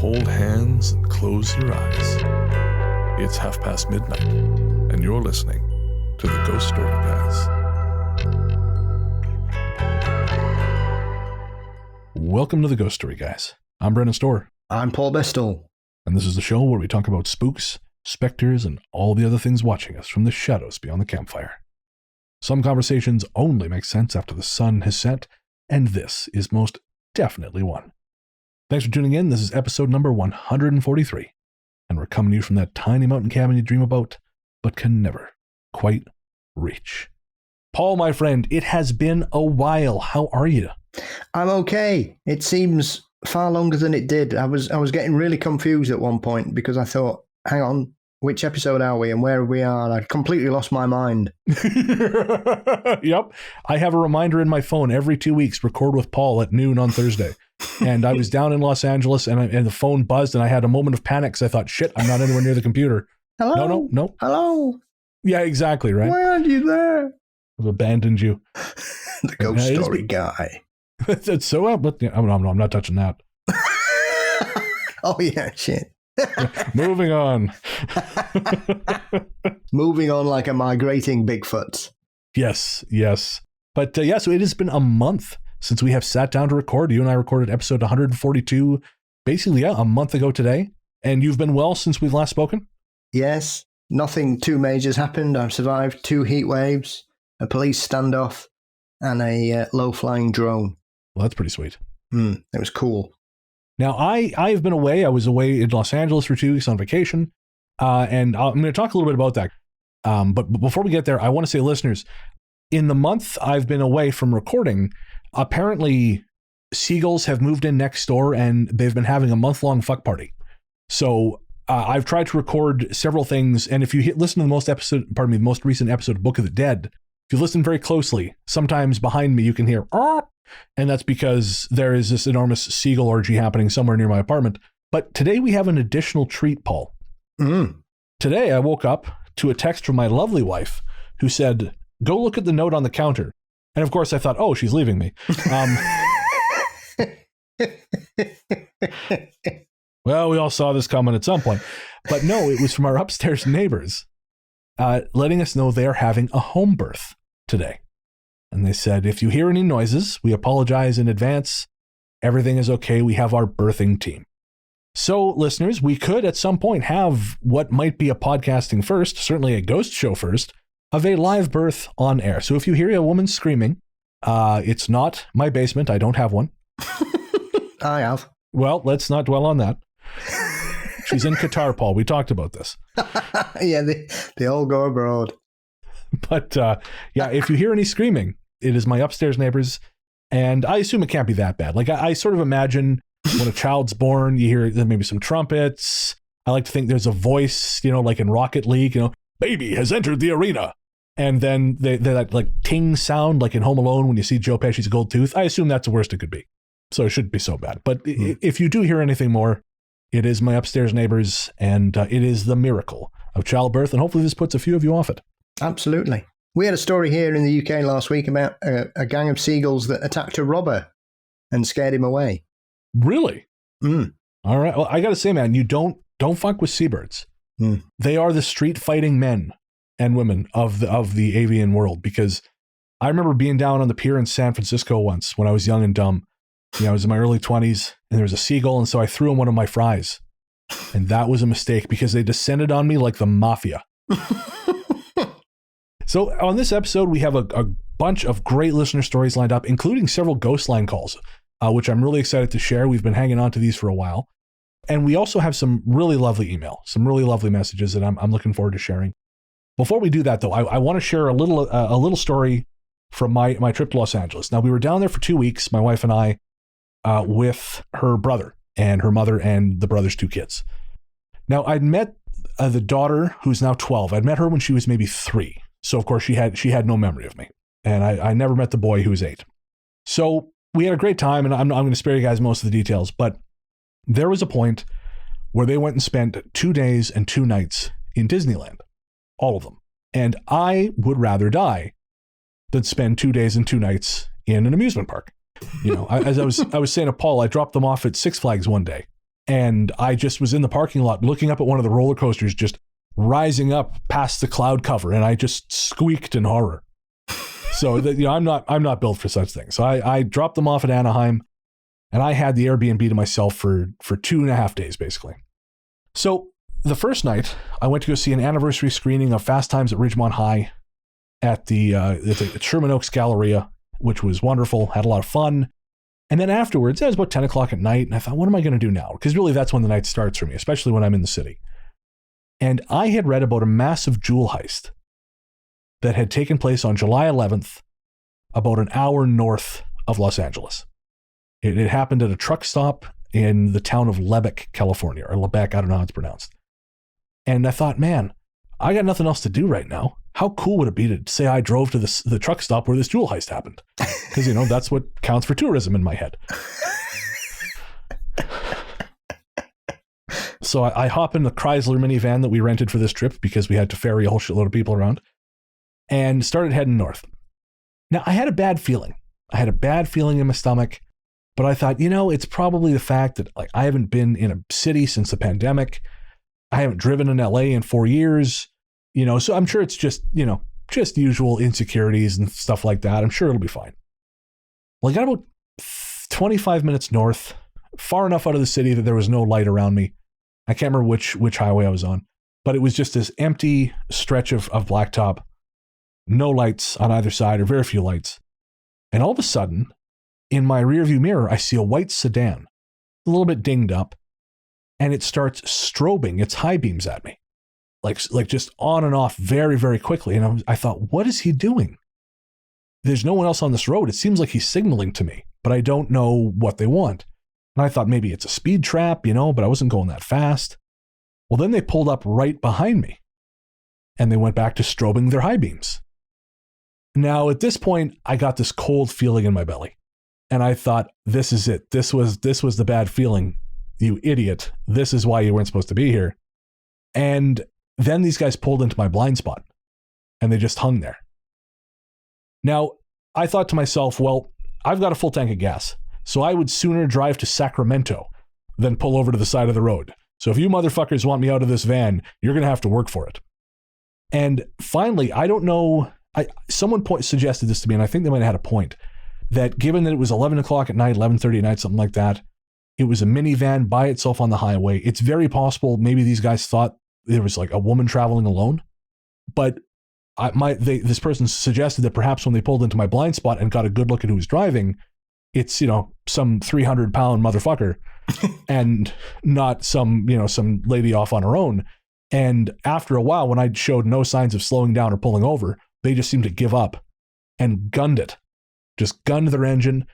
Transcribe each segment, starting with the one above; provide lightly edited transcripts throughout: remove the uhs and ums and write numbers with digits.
hold hands and close your eyes. It's midnight, and you're listening to the Ghost Story Guys. Welcome to the Ghost Story Guys. I'm Brennan Storr. I'm Paul Bestall. And this is the show where we talk about spooks, specters, and all the other things watching us from the shadows beyond the campfire. Some conversations only make sense after the sun has set, and this is most definitely one. Thanks for tuning in. This is episode number 143, and we're coming to you from that tiny mountain cabin you dream about, but can never quite reach. Paul, my friend, it has been a while. How are you? I'm okay. It seems far longer than it did. I was getting really confused at one point because I thought, hang on, which episode are we and where we are? I completely lost my mind. Yep. I have a reminder in my phone every 2 weeks, record with Paul at noon on Thursday. And I was down in Los Angeles and the phone buzzed and I had a moment of panic because I thought, shit, I'm not anywhere near the computer. Hello? No. Hello? Yeah, exactly, right? Why aren't you there? I've abandoned you. The Ghost Story Guy. That's so but I'm not touching that. Oh, yeah, shit. Moving on. Moving on like a migrating Bigfoot. Yes. But so it has been a month since we have sat down to record. You and I recorded episode 142, basically, a month ago today. And you've been well since we've last spoken? Yes. Nothing too major has happened. I've survived 2 heat waves, a police standoff, and a low-flying drone. Well, that's pretty sweet. It was cool. Now, I've been away. I was away in Los Angeles for 2 weeks on vacation, and I'm going to talk a little bit about that. But before we get there, I want to say, listeners, in the month I've been away from recording, apparently seagulls have moved in next door, and they've been having a month-long fuck party. So I've tried to record several things, and if you listen to the most recent episode of Book of the Dead, if you listen very closely, sometimes behind me you can hear, and that's because there is this enormous seagull orgy happening somewhere near my apartment. But today we have an additional treat, Paul. Today I woke up to a text from my lovely wife who said, go look at the note on the counter. And of course I thought, oh, she's leaving me. Well, we all saw this coming at some point. But no, it was from our upstairs neighbors letting us know they are having a home birth today. And they said, if you hear any noises, we apologize in advance. Everything is okay. We have our birthing team. So, listeners, we could at some point have what might be a podcasting first, certainly a ghost show first, of a live birth on air. So if you hear a woman screaming, it's not my basement. I don't have one. I have. Well, let's not dwell on that. She's in Qatar, Paul. We talked about this. Yeah, they all go abroad. But if you hear any screaming, it is my upstairs neighbors, and I assume it can't be that bad. Like I sort of imagine when a child's born, you hear maybe some trumpets. I like to think there's a voice, like in Rocket League, baby has entered the arena. And then they that like ting sound, like in Home Alone when you see Joe Pesci's gold tooth. I assume that's the worst it could be. So it shouldn't be so bad. But if you do hear anything more, it is my upstairs neighbors, and it is the miracle of childbirth. And hopefully this puts a few of you off it. Absolutely. We had a story here in the UK last week about a gang of seagulls that attacked a robber and scared him away. Really? All right. Well, I got to say, man, you don't fuck with seabirds. They are the street fighting men and women of the avian world, because I remember being down on the pier in San Francisco once when I was young and dumb. I was in my early 20s, and there was a seagull, and so I threw him one of my fries. And that was a mistake because they descended on me like the mafia. So on this episode, we have a bunch of great listener stories lined up, including several ghost line calls, which I'm really excited to share. We've been hanging on to these for a while. And we also have some really lovely email, some really lovely messages that I'm looking forward to sharing. Before we do that, though, I want to share a little story from my trip to Los Angeles. Now, we were down there for 2 weeks, my wife and I, with her brother and her mother and the brother's 2 kids. Now, I'd met the daughter, who's now 12. I'd met her when she was maybe 3. So, of course, she had no memory of me. And I never met the boy who was 8. So we had a great time, and I'm going to spare you guys most of the details. But there was a point where they went and spent 2 days and 2 nights in Disneyland. All of them. And I would rather die than spend 2 days and 2 nights in an amusement park. As I was saying to Paul, I dropped them off at Six Flags one day. And I just was in the parking lot looking up at one of the roller coasters, just rising up past the cloud cover, and I just squeaked in horror. So that, I'm not built for such things. So I dropped them off at Anaheim, and I had the Airbnb to myself for 2.5 days, basically. So the first night, I went to go see an anniversary screening of Fast Times at Ridgemont High at the Sherman Oaks Galleria, which was wonderful, had a lot of fun. And then afterwards, it was about 10 o'clock at night, and I thought, what am I going to do now? Because really, that's when the night starts for me, especially when I'm in the city. And I had read about a massive jewel heist that had taken place on July 11th, about an hour north of Los Angeles. It happened at a truck stop in the town of Lebec, California, or Lebec, I don't know how it's pronounced. And I thought, man, I got nothing else to do right now. How cool would it be to say I drove to the truck stop where this jewel heist happened? Because, that's what counts for tourism in my head. So I hop in the Chrysler minivan that we rented for this trip because we had to ferry a whole shitload of people around and started heading north. Now, I had a bad feeling. I had a bad feeling in my stomach, but I thought, it's probably the fact that I haven't been in a city since the pandemic. I haven't driven in LA in 4 years. So I'm sure it's just usual insecurities and stuff like that. I'm sure it'll be fine. Well, I got about 25 minutes north, far enough out of the city that there was no light around me. I can't remember which highway I was on, but it was just this empty stretch of blacktop, no lights on either side or very few lights. And all of a sudden, in my rearview mirror, I see a white sedan, a little bit dinged up, and it starts strobing its high beams at me. Like just on and off very, very quickly. And I thought, what is he doing? There's no one else on this road. It seems like he's signaling to me, but I don't know what they want. And I thought maybe it's a speed trap, but I wasn't going that fast. Well, then they pulled up right behind me and they went back to strobing their high beams. Now, at this point, I got this cold feeling in my belly and I thought, this is it. This was the bad feeling. You idiot. This is why you weren't supposed to be here. And then these guys pulled into my blind spot and they just hung there. Now, I thought to myself, well, I've got a full tank of gas, so I would sooner drive to Sacramento than pull over to the side of the road. So if you motherfuckers want me out of this van, you're going to have to work for it. And finally, I don't know, someone suggested this to me, and I think they might have had a point, that given that it was 11 o'clock at night, 11:30 at night, something like that, it was a minivan by itself on the highway. It's very possible maybe these guys thought there was like a woman traveling alone, but this person suggested that perhaps when they pulled into my blind spot and got a good look at who was driving, it's some 300-pound motherfucker, and not some lady off on her own. And after a while, when I showed no signs of slowing down or pulling over, they just seemed to give up and gunned it, just gunned their engine,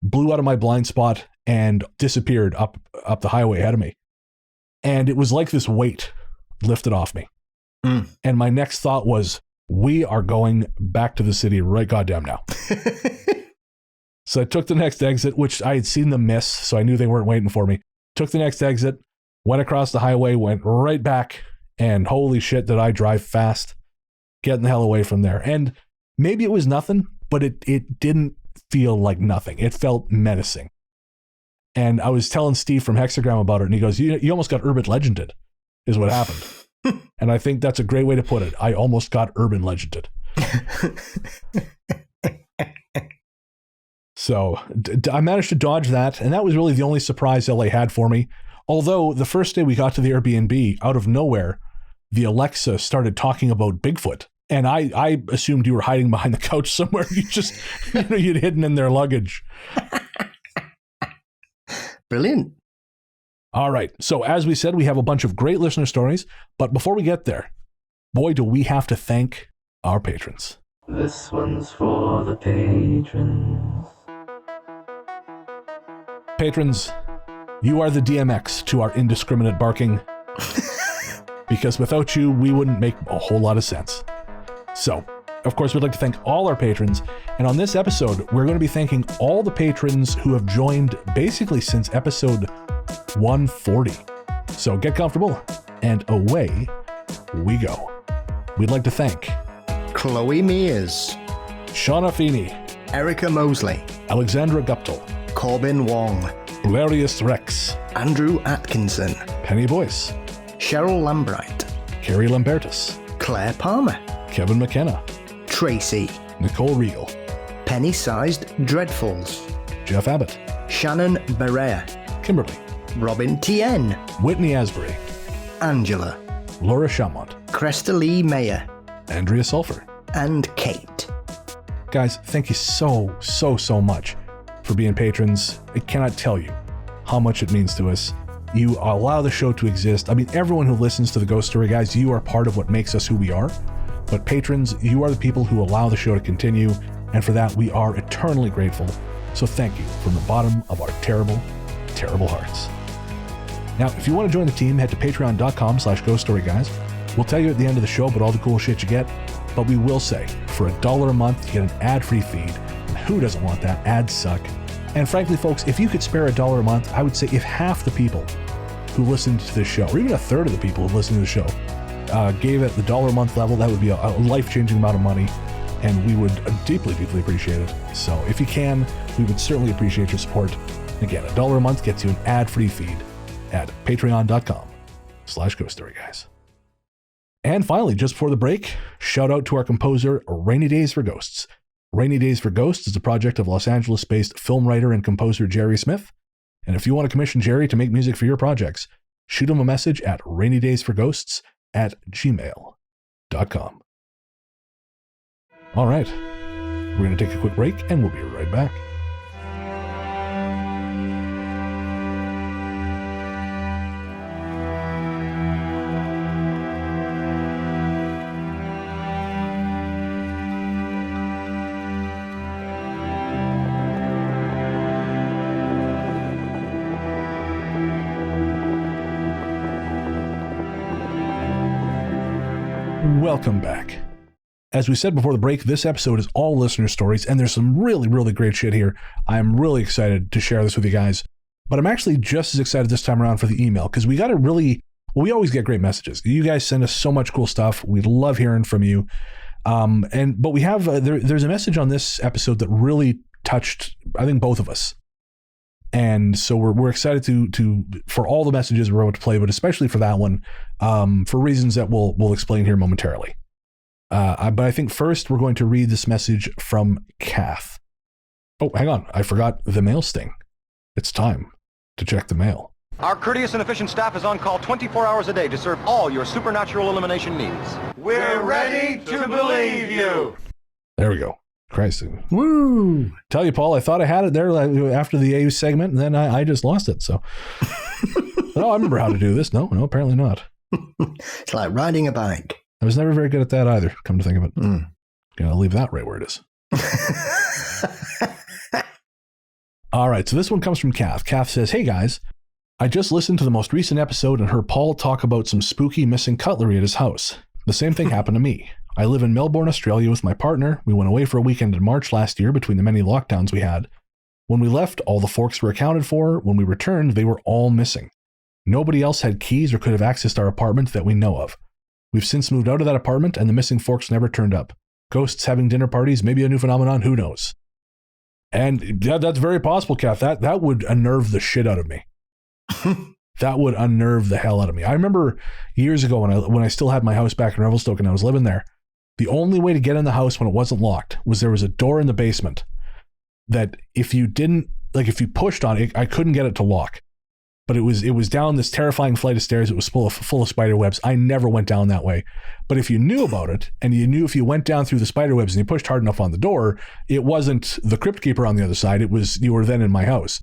blew out of my blind spot, and disappeared up the highway ahead of me. And it was like this weight lifted off me. And my next thought was, we are going back to the city right goddamn now. So I took the next exit, which I had seen them miss, so I knew they weren't waiting for me. Took the next exit, went across the highway, went right back, and holy shit, did I drive fast, getting the hell away from there. And maybe it was nothing, but it didn't feel like nothing. It felt menacing. And I was telling Steve from Hexxagram about it, and he goes, you almost got urban legended, is what happened. And I think that's a great way to put it. I almost got urban legended. So I managed to dodge that, and that was really the only surprise LA had for me. Although the first day we got to the Airbnb, out of nowhere, the Alexa started talking about Bigfoot. And I assumed you were hiding behind the couch somewhere. You just, you'd hidden in their luggage. Brilliant. All right. So as we said, we have a bunch of great listener stories. But before we get there, boy, do we have to thank our patrons. This one's for the patrons. Patrons, you are the DMX to our indiscriminate barking. Because without you, we wouldn't make a whole lot of sense. So, of course, we'd like to thank all our patrons. And on this episode, we're going to be thanking all the patrons who have joined basically since episode 140. So get comfortable, and away we go. We'd like to thank Chloe Mears, Shauna Feeney, Erica Mosley, Alexandra Guptill, Corbin Wong, Valerius Rex, Andrew Atkinson, Penny Boyce, Cheryl Lambright, Carrie Lambertus, Claire Palmer, Kevin McKenna, Tracy, Nicole Regal, Penny-Sized Dreadfuls, Jeff Abbott, Shannon Berea, Kimberly, Robin Tien, Whitney Asbury, Angela, Laura Chamont, Cresta Lee Mayer, Andrea Sulfur. and Kate. Guys, thank you so much for being patrons. I cannot tell you how much it means to us. You allow the show to exist. I mean, everyone who listens to the Ghost Story Guys, you are part of what makes us who we are. But patrons, you are the people who allow the show to continue, and for that, we are eternally grateful. So thank you from the bottom of our terrible, terrible hearts. Now, if you want to join the team, head to patreon.com/ghoststoryguys. We'll tell you at the end of the show about all the cool shit you get, but we will say, for $1 a month, you get an ad-free feed. And who doesn't want that? Ads suck. And frankly, folks, if you could spare $1 a month, I would say if half the people who listened to this show, or even a third of the people who listened to the show, gave it the $1 a month level, that would be a life-changing amount of money, and we would deeply, deeply appreciate it. So if you can, we would certainly appreciate your support. Again, $1 a month gets you an ad-free feed at patreon.com/ghoststoryguys. And finally, just before the break, shout out to our composer, Rainy Days for Ghosts. Rainy Days for Ghosts is a project of Los Angeles-based film writer and composer Jerry Smith. And if you want to commission Jerry to make music for your projects, shoot him a message at rainydaysforghosts@gmail.com. All right, we're going to take a quick break, and we'll be right back. Welcome back. As we said before the break, this episode is all listener stories, and there's some really, really great shit here. I'm really excited to share this with you guys, but I'm actually just as excited this time around for the email, because we always get great messages. You guys send us so much cool stuff. We love hearing from you. But we have, there's a message on this episode that really touched, I think, both of us. And so we're excited to for all the messages we're about to play, but especially for that one, for reasons that we'll explain here momentarily. But I think first we're going to read this message from Kath. Oh, hang on. I forgot the mail sting. It's time to check the mail. Our courteous and efficient staff is on call 24 hours a day to serve all your supernatural elimination needs. We're ready to believe you. There we go. Christ. Woo! Tell you, Paul, I thought I had it there after the AU segment, and then I just lost it. So, oh, I remember how to do this. No, apparently not. It's like riding a bike. I was never very good at that either, come to think of it. Gonna leave that right where it is. All right, so this one comes from Kath. Kath says, "Hey guys, I just listened to the most recent episode and heard Paul talk about some spooky missing cutlery at his house. The same thing happened to me. I live in Melbourne, Australia with my partner. We went away for a weekend in March last year between the many lockdowns we had. When we left, all the forks were accounted for. When we returned, they were all missing. Nobody else had keys or could have accessed our apartment that we know of. We've since moved out of that apartment and the missing forks never turned up. Ghosts having dinner parties, maybe a new phenomenon, who knows?" And yeah, that's very possible, Kath. That would unnerve the shit out of me. That would unnerve the hell out of me. I remember years ago when I still had my house back in Revelstoke and I was living there, the only way to get in the house when it wasn't locked was there was a door in the basement that if you pushed on it, I couldn't get it to lock. But it was down this terrifying flight of stairs. It was full of spider webs. I never went down that way. But if you knew about it, and you knew if you went down through the spider webs and you pushed hard enough on the door, it wasn't the crypt keeper on the other side. It was, you were then in my house.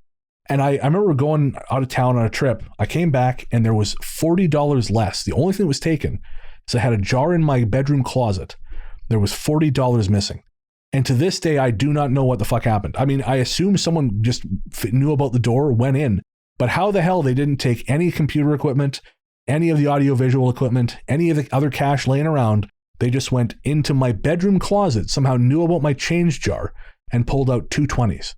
And I remember going out of town on a trip. I came back and there was $40 less. The only thing that was taken is I had a jar in my bedroom closet. There was $40 missing. And to this day, I do not know what the fuck happened. I mean, I assume someone just knew about the door, went in. But how the hell they didn't take any computer equipment, any of the audiovisual equipment, any of the other cash laying around, they just went into my bedroom closet, somehow knew about my change jar, and pulled out two 20s.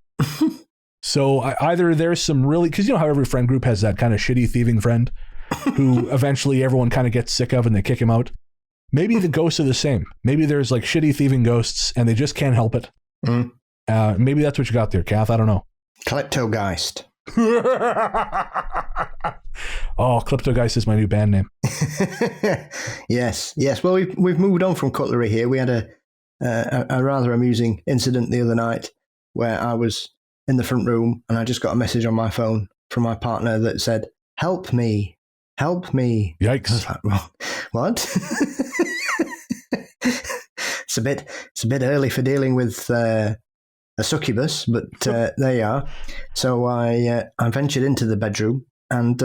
So either there's some really, because you know how every friend group has that kind of shitty thieving friend who eventually everyone kind of gets sick of and they kick him out. Maybe the ghosts are the same. Maybe there's like shitty thieving ghosts and they just can't help it. Maybe that's what you got there, Kath. I don't know. Kleptogeist. Oh, Kleptogeist is my new band name. Yes. Well, we've moved on from cutlery here. We had a rather amusing incident the other night where I was in the front room and I just got a message on my phone from my partner that said, "Help me, help me." Yikes! I was like, well, what? It's a bit early for dealing with a succubus, but there you are. So I ventured into the bedroom, and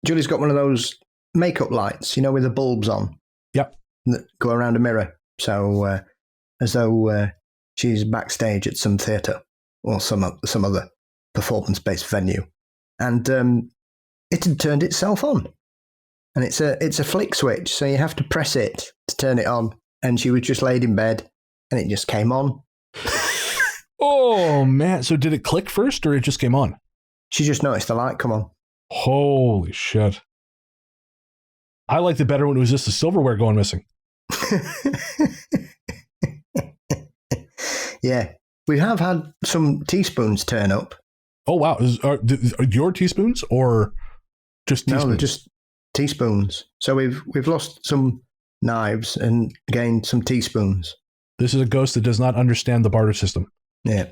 Julie's got one of those makeup lights, with the bulbs on. Yep. That go around a mirror. So as though she's backstage at some theatre or some other performance-based venue, and it had turned itself on. And it's a flick switch, so you have to press it to turn it on. And she was just laid in bed, and it just came on. Oh, man. So did it click first, or it just came on? She just noticed the light come on. Holy shit. I liked it better when it was just the silverware going missing. Yeah. We have had some teaspoons turn up. Oh, wow. Are your teaspoons or just teaspoons? No, they're just teaspoons. So we've lost some knives and gained some teaspoons. This is a ghost that does not understand the barter system. Yeah.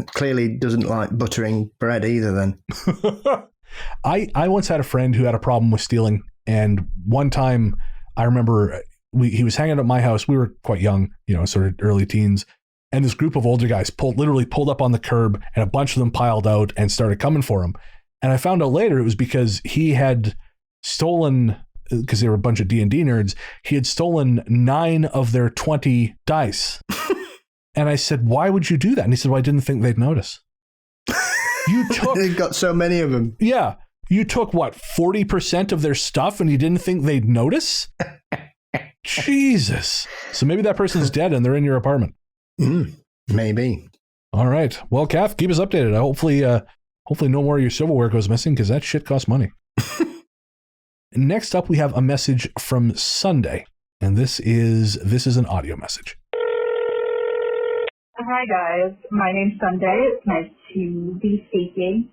Clearly doesn't like buttering bread either then. I once had a friend who had a problem with stealing, and one time I remember he was hanging out at my house. We were quite young, sort of early teens, and this group of older guys literally pulled up on the curb, and a bunch of them piled out and started coming for him. And I found out later it was because he had stolen, because they were a bunch of D&D nerds, he had stolen 9 of their 20 dice. And I said, "Why would you do that?" And he said, "Well, I didn't think they'd notice." They've got so many of them. Yeah. You took, 40% of their stuff and you didn't think they'd notice? Jesus. So maybe that person's dead and they're in your apartment. Maybe. All right. Well, Kath, keep us updated. Hopefully no more of your silverware goes missing, because that shit costs money. Next up, we have a message from Sunday. And this is an audio message. Hi guys, my name's Sunday. It's nice to be speaking.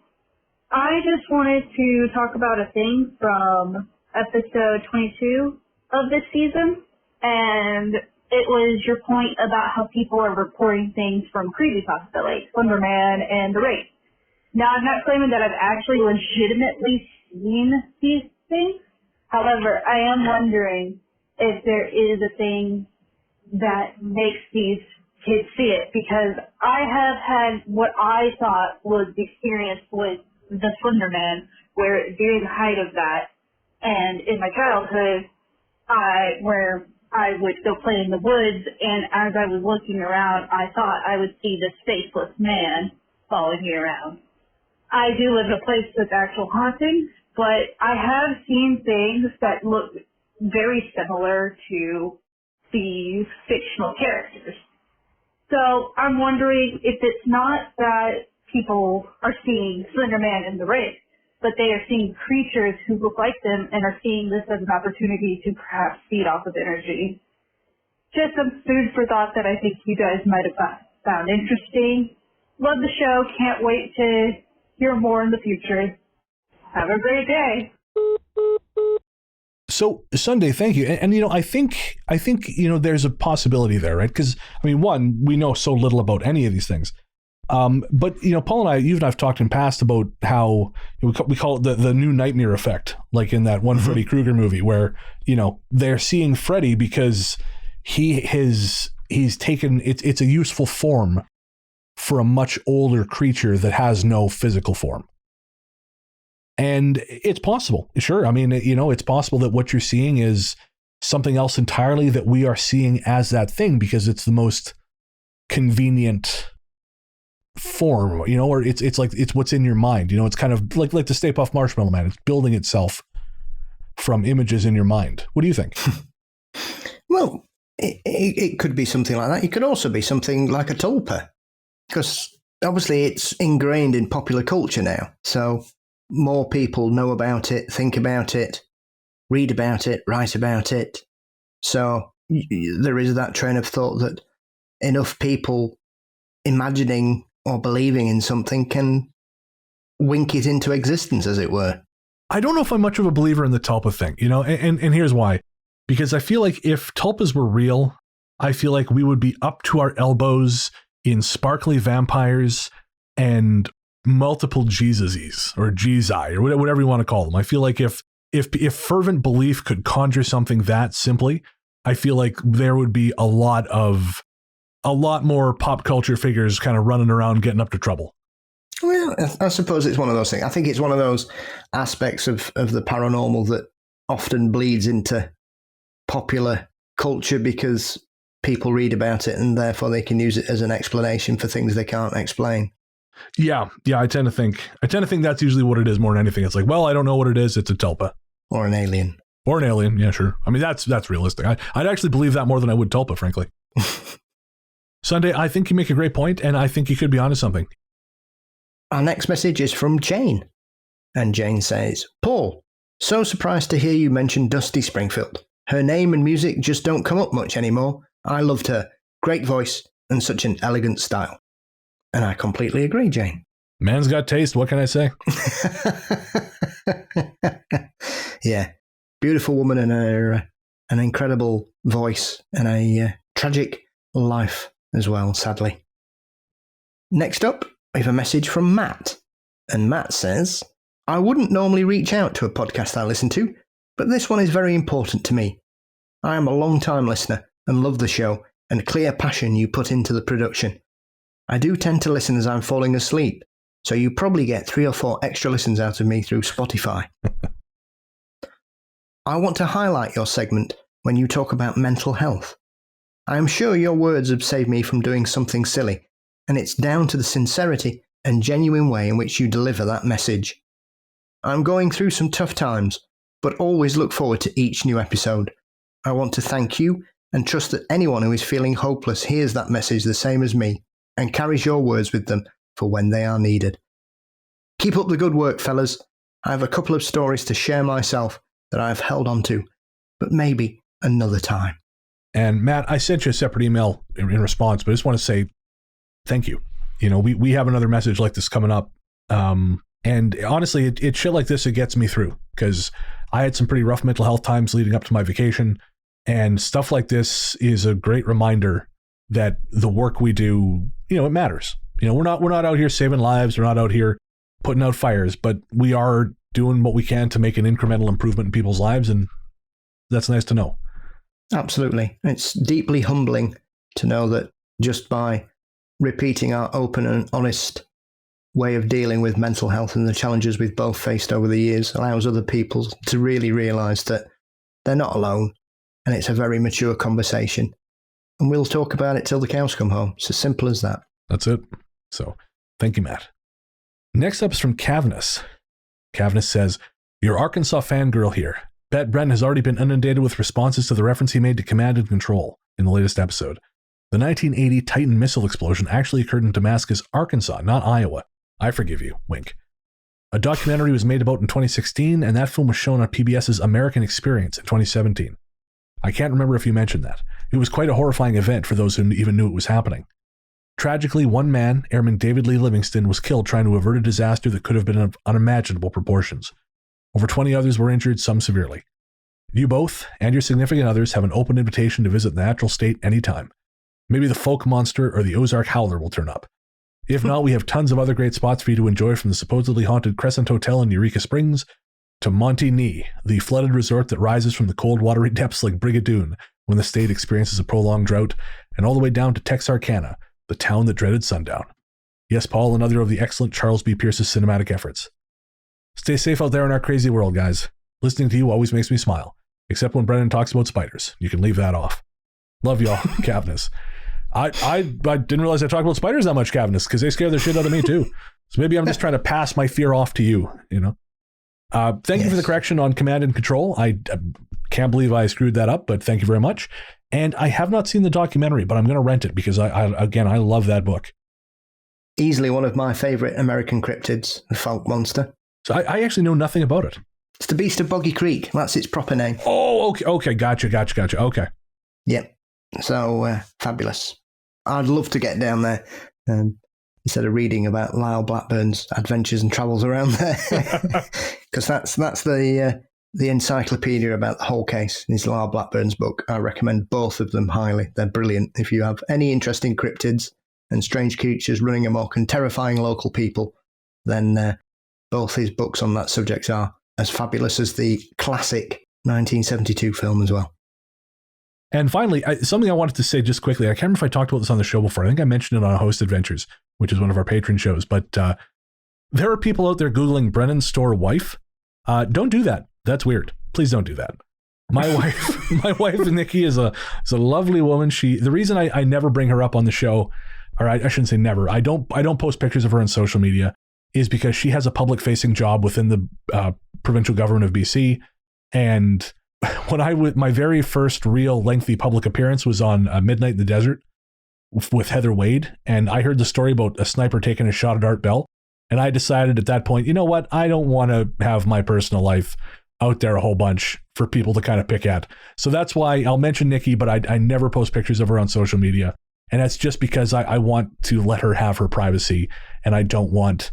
I just wanted to talk about a thing from episode 22 of this season, and it was your point about how people are reporting things from creepypasta, like Slenderman and The Raid. Now, I'm not claiming that I've actually legitimately seen these things. However, I am wondering if there is a thing that makes these kids see it, because I have had what I thought was the experience with the Slender where during the height of that, and in my childhood, where I would go play in the woods, and as I was looking around, I thought I would see this faceless man following me around. I do live in a place that's actual haunting, but I have seen things that look very similar to these fictional characters. So I'm wondering if it's not that people are seeing Slender Man in The Raid, but they are seeing creatures who look like them and are seeing this as an opportunity to perhaps feed off of energy. Just some food for thought that I think you guys might have found interesting. Love the show. Can't wait to hear more in the future. Have a great day. So Sunday, thank you. And I think there's a possibility there, right? Because one, we know so little about any of these things. But Paul and you and I've talked in past about how we call it the new nightmare effect, like in that one Freddy Krueger movie where they're seeing Freddy because he's taken it's a useful form for a much older creature that has no physical form. And it's possible. Sure. It's possible that what you're seeing is something else entirely that we are seeing as that thing because it's the most convenient form, or it's like it's what's in your mind. It's kind of like the Stay Puft Marshmallow Man. It's building itself from images in your mind. What do you think? Well, it could be something like that. It could also be something like a tulpa, because obviously it's ingrained in popular culture now. So more people know about it, think about it, read about it, write about it. So there is that train of thought that enough people imagining or believing in something can wink it into existence, as it were. I don't know if I'm much of a believer in the tulpa thing, and here's why. Because I feel like if tulpas were real, I feel like we would be up to our elbows in sparkly vampires and multiple Jesuses or Jezi or whatever you want to call them. I feel like if fervent belief could conjure something that simply, I feel like there would be a lot more pop culture figures kind of running around getting up to trouble. Well, I suppose it's one of those things. I think it's one of those aspects of the paranormal that often bleeds into popular culture because people read about it and therefore they can use it as an explanation for things they can't explain. Yeah, I tend to think that's usually what it is more than anything. It's like, well, I don't know what it is. It's a tulpa. Or an alien. Yeah, sure. I mean, that's realistic. I'd actually believe that more than I would tulpa, frankly. Sunday, I think you make a great point, and I think you could be onto something. Our next message is from Jane. And Jane says, Paul, so surprised to hear you mention Dusty Springfield. Her name and music just don't come up much anymore. I loved her. Great voice and such an elegant style. And I completely agree, Jane. Man's got taste. What can I say? Yeah. Beautiful woman and an incredible voice and a tragic life as well, sadly. Next up, we have a message from Matt. And Matt says, I wouldn't normally reach out to a podcast I listen to, but this one is very important to me. I am a long-time listener and love the show and clear passion you put into the production. I do tend to listen as I'm falling asleep, so you probably get 3 or 4 extra listens out of me through Spotify. I want to highlight your segment when you talk about mental health. I am sure your words have saved me from doing something silly, and it's down to the sincerity and genuine way in which you deliver that message. I'm going through some tough times, but always look forward to each new episode. I want to thank you and trust that anyone who is feeling hopeless hears that message the same as me and carries your words with them for when they are needed. Keep up the good work, fellas. I have a couple of stories to share myself that I have held on to, but maybe another time. And Matt, I sent you a separate email in response, but I just want to say thank you. We have another message like this coming up. And honestly, it's shit like this that gets me through because I had some pretty rough mental health times leading up to my vacation, and stuff like this is a great reminder that the work we do, it matters. We're not out here saving lives. We're not out here putting out fires, but we are doing what we can to make an incremental improvement in people's lives, and that's nice to know. Absolutely. It's deeply humbling to know that just by repeating our open and honest way of dealing with mental health and the challenges we've both faced over the years allows other people to really realize that they're not alone, and it's a very mature conversation. And we'll talk about it till the cows come home. It's as simple as that. That's it. So, thank you, Matt. Next up is from Cavness. Cavness says, your Arkansas fangirl here. Bet Brent has already been inundated with responses to the reference he made to Command and Control in the latest episode. The 1980 Titan missile explosion actually occurred in Damascus, Arkansas, not Iowa. I forgive you, wink. A documentary was made about in 2016, and that film was shown on PBS's American Experience in 2017. I can't remember if you mentioned that. It was quite a horrifying event for those who even knew it was happening. Tragically, one man, Airman David Lee Livingston, was killed trying to avert a disaster that could have been of unimaginable proportions. Over 20 others were injured, some severely. You both, and your significant others, have an open invitation to visit the natural state anytime. Maybe the folk monster or the Ozark howler will turn up. If not, we have tons of other great spots for you to enjoy, from the supposedly haunted Crescent Hotel in Eureka Springs to Monte Nee, the flooded resort that rises from the cold watery depths like Brigadoon when the state experiences a prolonged drought, and all the way down to Texarkana, the town that dreaded sundown. Yes, Paul, another of the excellent Charles B. Pierce's cinematic efforts. Stay safe out there in our crazy world, guys. Listening to you always makes me smile, except when Brennan talks about spiders. You can leave that off. Love y'all, Cavness. I didn't realize I talked about spiders that much, Cavness, because they scare the shit out of me too. So maybe I'm just trying to pass my fear off to you, Thank you for the correction on Command and Control. I can't believe I screwed that up, but thank you very much. And I have not seen the documentary, but I'm going to rent it because I love that book. Easily one of my favorite American cryptids, the folk monster. So I actually know nothing about it. It's the Beast of Boggy Creek. That's its proper name. Oh, okay. Gotcha. Okay. Yep. So, fabulous. I'd love to get down there. instead of reading about Lyle Blackburn's adventures and travels around there, because that's the encyclopedia about the whole case is Lyle Blackburn's book. I recommend both of them highly. They're brilliant. If you have any interest in cryptids and strange creatures running amok and terrifying local people, then both his books on that subject are as fabulous as the classic 1972 film as well. And finally, something I wanted to say just quickly. I can't remember if I talked about this on the show before. I think I mentioned it on Host Adventures, which is one of our patron shows. But there are people out there Googling Brennan Store wife. Don't do that. That's weird. Please don't do that. My wife Nikki is a lovely woman. The reason I never bring her up on the show, or I shouldn't say never, I don't post pictures of her on social media, is because she has a public facing job within the provincial government of BC. And when my very first real lengthy public appearance was on Midnight in the Desert with Heather Wade, and I heard the story about a sniper taking a shot at Art Bell, and I decided at that point, you know what, I don't want to have my personal life out there a whole bunch for people to kind of pick at. So that's why I'll mention Nikki, but I never post pictures of her on social media, and that's just because I want to let her have her privacy, and I don't want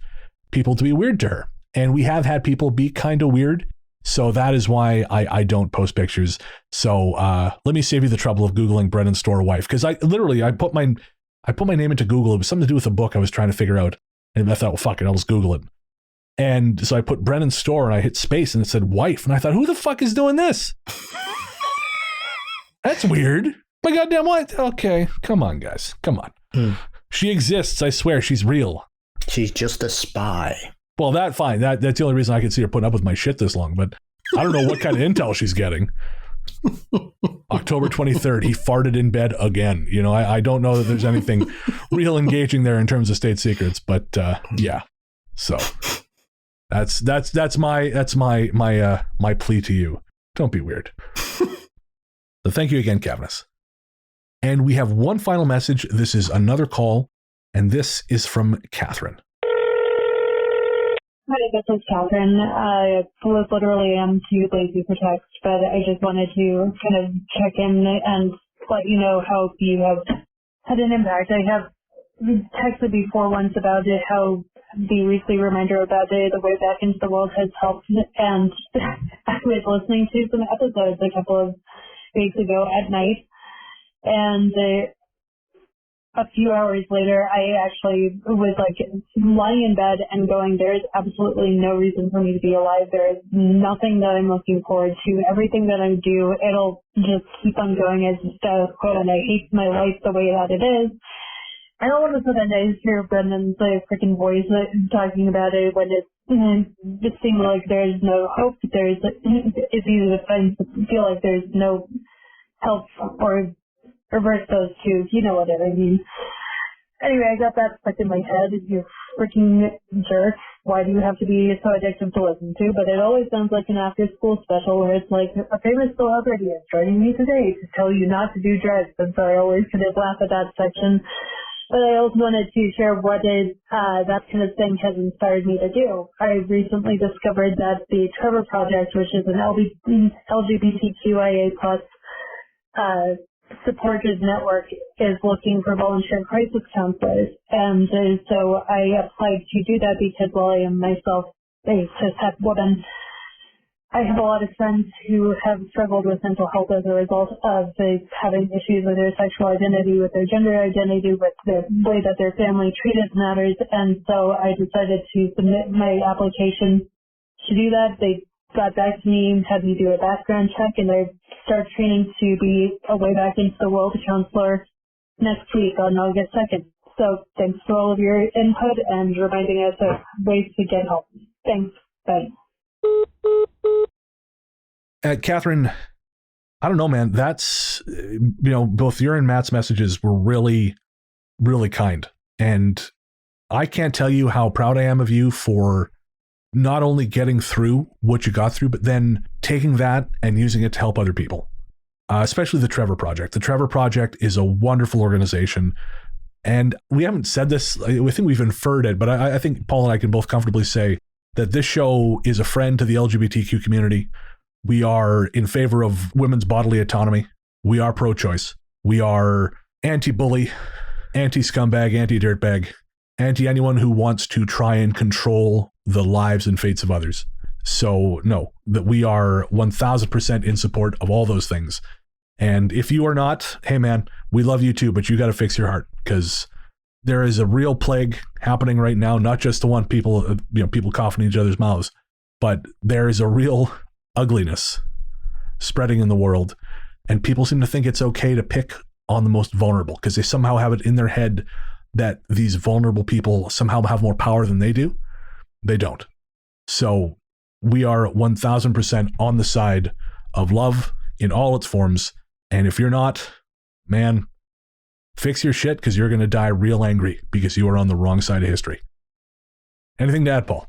people to be weird to her. And we have had people be kind of weird. So that is why I don't post pictures. So let me save you the trouble of Googling Brennan Store wife. Because I put my name into Google. It was something to do with a book I was trying to figure out. And I thought, well, fuck it, I'll just Google it. And so I put Brennan Store and I hit space and it said wife. And I thought, who the fuck is doing this? That's weird. My goddamn what? Okay, come on, guys. Come on. She exists. I swear, she's real. She's just a spy. Well, that's fine. That's the only reason I could see her putting up with my shit this long. But I don't know what kind of intel she's getting. October 23rd, he farted in bed again. You know, I don't know that there's anything real engaging there in terms of state secrets. But yeah, so that's my plea to you. Don't be weird. So thank you again, Cavness. And we have one final message. This is another call, and this is from Catherine. Hi, this is Catherine. I was literally too lazy for text, but I just wanted to kind of check in and let you know how you have had an impact. I have texted before once about it, how the weekly reminder about the way back into the world has helped, and I was listening to some episodes a couple of weeks ago at night, and a few hours later, I actually was like lying in bed and going, there's absolutely no reason for me to be alive. There is nothing that I'm looking forward to. Everything that I do, it'll just keep on going as status quo, and I hate my life the way that it is. I don't want to sit and I hear Brendan's freaking voice talking about it when it seems like there's no hope. It's easy to feel like there's no help or reverse those two. You know what I mean. Anyway, I got that stuck in my head. You freaking jerk. Why do you have to be so addictive to listen to? But it always sounds like an after-school special where it's like, a famous celebrity is joining me today to tell you not to do drugs. And so I always kind of laugh at that section. But I also wanted to share what that kind of thing has inspired me to do. I recently discovered that the Trevor Project, which is an LGBTQIA+ supported network, is looking for volunteer crisis counselors. And so I applied to do that because while I am myself a cis-het woman, I have a lot of friends who have struggled with mental health as a result of having issues with their sexual identity, with their gender identity, with the way that their family treated matters. And so I decided to submit my application to do that. They got back to me, had me do a background check, and I start training to be a way back into the world counselor next week on August 2nd. So thanks for all of your input and reminding us of ways to get help. Thanks. Bye. Catherine, I don't know, man. That's, both your and Matt's messages were really, really kind. And I can't tell you how proud I am of you for not only getting through what you got through, but then taking that and using it to help other people, especially the Trevor Project. The Trevor Project is a wonderful organization. And we haven't said this, I think we've inferred it, but I think Paul and I can both comfortably say that this show is a friend to the LGBTQ community. We are in favor of women's bodily autonomy. We are pro-choice. We are anti-bully, anti-scumbag, anti-dirtbag. anti anyone who wants to try and control the lives and fates of others. So no, that we are 1000% in support of all those things. And if you are not, hey man, we love you too, but you got to fix your heart, because there is a real plague happening right now, not just to want people, people coughing in each other's mouths, but there is a real ugliness spreading in the world. And people seem to think it's okay to pick on the most vulnerable because they somehow have it in their head that these vulnerable people somehow have more power than they do. They don't. So we are 1000% on the side of love in all its forms. And if you're not, man, fix your shit, because you're going to die real angry because you are on the wrong side of history. Anything to add, Paul?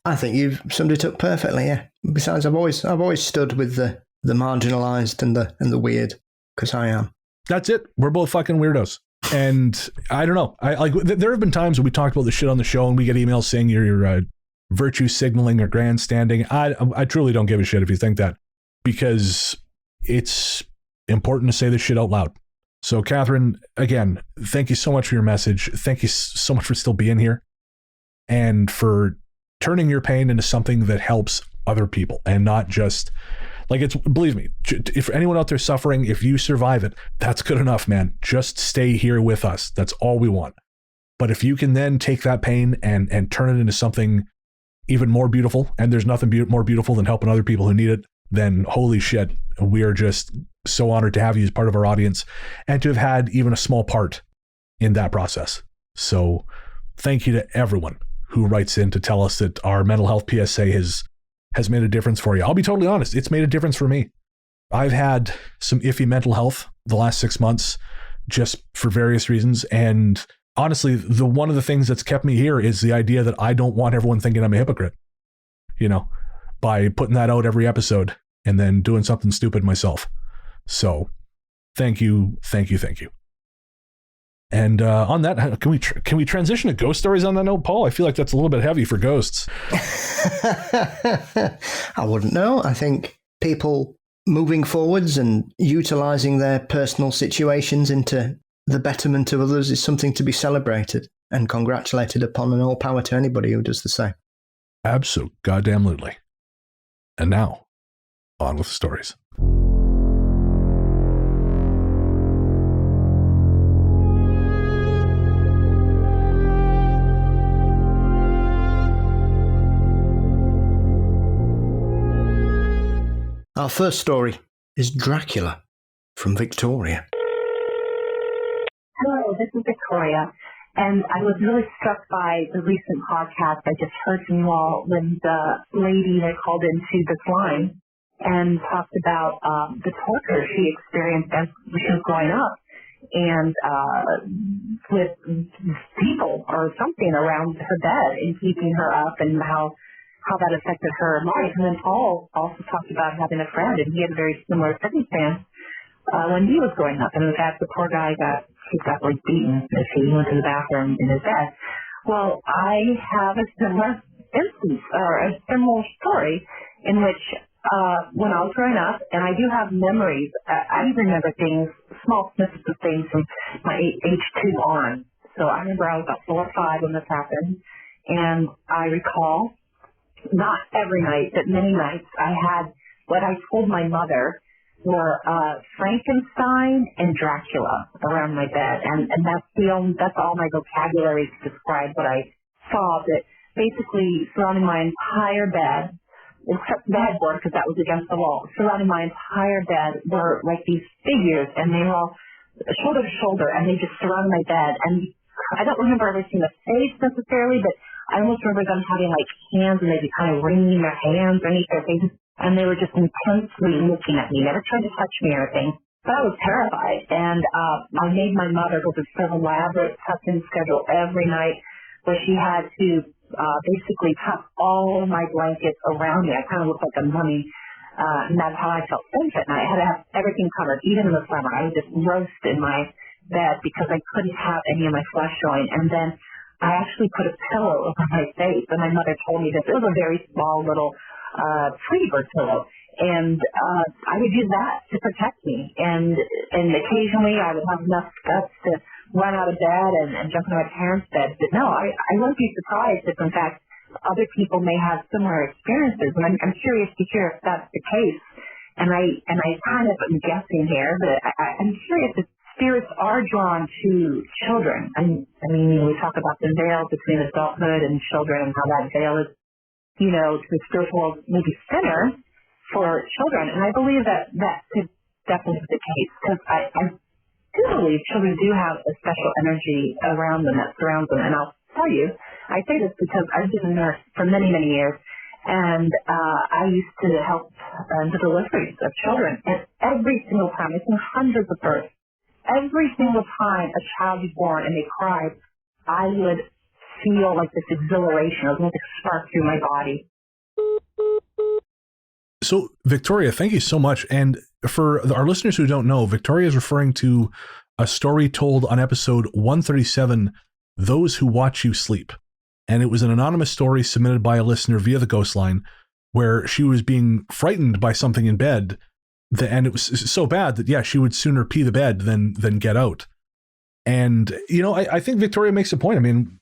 I think you've summed it up perfectly. Yeah. Besides, I've always stood with the marginalized and the weird, because I am. That's it. We're both fucking weirdos. And I don't know. There have been times when we talked about the shit on the show and we get emails saying you're virtue signaling or grandstanding. I truly don't give a shit if you think that, because it's important to say this shit out loud. So Catherine, again, thank you so much for your message. Thank you so much for still being here and for turning your pain into something that helps other people, and not just believe me, if anyone out there suffering, if you survive it, that's good enough, man. Just stay here with us. That's all we want. But if you can then take that pain and turn it into something even more beautiful, and there's nothing more beautiful than helping other people who need it, then holy shit, we are just so honored to have you as part of our audience and to have had even a small part in that process. So thank you to everyone who writes in to tell us that our mental health PSA has made a difference for you. I'll be totally honest, it's made a difference for me. I've had some iffy mental health the last 6 months just for various reasons. And honestly, one of the things that's kept me here is the idea that I don't want everyone thinking I'm a hypocrite, by putting that out every episode and then doing something stupid myself. So thank you. And on that, can we transition to ghost stories on that note, Paul? I feel like that's a little bit heavy for ghosts. I wouldn't know. I think people moving forwards and utilizing their personal situations into the betterment of others is something to be celebrated and congratulated upon, and all power to anybody who does the same. Abso-goddamn-lutely. And now, on with the stories. Our first story is Dracula from Victoria. Hello, this is Victoria, and I was really struck by the recent podcast I just heard from you all when the lady that called into this line and talked about the torture she experienced as she was growing up, and with people or something around her bed and keeping her up, and how that affected her life. And then Paul also talked about having a friend, and he had a very similar circumstance when he was growing up. And in fact, the poor guy got beaten as he went to the bathroom in his bed. Well, I have a similar instance, or a similar story, in which when I was growing up, and I do have memories, I remember things, small snippets of things from my age 2 on. So I remember I was about 4 or 5 when this happened, and I recall not every night, but many nights, I had what I told my mother were Frankenstein and Dracula around my bed, and that's all my vocabulary to describe what I saw. That basically surrounding my entire bed, except the headboard because that was against the wall, surrounding my entire bed were like these figures, and they were all shoulder to shoulder, and they just surrounded my bed. And I don't remember ever seeing a face necessarily, but I almost remember them having like hands, and they'd be kind of wringing their hands underneath their faces, and they were just intensely looking at me, never trying to touch me or anything. But I was terrified, and I made my mother go through some elaborate tuck-in schedule every night where she had to basically tuck all of my blankets around me. I kind of looked like a mummy, and that's how I felt safe at night. I had to have everything covered, even in the summer. I would just roast in my bed because I couldn't have any of my flesh showing. And then I actually put a pillow over my face, and my mother told me this. It was a very small little Tweety Bird pillow, and I would use that to protect me. And occasionally I would have enough guts to run out of bed and jump into my parents' bed. But no, I wouldn't be surprised if, in fact, other people may have similar experiences. And I'm curious to hear if that's the case. And I kind of am guessing here, but I'm curious if spirits are drawn to children. I mean, we talk about the veil between adulthood and children and how that veil is, the spiritual world may be thinner for children. And I believe that could definitely be the case, because I do believe children do have a special energy around them that surrounds them. And I'll tell you, I say this because I've been a nurse for many, many years, and I used to help the deliveries of children. And every single time, I've seen hundreds of births, every single time a child is born and they cried, I would feel like this exhilaration, it was like a spark through my body. So, Victoria, thank you so much. And for our listeners who don't know, Victoria is referring to a story told on episode 137, Those Who Watch You Sleep. And it was an anonymous story submitted by a listener via the Ghost Line, where she was being frightened by something in bed, and it was so bad that, yeah, she would sooner pee the bed than get out. And, I think Victoria makes a point. I mean,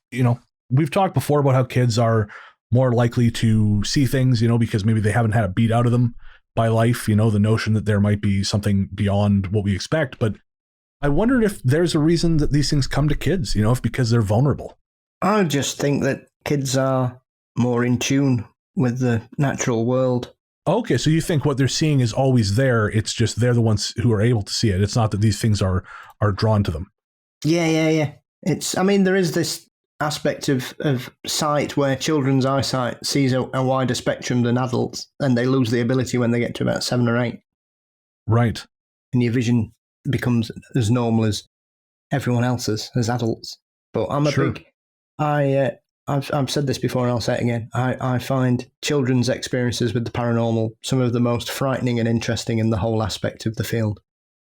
we've talked before about how kids are more likely to see things, because maybe they haven't had it beat out of them by life, the notion that there might be something beyond what we expect. But I wondered if there's a reason that these things come to kids, if because they're vulnerable. I just think that kids are more in tune with the natural world. Okay, so you think what they're seeing is always there. It's just they're the ones who are able to see it. It's not that these things are drawn to them. Yeah. There is this aspect of sight where children's eyesight sees a wider spectrum than adults, and they lose the ability when they get to about 7 or 8. Right. And your vision becomes as normal as everyone else's as adults. But I'm a big... I've said this before and I'll say it again. I find children's experiences with the paranormal some of the most frightening and interesting in the whole aspect of the field,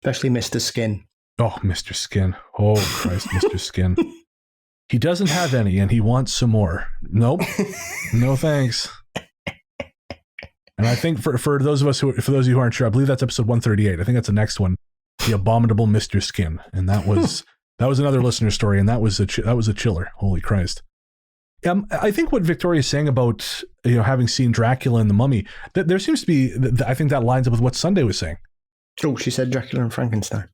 especially Mr. Skin. Oh, Mr. Skin. Oh, Christ, Mr. Skin. He doesn't have any and he wants some more. Nope. No thanks. And I think for those of you who aren't sure, I believe that's episode 138. I think that's the next one. The Abominable Mr. Skin. And that was another listener story, and that was a chiller. Holy Christ. I think what Victoria is saying about having seen Dracula and the Mummy, that there seems to be, I think that lines up with what Sunday was saying. Oh, she said Dracula and Frankenstein.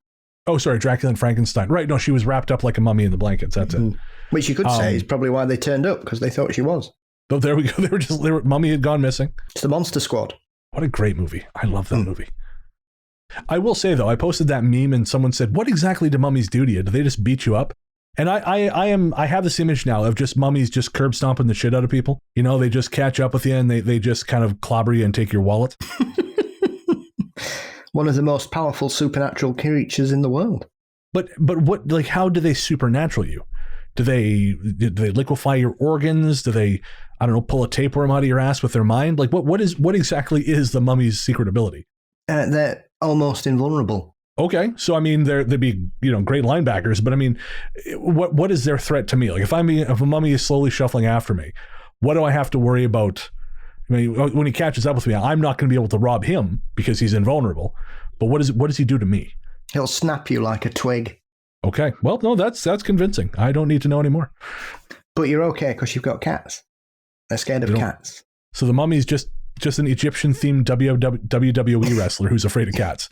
Oh, sorry, Dracula and Frankenstein. Right, no, she was wrapped up like a mummy in the blankets. That's it. Which you could say is probably why they turned up, because they thought she was. Oh, there we go. Mummy had gone missing. It's the Monster Squad. What a great movie. I love that movie. I will say, though, I posted that meme and someone said, what exactly do mummies do to you? Do they just beat you up? And I have this image now of just mummies just curb stomping the shit out of people. They just catch up with you and they just kind of clobber you and take your wallet. One of the most powerful supernatural creatures in the world. But what, like, how do they supernatural you? Do they liquefy your organs? Do they, I don't know, pull a tapeworm out of your ass with their mind? Like, what exactly is the mummy's secret ability? They're almost invulnerable. Okay, so I mean, they'd be great linebackers, but I mean, what is their threat to me? Like, if a mummy is slowly shuffling after me, what do I have to worry about? I mean, when he catches up with me, I'm not going to be able to rob him because he's invulnerable. But what does he do to me? He'll snap you like a twig. Okay, well, no, that's convincing. I don't need to know anymore. But you're okay because you've got cats. They're scared of cats. So the mummy's just an Egyptian-themed WWE wrestler who's afraid of cats.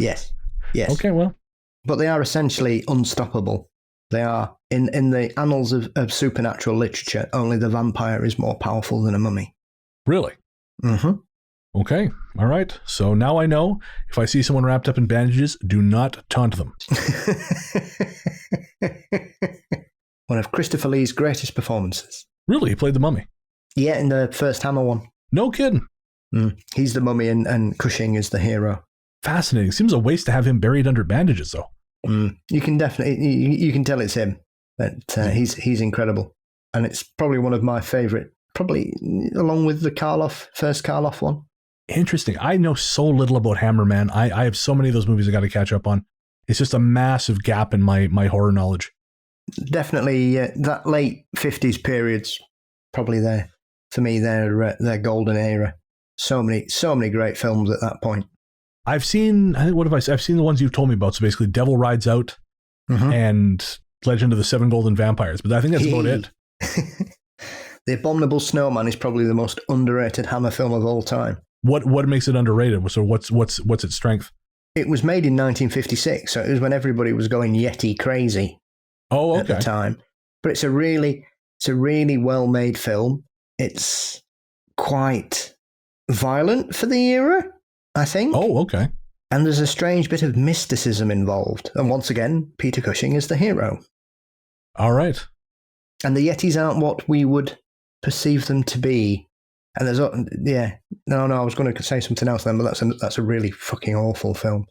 Yes. Okay, well. But they are essentially unstoppable. They are, in the annals of supernatural literature, only the vampire is more powerful than a mummy. Really? Mm-hmm. Okay, all right. So now I know, if I see someone wrapped up in bandages, do not taunt them. One of Christopher Lee's greatest performances. Really? He played the mummy? Yeah, in the first Hammer one. No kidding. He's the mummy and Cushing is the hero. Fascinating. Seems a waste to have him buried under bandages, though. You can definitely, you can tell it's him. But he's incredible. And it's probably one of my favourite, probably along with the first Karloff one. Interesting. I know so little about Hammer, man. I have so many of those movies I got to catch up on. It's just a massive gap in my horror knowledge. Definitely that late 50s period's probably for me, their golden era. So many great films at that point. I've seen, I've seen the ones you've told me about. So basically Devil Rides Out, and Legend of the Seven Golden Vampires, but I think that's about it. The Abominable Snowman is probably the most underrated Hammer film of all time. What makes it underrated? So what's its strength? It was made in 1956, so it was when everybody was going Yeti crazy. Oh, okay. At the time, but it's a really well-made film. It's quite violent for the era, I think. Oh, okay. And there's a strange bit of mysticism involved. And once again, Peter Cushing is the hero. All right. And the Yetis aren't what we would perceive them to be. And there's, I was going to say something else then, but that's a really fucking awful film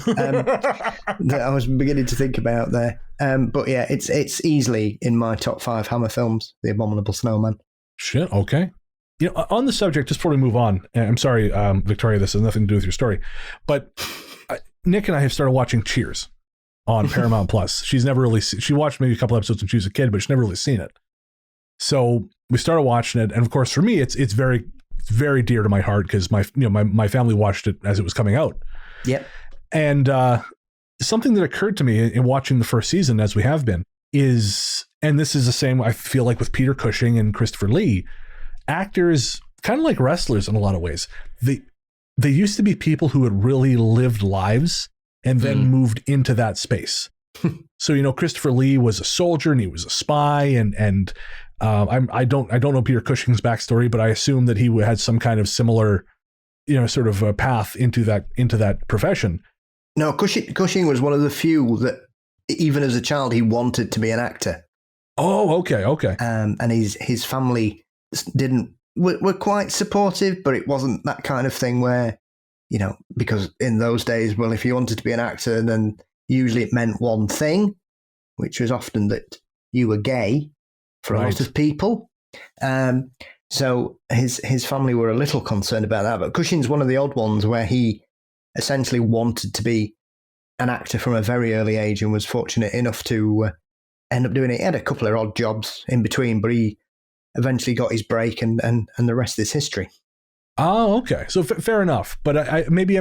that I was beginning to think about there. But yeah, it's easily in my top 5 Hammer films, The Abominable Snowman. Shit, okay. On the subject, just before we move on, I'm sorry, Victoria, this has nothing to do with your story, but Nick and I have started watching Cheers on Paramount Plus. She's never really she watched maybe a couple episodes when she was a kid, but she's never really seen it. So we started watching it, and of course, for me, it's very, very dear to my heart because my family watched it as it was coming out. Yep. And something that occurred to me in watching the first season, as we have been, is, and this is the same, I feel like, with Peter Cushing and Christopher Leigh, actors, kind of like wrestlers in a lot of ways, they used to be people who had really lived lives and then moved into that space. So, Christopher Leigh was a soldier and he was a spy, and I don't know Peter Cushing's backstory, but I assume that he had some kind of similar, sort of a path into that profession. No, Cushing was one of the few that, even as a child, he wanted to be an actor. Oh, okay. And his family were quite supportive, but it wasn't that kind of thing where, because in those days, well, if you wanted to be an actor, then usually it meant one thing, which was often that you were gay for a lot of people. So his family were a little concerned about that. But Cushing's one of the odd ones where he essentially wanted to be an actor from a very early age and was fortunate enough to end up doing it. He had a couple of odd jobs in between, but he eventually got his break, and the rest is history. Oh, okay. So fair enough. But maybe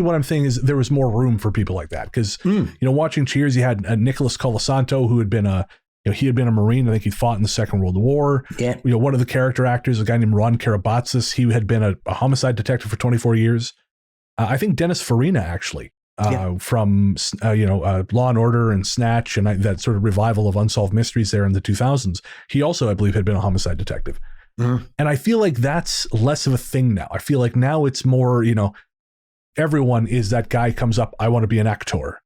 what I'm saying is there was more room for people like that because watching Cheers, you had Nicholas Colasanto, who had been he had been a Marine. I think he'd fought in the Second World War. Yeah. One of the character actors, a guy named Ron Karabatsis, he had been a homicide detective for 24 years. I think Dennis Farina actually from Law and Order and Snatch and that sort of revival of unsolved mysteries there in the 2000s. He also, I believe, had been a homicide detective. And I feel like that's less of a thing now. I feel like now it's more, everyone is that guy comes up, I want to be an actor.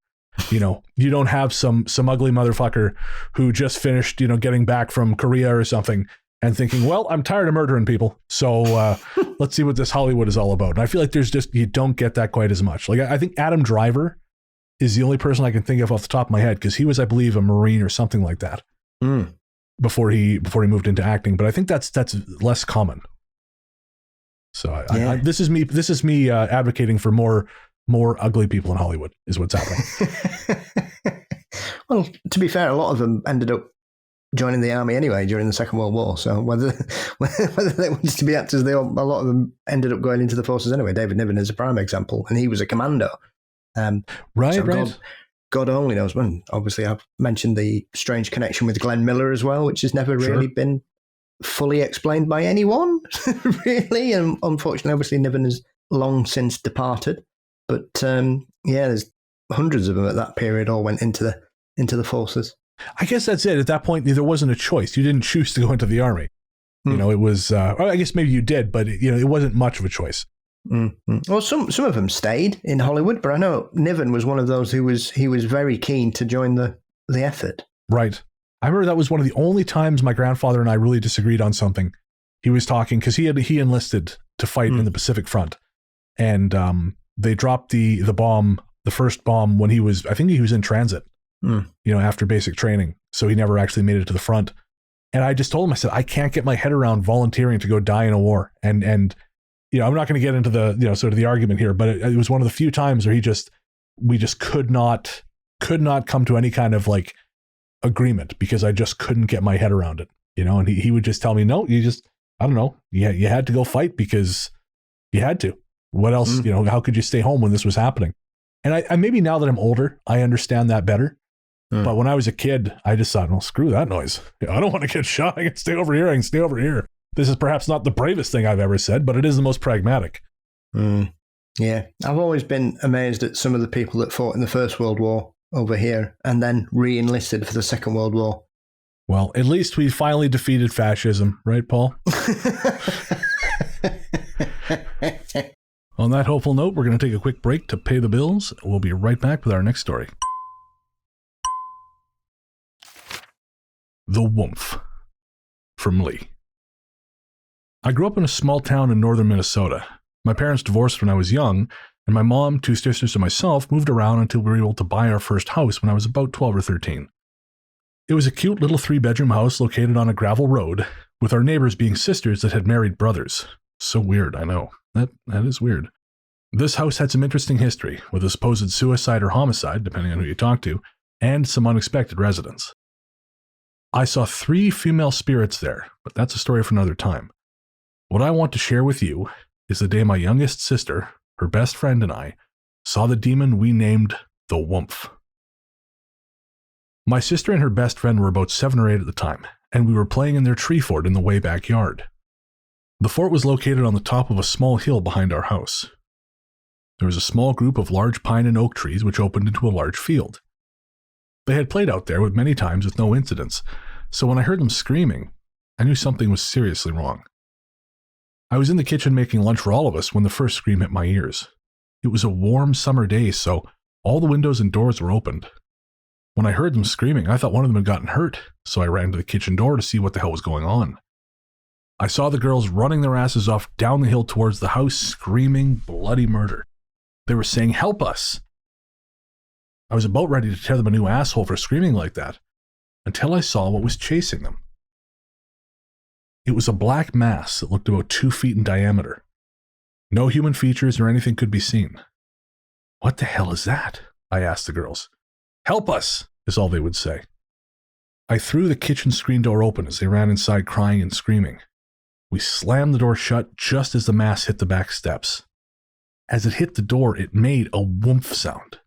You don't have some ugly motherfucker who just finished, getting back from Korea or something and thinking, well, I'm tired of murdering people. So let's see what this Hollywood is all about. And I feel like you don't get that quite as much. Like I think Adam Driver is the only person I can think of off the top of my head because he was, I believe, a Marine or something like that. Before he moved into acting, but I think that's less common. So this is me advocating for more ugly people in Hollywood is what's happening. Well, to be fair, a lot of them ended up joining the army anyway during the Second World War. So whether they wanted to be actors, a lot of them ended up going into the forces anyway. David Niven is a prime example, and he was a commando. Right. God only knows when. Obviously, I've mentioned the strange connection with Glenn Miller as well, which has never really been fully explained by anyone, really. And unfortunately, obviously, Niven has long since departed. But there's hundreds of them at that period all went into the forces. I guess that's it. At that point, there wasn't a choice. You didn't choose to go into the army. It was. I guess maybe you did, but it wasn't much of a choice. Well, some of them stayed in Hollywood, but I know Niven was one of those who was very keen to join the effort. Right. I remember that was one of the only times my grandfather and I really disagreed on something. He was talking because he enlisted to fight in the Pacific Front, and they dropped the bomb, the first bomb when he was in transit. After basic training, so he never actually made it to the front. And I just told him, I said, I can't get my head around volunteering to go die in a war, and I'm not going to get into the sort of the argument here, but it was one of the few times where we just could not come to any kind of like agreement because I just couldn't get my head around it, and he would just tell me, no, you had to go fight because you had to. What else, how could you stay home when this was happening? And I maybe now that I'm older, I understand that better. But when I was a kid, I just thought, well, screw that noise. I don't want to get shot. I can stay over here. I can stay over here. This is perhaps not the bravest thing I've ever said, but it is the most pragmatic. Yeah. I've always been amazed at some of the people that fought in the First World War over here and then re-enlisted for the Second World War. Well, at least we finally defeated fascism, right, Paul? On that hopeful note, we're going to take a quick break to pay the bills. We'll be right back with our next story. The Wumpf, from Leigh. I grew up in a small town in northern Minnesota. My parents divorced when I was young, and my mom, 2 sisters, and myself moved around until we were able to buy our first house when I was about 12 or 13. It was a cute little 3-bedroom house located on a gravel road, with our neighbors being sisters that had married brothers. So weird, I know. That is weird. This house had some interesting history, with a supposed suicide or homicide, depending on who you talk to, and some unexpected residents. I saw 3 female spirits there, but that's a story for another time. What I want to share with you is the day my youngest sister, her best friend, and I saw the demon we named the Wumpf. My sister and her best friend were about 7 or 8 at the time, and we were playing in their tree fort in the way backyard. The fort was located on the top of a small hill behind our house. There was a small group of large pine and oak trees which opened into a large field. They had played out there many times with no incidents, so when I heard them screaming, I knew something was seriously wrong. I was in the kitchen making lunch for all of us when the first scream hit my ears. It was a warm summer day, so all the windows and doors were opened. When I heard them screaming, I thought one of them had gotten hurt, so I ran to the kitchen door to see what the hell was going on. I saw the girls running their asses off down the hill towards the house, screaming bloody murder. They were saying, "Help us!" I was about ready to tear them a new asshole for screaming like that, until I saw what was chasing them. It was a black mass that looked about 2 feet in diameter. No human features or anything could be seen. "What the hell is that?" I asked the girls. "Help us," is all they would say. I threw the kitchen screen door open as they ran inside crying and screaming. We slammed the door shut just as the mass hit the back steps. As it hit the door, it made a woomph sound.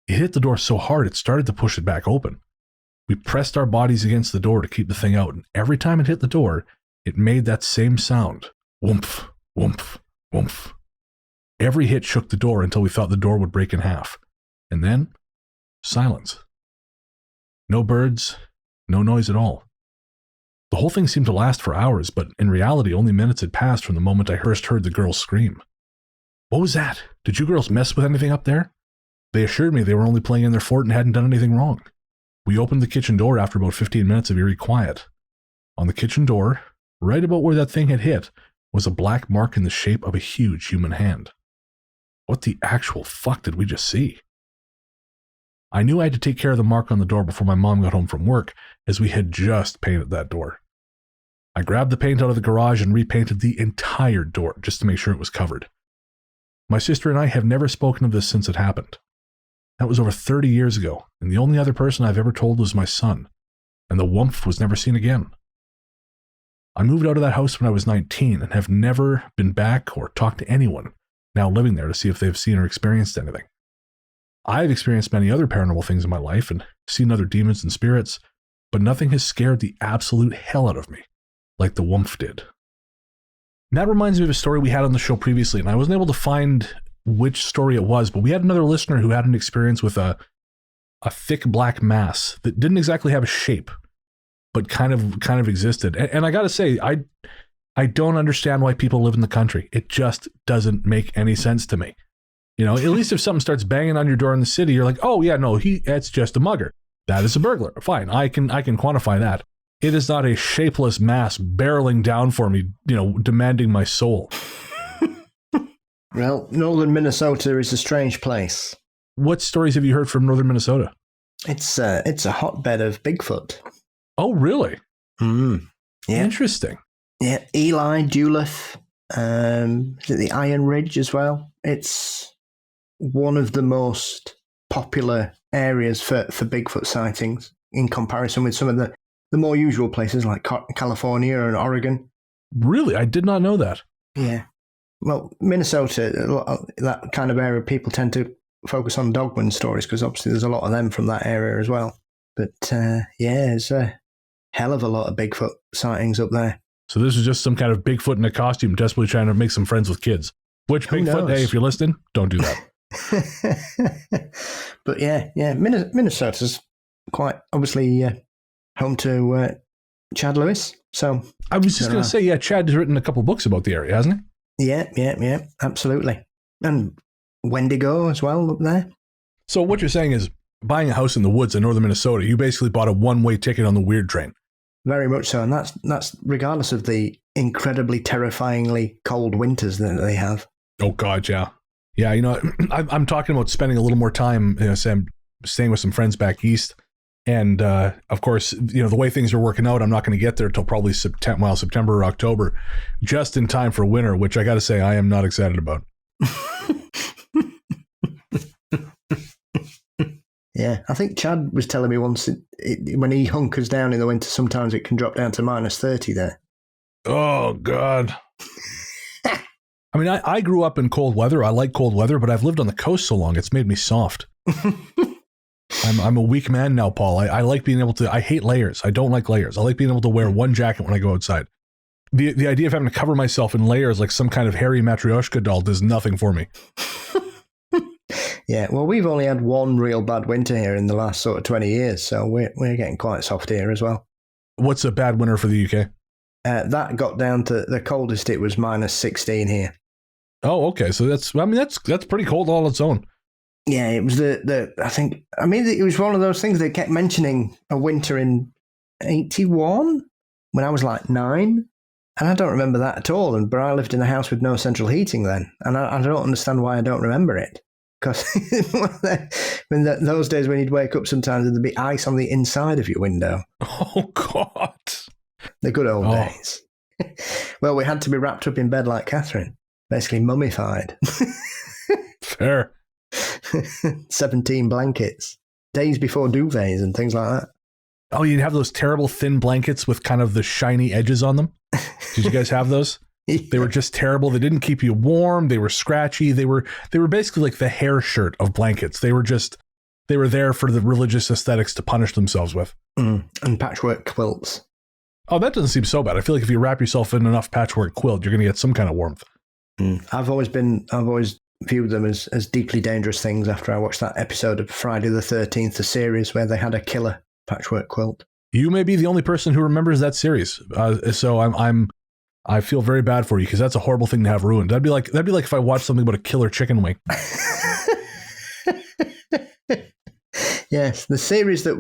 It hit the door so hard it started to push it back open. We pressed our bodies against the door to keep the thing out, and every time it hit the door, it made that same sound. Wumph, wumph, wumph. Every hit shook the door until we thought the door would break in half. And then, silence. No birds, no noise at all. The whole thing seemed to last for hours, but in reality only minutes had passed from the moment I first heard the girls scream. "What was that? Did you girls mess with anything up there?" They assured me they were only playing in their fort and hadn't done anything wrong. We opened the kitchen door after about 15 minutes of eerie quiet. On the kitchen door, right about where that thing had hit, was a black mark in the shape of a huge human hand. What the actual fuck did we just see? I knew I had to take care of the mark on the door before my mom got home from work, as we had just painted that door. I grabbed the paint out of the garage and repainted the entire door just to make sure it was covered. My sister and I have never spoken of this since it happened. That was over 30 years ago, and the only other person I've ever told was my son, and the Wumpf was never seen again. I moved out of that house when I was 19 and have never been back or talked to anyone now living there to see if they've seen or experienced anything. I've experienced many other paranormal things in my life and seen other demons and spirits, but nothing has scared the absolute hell out of me like the Wumpf did. And that reminds me of a story we had on the show previously, and I wasn't able to find which story it was, but we had another listener who had an experience with a thick black mass that didn't exactly have a shape, but kind of existed. And I got to say, I don't understand why people live in the country. It just doesn't make any sense to me. You know, at least if something starts banging on your door in the city, you're like, oh yeah, no, that's just a mugger. That is a burglar. Fine, I can quantify that. It is not a shapeless mass barreling down for me, demanding my soul. Well, northern Minnesota is a strange place. What stories have you heard from northern Minnesota? It's a hotbed of Bigfoot. Oh, really? Yeah. Interesting. Yeah, Eli, Duluth, is it the Iron Ridge as well? It's one of the most popular areas for Bigfoot sightings in comparison with some of the more usual places like California and Oregon. Really? I did not know that. Yeah. Well, Minnesota, that kind of area, people tend to focus on Dogman stories because obviously there's a lot of them from that area as well. But yeah, there's a hell of a lot of Bigfoot sightings up there. So this is just some kind of Bigfoot in a costume desperately trying to make some friends with kids. Which Who Bigfoot, knows? hey, if you're listening, don't do that. But yeah, Minnesota's quite obviously home to Chad Lewis. So I was just going to say, yeah, Chad has written a couple books about the area, hasn't he? yeah, absolutely. And Wendigo as well up there. So what you're saying is, buying a house in the woods in northern Minnesota, you basically bought a one-way ticket on the weird train. Very much so, and that's regardless of the incredibly terrifyingly cold winters that they have. Oh God, yeah. Yeah, you know, I'm talking about spending a little more time, you know, staying with some friends back east. And, of course, you know, the way things are working out, I'm not going to get there till probably September or October, just in time for winter, which I got to say I am not excited about. Yeah, I think Chad was telling me once when he hunkers down in the winter, sometimes it can drop down to -30 there. Oh, God. I mean, I grew up in cold weather. I like cold weather, but I've lived on the coast so long, it's made me soft. I'm a weak man now, Paul. I like being able to, I hate layers. I don't like layers. I like being able to wear one jacket when I go outside. The idea of having to cover myself in layers like some kind of hairy Matryoshka doll does nothing for me. Yeah, well, we've only had one real bad winter here in the last sort of 20 years, so we're getting quite soft here as well. What's a bad winter for the UK? That got down to the coldest. It was -16 here. Oh, okay. So that's pretty cold all on its own. Yeah, it was it was one of those things they kept mentioning a winter in 81 when I was like 9. And I don't remember that at all. But I lived in a house with no central heating then. And I don't understand why I don't remember it. Because those days when you'd wake up sometimes there'd be ice on the inside of your window. Oh, God. The good old days. Well, we had to be wrapped up in bed like Catherine. Basically mummified. Fair. 17 blankets. Days before duvets and things like that. Oh, you'd have those terrible thin blankets with kind of the shiny edges on them? Did you guys have those? Yeah. They were just terrible. They didn't keep you warm. They were scratchy. They were basically like the hair shirt of blankets. They were there for the religious aesthetics to punish themselves with. And patchwork quilts. Oh, that doesn't seem so bad. I feel like if you wrap yourself in enough patchwork quilt, you're going to get some kind of warmth. I've always viewed them as deeply dangerous things after I watched that episode of Friday the 13th, the series where they had a killer patchwork quilt. You may be the only person who remembers that series. So I feel very bad for you because that's a horrible thing to have ruined. That'd be like if I watched something about a killer chicken wing. Yes, the series that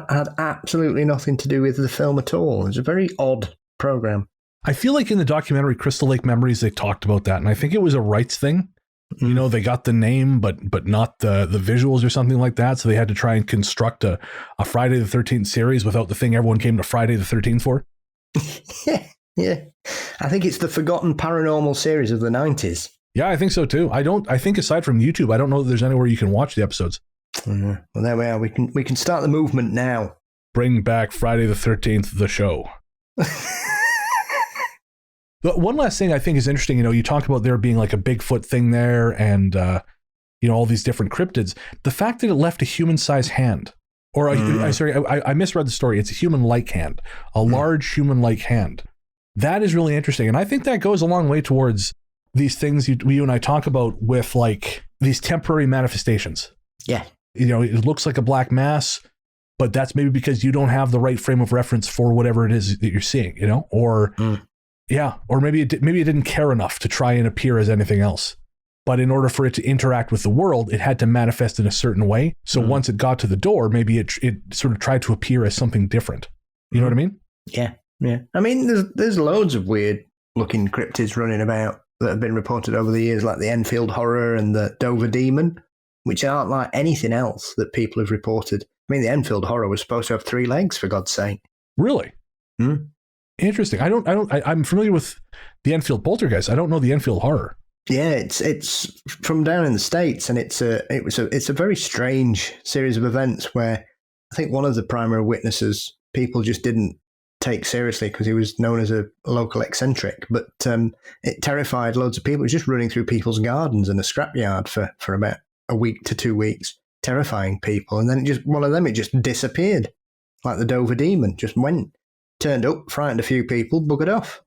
had absolutely nothing to do with the film at all. It's a very odd program. I feel like in the documentary Crystal Lake Memories, they talked about that, and I think it was a rights thing. You know, they got the name, but not the visuals or something like that. So they had to try and construct a Friday the 13th series without the thing everyone came to Friday the 13th for. Yeah. I think it's the forgotten paranormal series of the 90s. Yeah, I think so too. I think aside from YouTube, I don't know that there's anywhere you can watch the episodes. Well, there we are. We can start the movement now. Bring back Friday the 13th, the show. But one last thing I think is interesting, you know, you talked about there being like a Bigfoot thing there and, you know, all these different cryptids. The fact that it left a human-sized hand, or I misread the story. It's a human-like hand, a large human-like hand. That is really interesting. And I think that goes a long way towards these things you and I talk about with like these temporary manifestations. Yeah. You know, it looks like a black mass, but that's maybe because you don't have the right frame of reference for whatever it is that you're seeing, you know, or... Yeah, or maybe it didn't care enough to try and appear as anything else. But in order for it to interact with the world, it had to manifest in a certain way. So once it got to the door, maybe it sort of tried to appear as something different. You know what I mean? Yeah. I mean, there's loads of weird looking cryptids running about that have been reported over the years, like the Enfield Horror and the Dover Demon, which aren't like anything else that people have reported. I mean, the Enfield Horror was supposed to have 3 legs, for God's sake. Really? Interesting. I'm familiar with the Enfield Poltergeist. I don't know the Enfield Horror. Yeah, it's from down in the States, and it's a very strange series of events where I think one of the primary witnesses people just didn't take seriously because he was known as a local eccentric, but it terrified loads of people. It was just running through people's gardens in a scrapyard for about a week to 2 weeks, terrifying people, and then one of them just disappeared. like the Dover Demon. Just went, turned up, frightened a few people, buggered off.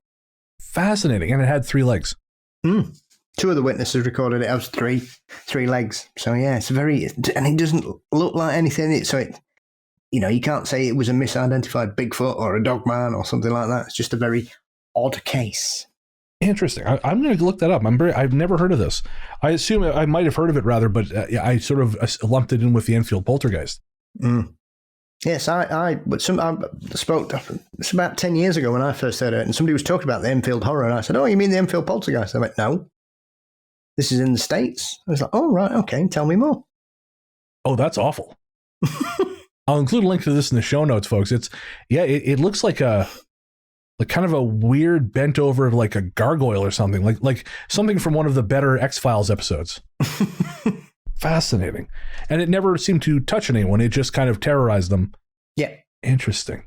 Fascinating. And it had 3 legs. Two of the witnesses recorded it has three legs. So yeah, it's and it doesn't look like anything. So you can't say it was a misidentified Bigfoot or a dogman or something like that. It's just a very odd case. Interesting. I'm going to look that up. I've never heard of this. I assume I might have heard of it rather, but I sort of lumped it in with the Enfield poltergeist. Yes, I spoke. It's about 10 years ago when I first heard it, and somebody was talking about the Enfield Horror, and I said, "Oh, you mean the Enfield poltergeist?" I went, "No, this is in the States." I was like, "Oh, right, okay, tell me more." Oh, that's awful. I'll include a link to this in the show notes, folks. It looks like kind of a weird bent over like a gargoyle or something, like something from one of the better X-Files episodes. Fascinating. And it never seemed to touch anyone. It just kind of terrorized them. Yeah. Interesting.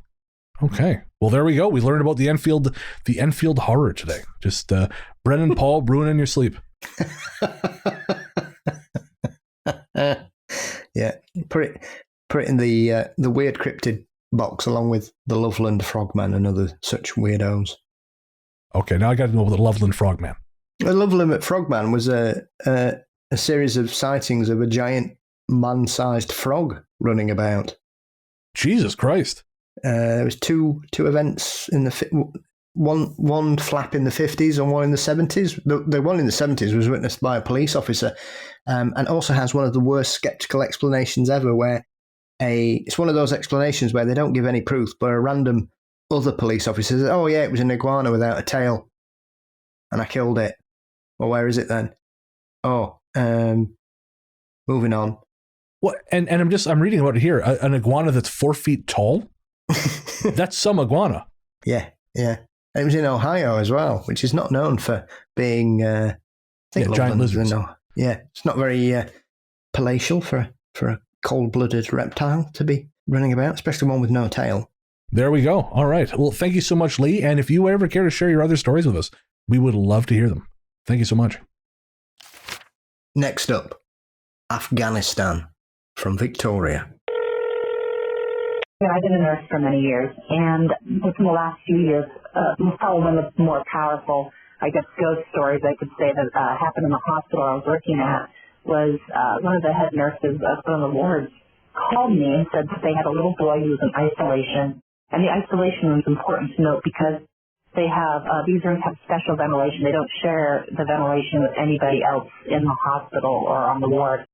Okay. Well, there we go. We learned about the Enfield Horror today. Just Brennan Paul ruining your sleep. Yeah. Put it in the weird cryptid box along with the Loveland Frogman and other such weirdos. Okay, now I got to know about the Loveland Frogman. The Loveland Frogman was a series of sightings of a giant man-sized frog running about. Jesus Christ! There was two events in one flap in the 50s and one in the 70s. The one in the 70s was witnessed by a police officer, and also has one of the worst skeptical explanations ever, where it's one of those explanations where they don't give any proof, but a random other police officer says, "Oh yeah, it was an iguana without a tail, and I killed it." Well, where is it then? Oh, moving on. What? And I'm reading about it here. An iguana that's 4 feet tall. That's some iguana. Yeah. And it was in Ohio as well, which is not known for being giant lizards. It's not very palatial for a cold-blooded reptile to be running about, especially one with no tail. There we go. All right. Well, thank you so much, Leigh. And if you ever care to share your other stories with us, we would love to hear them. Thank you so much. Next up, Afghanistan from Victoria. I've been a nurse for many years, and within the last few years, probably one of the more powerful, I guess, ghost stories I could say that happened in the hospital I was working at was one of the head nurses of one of the wards called me and said that they had a little boy who was in isolation. And the isolation room is important to note because they have, these rooms have special ventilation. They don't share the ventilation with anybody else in the hospital or on the ward.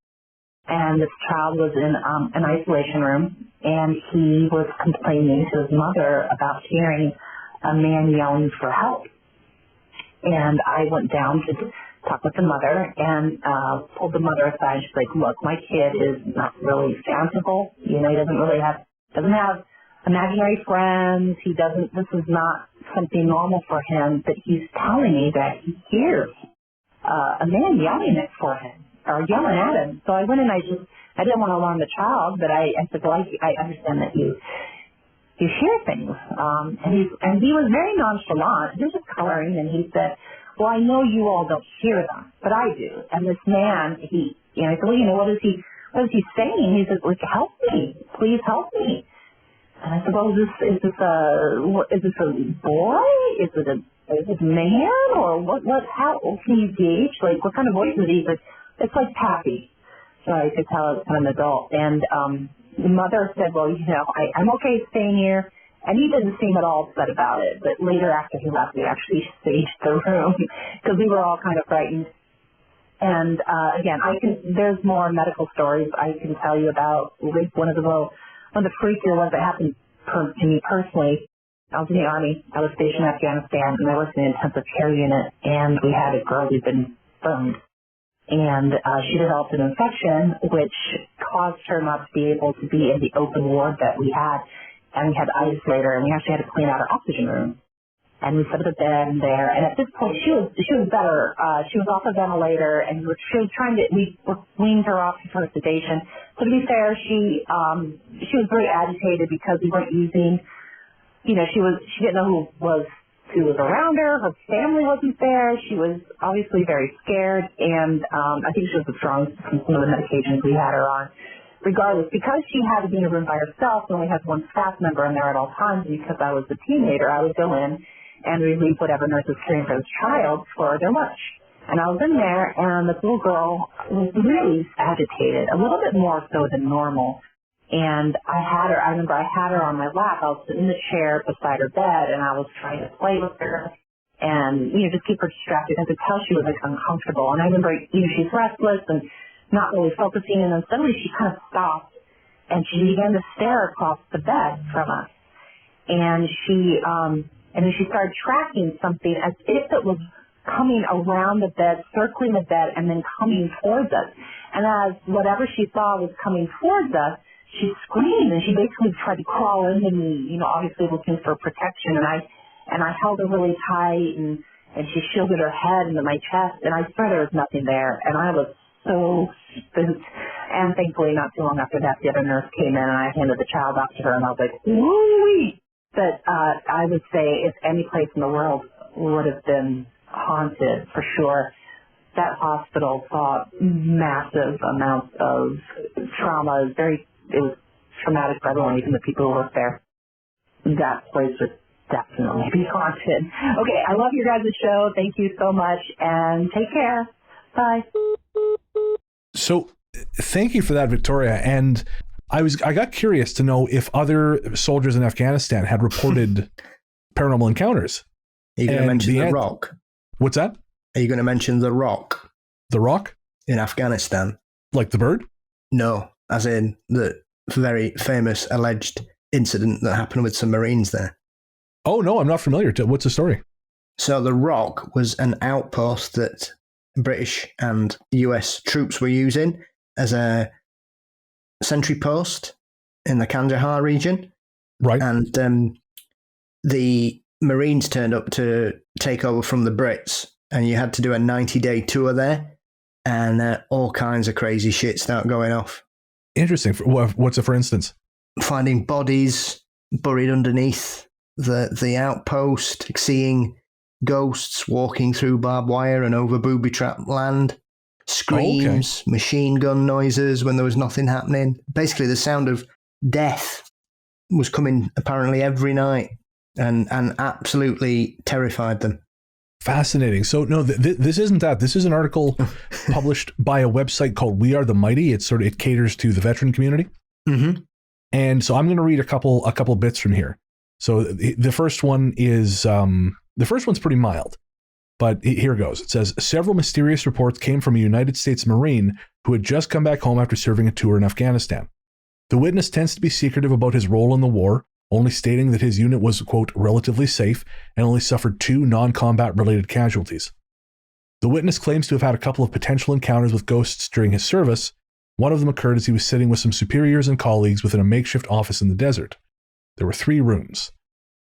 And this child was in an isolation room, and he was complaining to his mother about hearing a man yelling for help. And I went down to talk with the mother and pulled the mother aside. She's like, "Look, my kid is not really fanciful. He doesn't have imaginary friends. This is not something normal for him, but he's telling me that he hears a man yelling it for him or yelling at him." So I went and I didn't want to alarm the child, but I said, "Well, I understand that you hear things." And he was very nonchalant. He was just coloring, and he said, "Well, I know you all don't hear them, but I do." And this man, I said, "Well, what is he saying?" He said, "Like, help me, please help me." And I said, "Well, is this a boy? Is it a man, or what? How can you gauge? Like, what kind of voice is he?" But it's like Pappy, so I could tell it's kind of an adult. And the mother said, "Well, I'm okay staying here." And he didn't seem at all upset about it. But later, after he left, we actually staged the room because we were all kind of frightened. And again, there's more medical stories I can tell you about. One of the freakier ones that happened to me personally. I was in the Army. I was stationed in Afghanistan, and I worked in the intensive care unit. And we had a girl who'd been burned, and she developed an infection, which caused her not to be able to be in the open ward that we had. And we had to isolate her, and we actually had to clean out her oxygen room. And we set up a bed in there. And at this point, she was better. She was off a ventilator, and we weaned her off of her sedation. So to be fair, she was very agitated because we weren't using. She didn't know who was around her. Her family wasn't there. She was obviously very scared, and I think she was withdrawing from some of the medications we had her on. regardless, because she had to be in a room by herself and only had one staff member in there at all times, because I was a teammate, I would go in and relieve whatever nurse was caring for this child for their lunch. And I was in there, and this little girl was really agitated, a little bit more so than normal. And I remember I had her on my lap. I was sitting in the chair beside her bed, and I was trying to play with her and, just keep her distracted. I could tell she was, uncomfortable. And I remember, she's restless and not really focusing, and then suddenly she kind of stopped, and she began to stare across the bed from us. And then she started tracking something as if it was coming around the bed, circling the bed, and then coming towards us. And as whatever she saw was coming towards us, she screamed, and she basically tried to crawl into me, obviously looking for protection. And I held her really tight, and she shielded her head into my chest, and I swear there was nothing there. And I was so spooked. And thankfully, not too long after that, the other nurse came in, and I handed the child off to her, and I was like, woo-wee! But I would say if any place in the world would have been haunted, for sure, that hospital saw massive amounts of trauma. It was traumatic for everyone, even the people who worked there. That place would definitely be haunted. Okay, I love your guys' show. Thank you so much, and take care. Bye. So thank you for that, Victoria. And I got curious to know if other soldiers in Afghanistan had reported paranormal encounters. Are you going to mention The Rock? What's that? Are you going to mention The Rock? The Rock? In Afghanistan. Like the bird? No, as in the very famous alleged incident that happened with some Marines there. Oh, no, I'm not familiar. What's the story? So The Rock was an outpost that British and US troops were using as a sentry post in the Kandahar region. Right. And the Marines turned up to take over from the Brits, and you had to do a 90-day tour there, and all kinds of crazy shit start going off. Interesting. What's it, for instance? Finding bodies buried underneath the outpost, seeing ghosts walking through barbed wire and over booby-trapped land, screams, machine gun noises when there was nothing happening. Basically, the sound of death was coming apparently every night and absolutely terrified them. Fascinating. So, no, this isn't that. This is an article published by a website called We Are the Mighty. It caters to the veteran community. Mm-hmm. And so I'm going to read a couple bits from here. So the first one is, the first one's pretty mild, but here goes. It says, several mysterious reports came from a United States Marine who had just come back home after serving a tour in Afghanistan. The witness tends to be secretive about his role in the war, only stating that his unit was, quote, relatively safe and only suffered 2 non-combat related casualties. The witness claims to have had a couple of potential encounters with ghosts during his service. One of them occurred as he was sitting with some superiors and colleagues within a makeshift office in the desert. There were 3 rooms.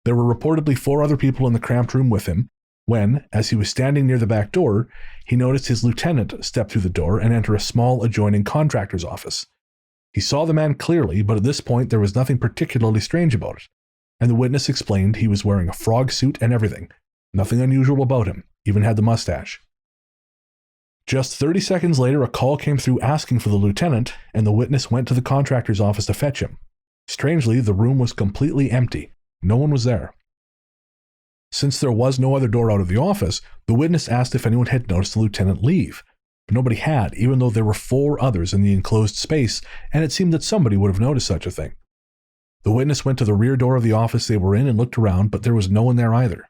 There were reportedly 4 other people in the cramped room with him when, as he was standing near the back door, he noticed his lieutenant step through the door and enter a small adjoining contractor's office. He saw the man clearly, but at this point there was nothing particularly strange about it, and the witness explained he was wearing a frog suit and everything. Nothing unusual about him, even had the mustache. Just 30 seconds later, a call came through asking for the lieutenant, and the witness went to the contractor's office to fetch him. Strangely, the room was completely empty. No one was there. Since there was no other door out of the office, the witness asked if anyone had noticed the lieutenant leave. But nobody had, even though there were 4 others in the enclosed space, and it seemed that somebody would have noticed such a thing. The witness went to the rear door of the office they were in and looked around, but there was no one there either.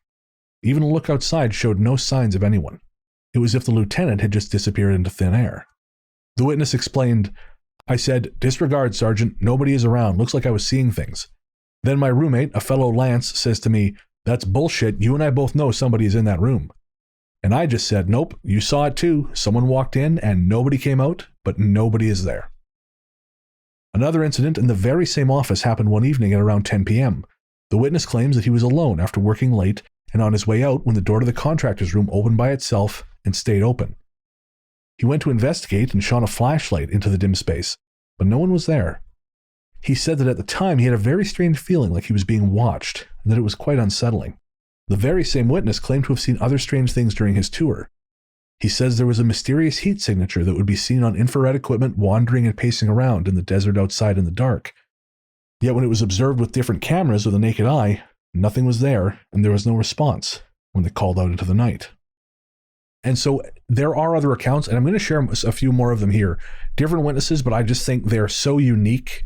Even a look outside showed no signs of anyone. It was as if the lieutenant had just disappeared into thin air. The witness explained, I said, disregard, Sergeant, nobody is around, looks like I was seeing things. Then my roommate, a fellow Lance, says to me, that's bullshit, you and I both know somebody is in that room. And I just said, nope, you saw it too. Someone walked in and nobody came out, but nobody is there. Another incident in the very same office happened one evening at around 10 p.m. The witness claims that he was alone after working late and on his way out when the door to the contractor's room opened by itself and stayed open. He went to investigate and shone a flashlight into the dim space, but no one was there. He said that at the time he had a very strange feeling like he was being watched and that it was quite unsettling. The very same witness claimed to have seen other strange things during his tour. He says there was a mysterious heat signature that would be seen on infrared equipment wandering and pacing around in the desert outside in the dark. Yet when it was observed with different cameras with the naked eye, nothing was there, and there was no response when they called out into the night. And so there are other accounts, and I'm going to share a few more of them here. Different witnesses, but I just think they're so unique,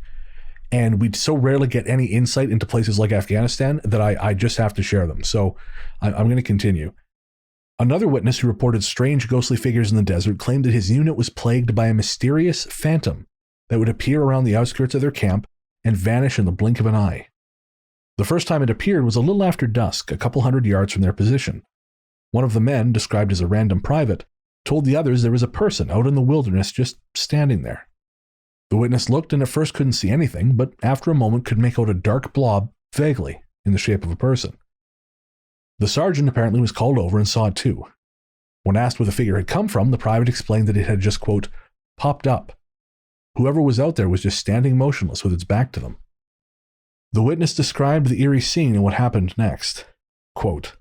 and we so rarely get any insight into places like Afghanistan that I just have to share them. So I'm going to continue. Another witness who reported strange ghostly figures in the desert claimed that his unit was plagued by a mysterious phantom that would appear around the outskirts of their camp and vanish in the blink of an eye. The first time it appeared was a little after dusk, a couple hundred yards from their position. One of the men, described as a random private, told the others there was a person out in the wilderness just standing there. The witness looked and at first couldn't see anything, but after a moment could make out a dark blob, vaguely, in the shape of a person. The sergeant apparently was called over and saw it too. When asked where the figure had come from, the private explained that it had just, quote, popped up. Whoever was out there was just standing motionless with its back to them. The witness described the eerie scene and what happened next. Quote,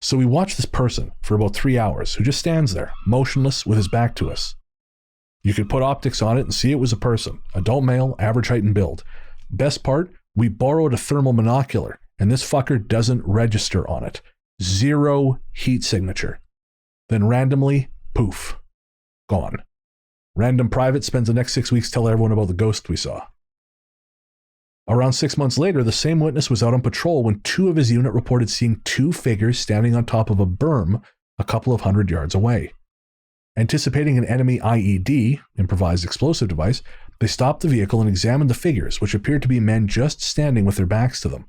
so we watched this person for about 3 hours who just stands there, motionless with his back to us. You could put optics on it and see it was a person, adult male, average height and build. Best part, we borrowed a thermal monocular, and this fucker doesn't register on it. 0 heat signature. Then randomly, poof, gone. Random private spends the next 6 weeks telling everyone about the ghost we saw. Around 6 months later, the same witness was out on patrol when 2 of his unit reported seeing 2 figures standing on top of a berm a couple of 100 yards away. Anticipating an enemy IED, improvised explosive device, they stopped the vehicle and examined the figures, which appeared to be men just standing with their backs to them.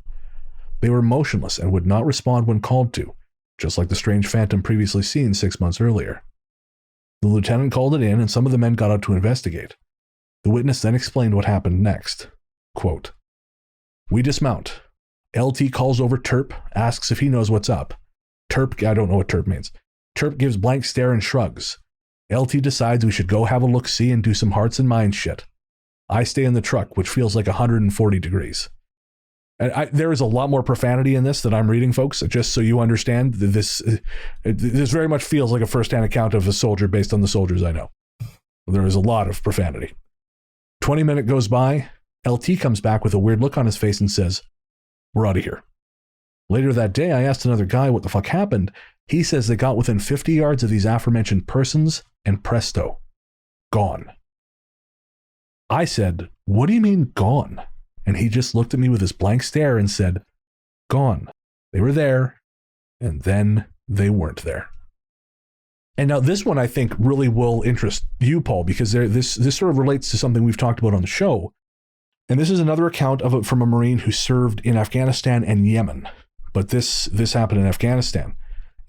They were motionless and would not respond when called to, just like the strange phantom previously seen 6 months earlier. The lieutenant called it in, and some of the men got out to investigate. The witness then explained what happened next. Quote, we dismount. LT calls over Terp, asks if he knows what's up. Terp, I don't know what Terp means. Terp gives blank stare and shrugs. LT decides we should go have a look-see and do some hearts and minds shit. I stay in the truck, which feels like 140 degrees. And there is a lot more profanity in this that I'm reading, folks, just so you understand. This very much feels like a first-hand account of a soldier based on the soldiers I know. There is a lot of profanity. 20 minutes goes by. LT comes back with a weird look on his face and says, we're out of here. Later that day, I asked another guy what the fuck happened. He says they got within 50 yards of these aforementioned persons, and presto, gone. I said, what do you mean gone? And he just looked at me with his blank stare and said, gone. They were there, and then they weren't there. And now this one I think really will interest you, Paul, because this sort of relates to something we've talked about on the show. And this is another account of it from a Marine who served in Afghanistan and Yemen. But this happened in Afghanistan.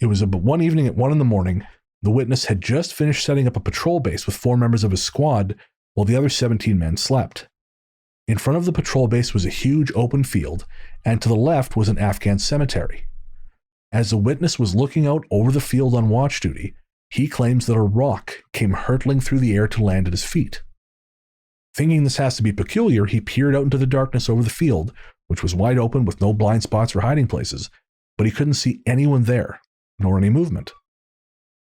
It was one evening at 1 a.m. The witness had just finished setting up a patrol base with 4 members of his squad while the other 17 men slept. In front of the patrol base was a huge open field, and to the left was an Afghan cemetery. As the witness was looking out over the field on watch duty, he claims that a rock came hurtling through the air to land at his feet. Thinking this has to be peculiar, he peered out into the darkness over the field, which was wide open with no blind spots or hiding places, but he couldn't see anyone there, nor any movement.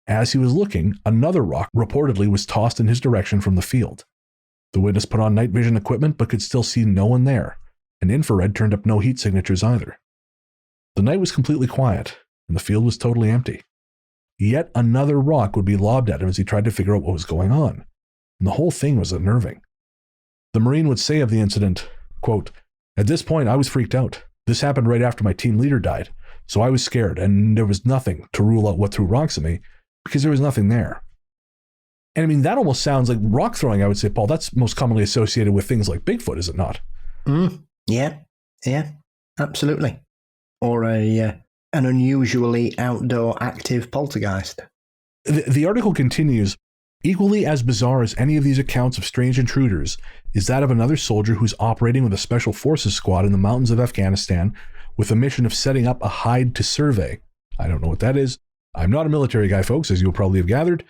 As he was looking, another rock reportedly was tossed in his direction from the field. The witness put on night vision equipment but could still see no one there, and infrared turned up no heat signatures either. The night was completely quiet, and the field was totally empty. Yet another rock would be lobbed at him as he tried to figure out what was going on, and the whole thing was unnerving. The Marine would say of the incident, quote, at this point I was freaked out. This happened right after my team leader died, so I was scared, and there was nothing to rule out what threw rocks at me, because there was nothing there. And I mean, that almost sounds like rock throwing, I would say, Paul. That's most commonly associated with things like Bigfoot, is it not? Yeah, absolutely. Or an unusually outdoor active poltergeist. The article continues, equally as bizarre as any of these accounts of strange intruders is that of another soldier who's operating with a special forces squad in the mountains of Afghanistan with a mission of setting up a hide to survey. I don't know what that is. I'm not a military guy, folks, as you'll probably have gathered,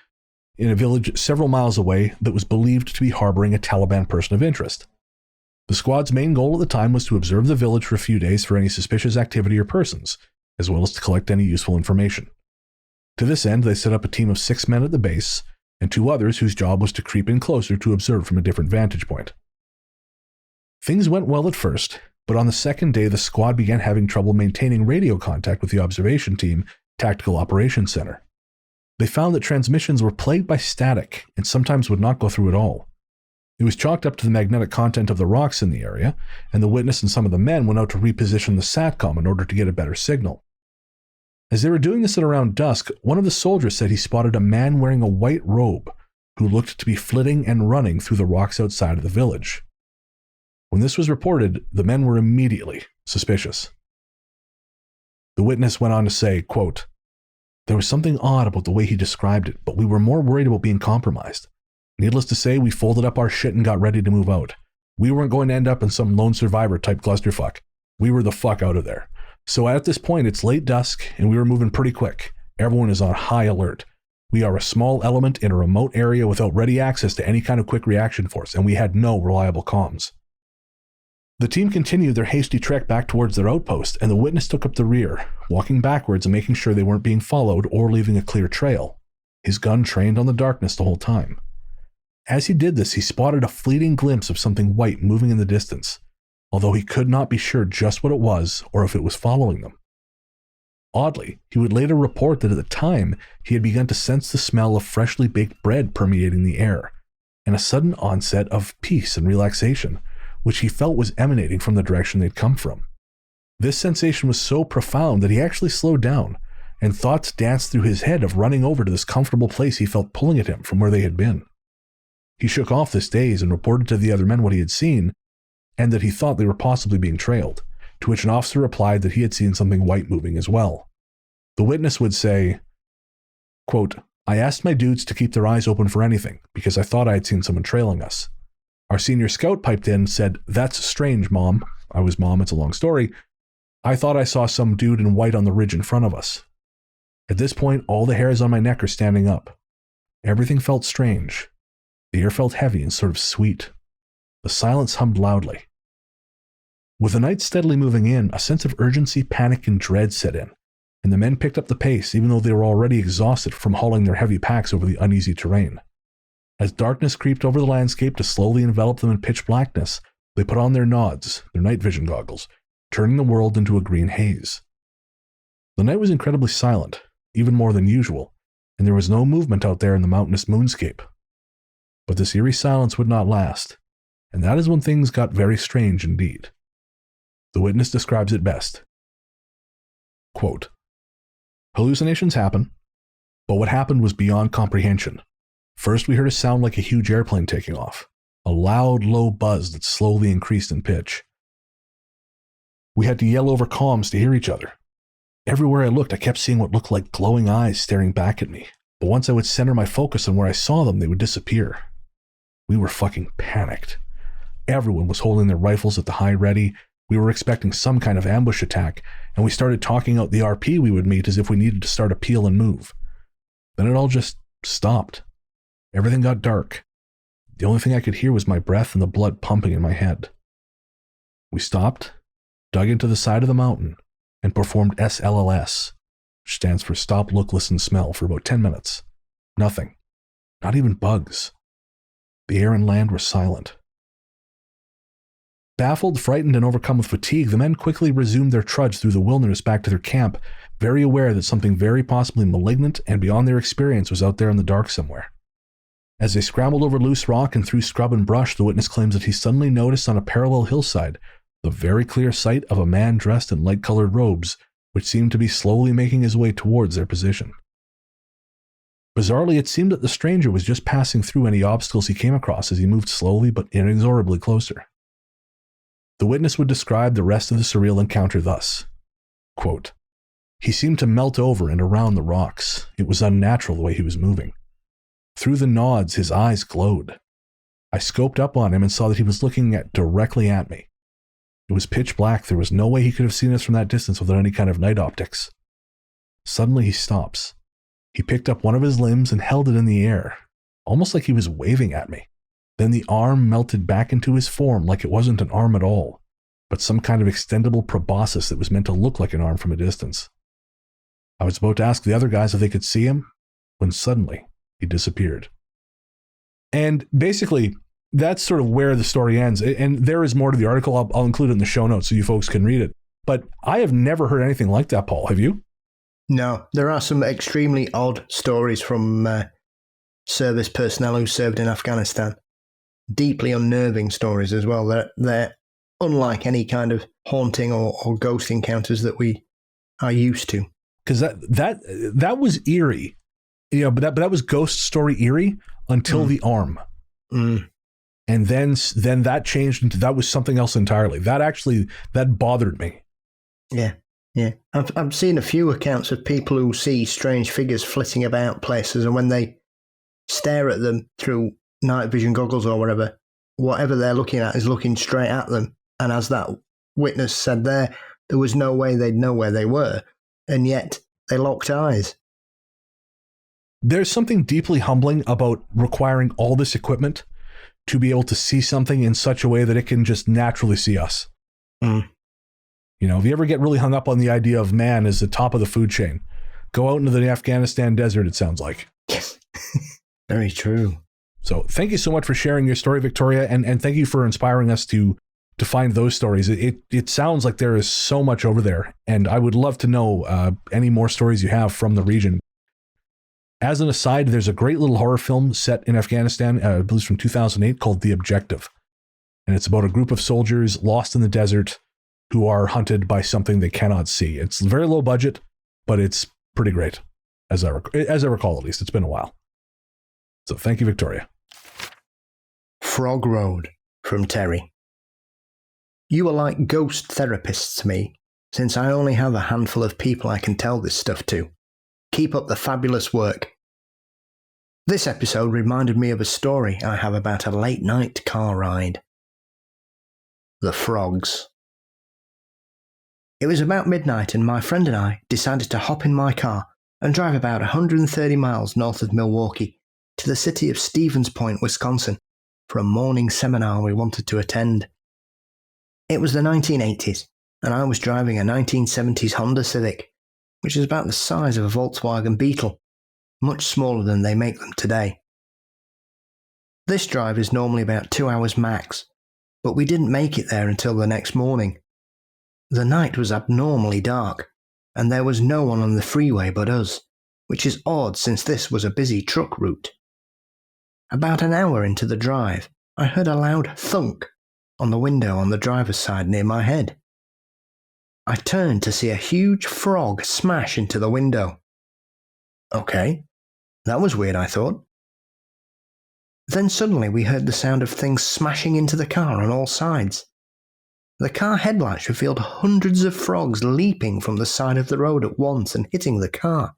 in a village several miles away that was believed to be harboring a Taliban person of interest. The squad's main goal at the time was to observe the village for a few days for any suspicious activity or persons, as well as to collect any useful information. To this end, they set up a team of 6 men at the base, and 2 others whose job was to creep in closer to observe from a different vantage point. Things went well at first, but on the second day the squad began having trouble maintaining radio contact with the observation team, Tactical Operations Center. They found that transmissions were plagued by static and sometimes would not go through at all. It was chalked up to the magnetic content of the rocks in the area, and the witness and some of the men went out to reposition the SATCOM in order to get a better signal. As they were doing this at around dusk, one of the soldiers said he spotted a man wearing a white robe who looked to be flitting and running through the rocks outside of the village. When this was reported, the men were immediately suspicious. The witness went on to say, quote, "There was something odd about the way he described it, but we were more worried about being compromised. Needless to say, we folded up our shit and got ready to move out. We weren't going to end up in some lone survivor type clusterfuck. We were the fuck out of there. So at this point, it's late dusk, and we were moving pretty quick. Everyone is on high alert. We are a small element in a remote area without ready access to any kind of quick reaction force, and we had no reliable comms." The team continued their hasty trek back towards their outpost, and the witness took up the rear, walking backwards and making sure they weren't being followed or leaving a clear trail, his gun trained on the darkness the whole time. As he did this, he spotted a fleeting glimpse of something white moving in the distance, although he could not be sure just what it was or if it was following them. Oddly, he would later report that at the time he had begun to sense the smell of freshly baked bread permeating the air, and a sudden onset of peace and relaxation, which he felt was emanating from the direction they'd come from. This sensation was so profound that he actually slowed down, and thoughts danced through his head of running over to this comfortable place he felt pulling at him from where they had been. He shook off this daze and reported to the other men what he had seen, and that he thought they were possibly being trailed, to which an officer replied that he had seen something white moving as well. The witness would say, quote, "I asked my dudes to keep their eyes open for anything, because I thought I had seen someone trailing us. Our senior scout piped in and said, 'That's strange, Mom.' I was Mom, it's a long story. I thought I saw some dude in white on the ridge in front of us. At this point, all the hairs on my neck are standing up. Everything felt strange. The air felt heavy and sort of sweet. The silence hummed loudly. With the night steadily moving in, a sense of urgency, panic, and dread set in, and the men picked up the pace even though they were already exhausted from hauling their heavy packs over the uneasy terrain. As darkness creeped over the landscape to slowly envelop them in pitch blackness, they put on their nods, their night vision goggles, turning the world into a green haze. The night was incredibly silent, even more than usual, and there was no movement out there in the mountainous moonscape. But this eerie silence would not last, and that is when things got very strange indeed. The witness describes it best. Quote, "Hallucinations happen, but what happened was beyond comprehension. First, we heard a sound like a huge airplane taking off, a loud, low buzz that slowly increased in pitch. We had to yell over comms to hear each other. Everywhere I looked, I kept seeing what looked like glowing eyes staring back at me, but once I would center my focus on where I saw them, they would disappear. We were fucking panicked. Everyone was holding their rifles at the high ready. We were expecting some kind of ambush attack, and we started talking out the RP we would meet as if we needed to start a peel and move. Then it all just stopped. Everything got dark. The only thing I could hear was my breath and the blood pumping in my head. We stopped, dug into the side of the mountain, and performed SLLS, which stands for Stop, Look, Listen, Smell, for about 10 minutes. Nothing. Not even bugs. The air and land were silent. Baffled, frightened, and overcome with fatigue, the men quickly resumed their trudge through the wilderness back to their camp, very aware that something very possibly malignant and beyond their experience was out there in the dark somewhere. As they scrambled over loose rock and through scrub and brush, the witness claims that he suddenly noticed on a parallel hillside the very clear sight of a man dressed in light-colored robes, which seemed to be slowly making his way towards their position. Bizarrely, it seemed that the stranger was just passing through any obstacles he came across as he moved slowly but inexorably closer. The witness would describe the rest of the surreal encounter thus, quote, "He seemed to melt over and around the rocks. It was unnatural the way he was moving. Through the nods, his eyes glowed. I scoped up on him and saw that he was looking directly at me. It was pitch black. There was no way he could have seen us from that distance without any kind of night optics. Suddenly he stops. He picked up one of his limbs and held it in the air, almost like he was waving at me. Then the arm melted back into his form like it wasn't an arm at all, but some kind of extendable proboscis that was meant to look like an arm from a distance. I was about to ask the other guys if they could see him when suddenly he disappeared. And basically, that's sort of where the story ends. And there is more to the article. I'll include it in the show notes so you folks can read it. But I have never heard anything like that, Paul. Have you? No. There are some extremely odd stories from service personnel who served in Afghanistan. Deeply unnerving stories as well. They're unlike any kind of haunting or ghost encounters that we are used to. Because that was eerie. But that was ghost story eerie until the arm. Mm. And then that changed into, that was something else entirely. That bothered me. Yeah. I've seen a few accounts of people who see strange figures flitting about places, and when they stare at them through night vision goggles or whatever they're looking at is looking straight at them. And as that witness said there was no way they'd know where they were, and yet they locked eyes. There's something deeply humbling about requiring all this equipment to be able to see something in such a way that it can just naturally see us. Mm. If you ever get really hung up on the idea of man as the top of the food chain, go out into the Afghanistan desert, it sounds like. Yes. Very true. So thank you so much for sharing your story, Victoria, and thank you for inspiring us to find those stories. It sounds like there is so much over there, and I would love to know any more stories you have from the region. As an aside, there's a great little horror film set in Afghanistan, I believe from 2008, called The Objective. And it's about a group of soldiers lost in the desert who are hunted by something they cannot see. It's very low budget, but it's pretty great, as I recall at least. It's been a while. So thank you, Victoria. Frog Road from Terri. You are like ghost therapists to me, since I only have a handful of people I can tell this stuff to. Keep up the fabulous work. This episode reminded me of a story I have about a late night car ride. The frogs. It was about midnight and my friend and I decided to hop in my car and drive about 130 miles north of Milwaukee to the city of Stevens Point, Wisconsin, for a morning seminar we wanted to attend. It was the 1980s, and I was driving a 1970s Honda Civic, which is about the size of a Volkswagen Beetle, much smaller than they make them today. This drive is normally about 2 hours max, but we didn't make it there until the next morning. The night was abnormally dark, and there was no one on the freeway but us, which is odd since this was a busy truck route. About an hour into the drive, I heard a loud thunk on the window on the driver's side near my head. I turned to see a huge frog smash into the window. Okay, that was weird, I thought. Then suddenly we heard the sound of things smashing into the car on all sides. The car headlights revealed hundreds of frogs leaping from the side of the road at once and hitting the car.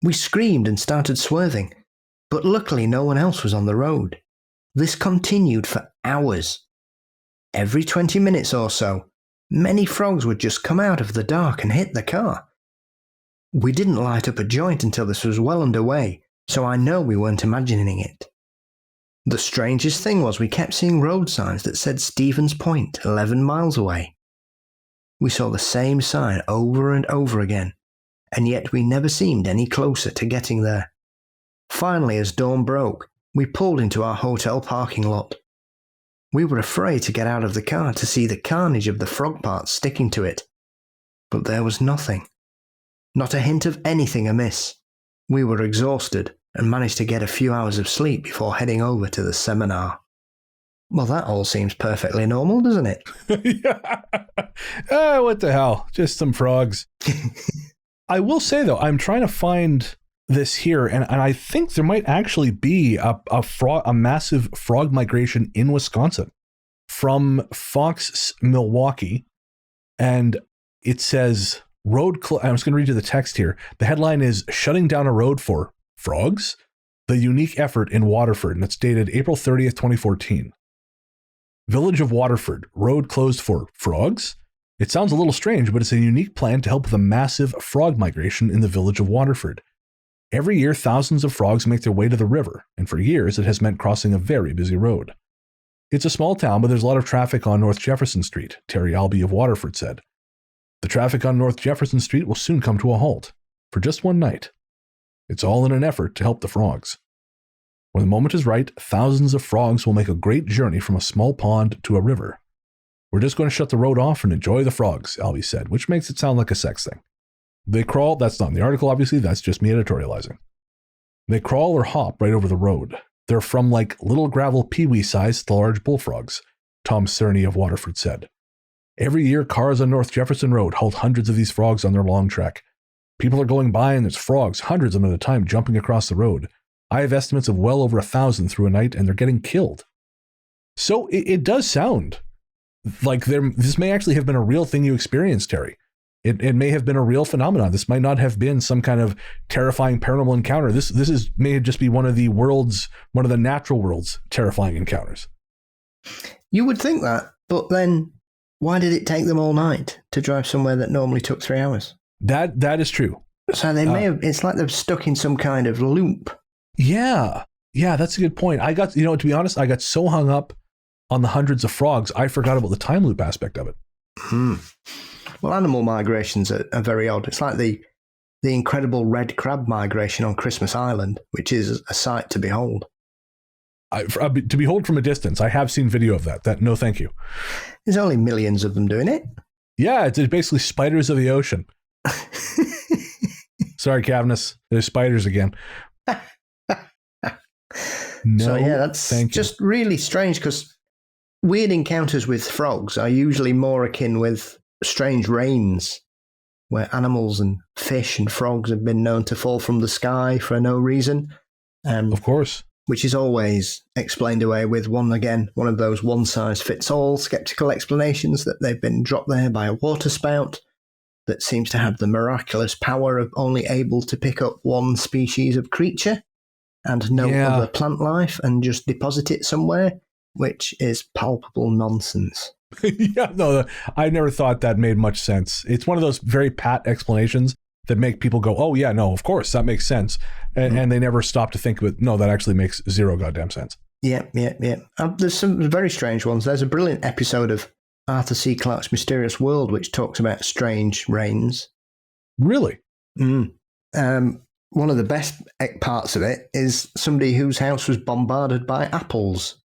We screamed and started swerving, but luckily no one else was on the road. This continued for hours. Every 20 minutes or so, many frogs would just come out of the dark and hit the car. We didn't light up a joint until this was well underway, so I know we weren't imagining it. The strangest thing was we kept seeing road signs that said Stevens Point, 11 miles away. We saw the same sign over and over again, and yet we never seemed any closer to getting there. Finally, as dawn broke, we pulled into our hotel parking lot. We were afraid to get out of the car to see the carnage of the frog parts sticking to it. But there was nothing. Not a hint of anything amiss. We were exhausted and managed to get a few hours of sleep before heading over to the seminar. Well, that all seems perfectly normal, doesn't it? Yeah. What the hell? Just some frogs. I will say, though, I'm trying to find this here, and I think there might actually be a massive frog migration in Wisconsin from Fox, Milwaukee, and it says I'm just going to read you the text here. The headline is "Shutting Down a Road for Frogs: The Unique Effort in Waterford," and it's dated April 30th, 2014. Village of Waterford, road closed for frogs? It sounds a little strange, but it's a unique plan to help with a massive frog migration in the village of Waterford. Every year, thousands of frogs make their way to the river, and for years it has meant crossing a very busy road. It's a small town, but there's a lot of traffic on North Jefferson Street, Terri Albee of Waterford said. The traffic on North Jefferson Street will soon come to a halt, for just one night. It's all in an effort to help the frogs. When the moment is right, thousands of frogs will make a great journey from a small pond to a river. We're just going to shut the road off and enjoy the frogs, Albie said, which makes it sound like a sex thing. They crawl, that's not in the article, obviously, that's just me editorializing. They crawl or hop right over the road. They're from like little gravel peewee size to large bullfrogs, Tom Cerny of Waterford said. Every year, cars on North Jefferson Road halt hundreds of these frogs on their long trek. People are going by and there's frogs, hundreds of them at a time, jumping across the road. I have estimates of well over 1,000 through a night, and they're getting killed. So it does sound like this may actually have been a real thing you experienced, Terri. It may have been a real phenomenon. This might not have been some kind of terrifying paranormal encounter. This may just be one of the natural world's terrifying encounters. You would think that, but then why did it take them all night to drive somewhere that normally took 3 hours? That is true. So they may have, it's like they're stuck in some kind of loop. Yeah, that's a good point. To be honest, I got so hung up on the hundreds of frogs, I forgot about the time loop aspect of it. Well, animal migrations are very odd. It's like the incredible red crab migration on Christmas Island, which is a sight to behold. To behold from a distance, I have seen video of that. No, thank you. There's only millions of them doing it. Yeah, it's basically spiders of the ocean. Sorry, Cavness. There's spiders again. No, so yeah, that's just really strange because weird encounters with frogs are usually more akin with strange rains, where animals and fish and frogs have been known to fall from the sky for no reason. Of course. Which is always explained away with one of those one-size-fits-all skeptical explanations that they've been dropped there by a waterspout that seems to have the miraculous power of only able to pick up one species of creature and no other plant life and just deposit it somewhere, which is palpable nonsense. I never thought that made much sense. It's one of those very pat explanations that make people go, oh yeah, no, of course, that makes sense. And they never stop to think of it. No, that actually makes zero goddamn sense. Yeah. There's some very strange ones. There's a brilliant episode of Arthur C. Clarke's Mysterious World, which talks about strange rains. Really? One of the best parts of it is somebody whose house was bombarded by apples.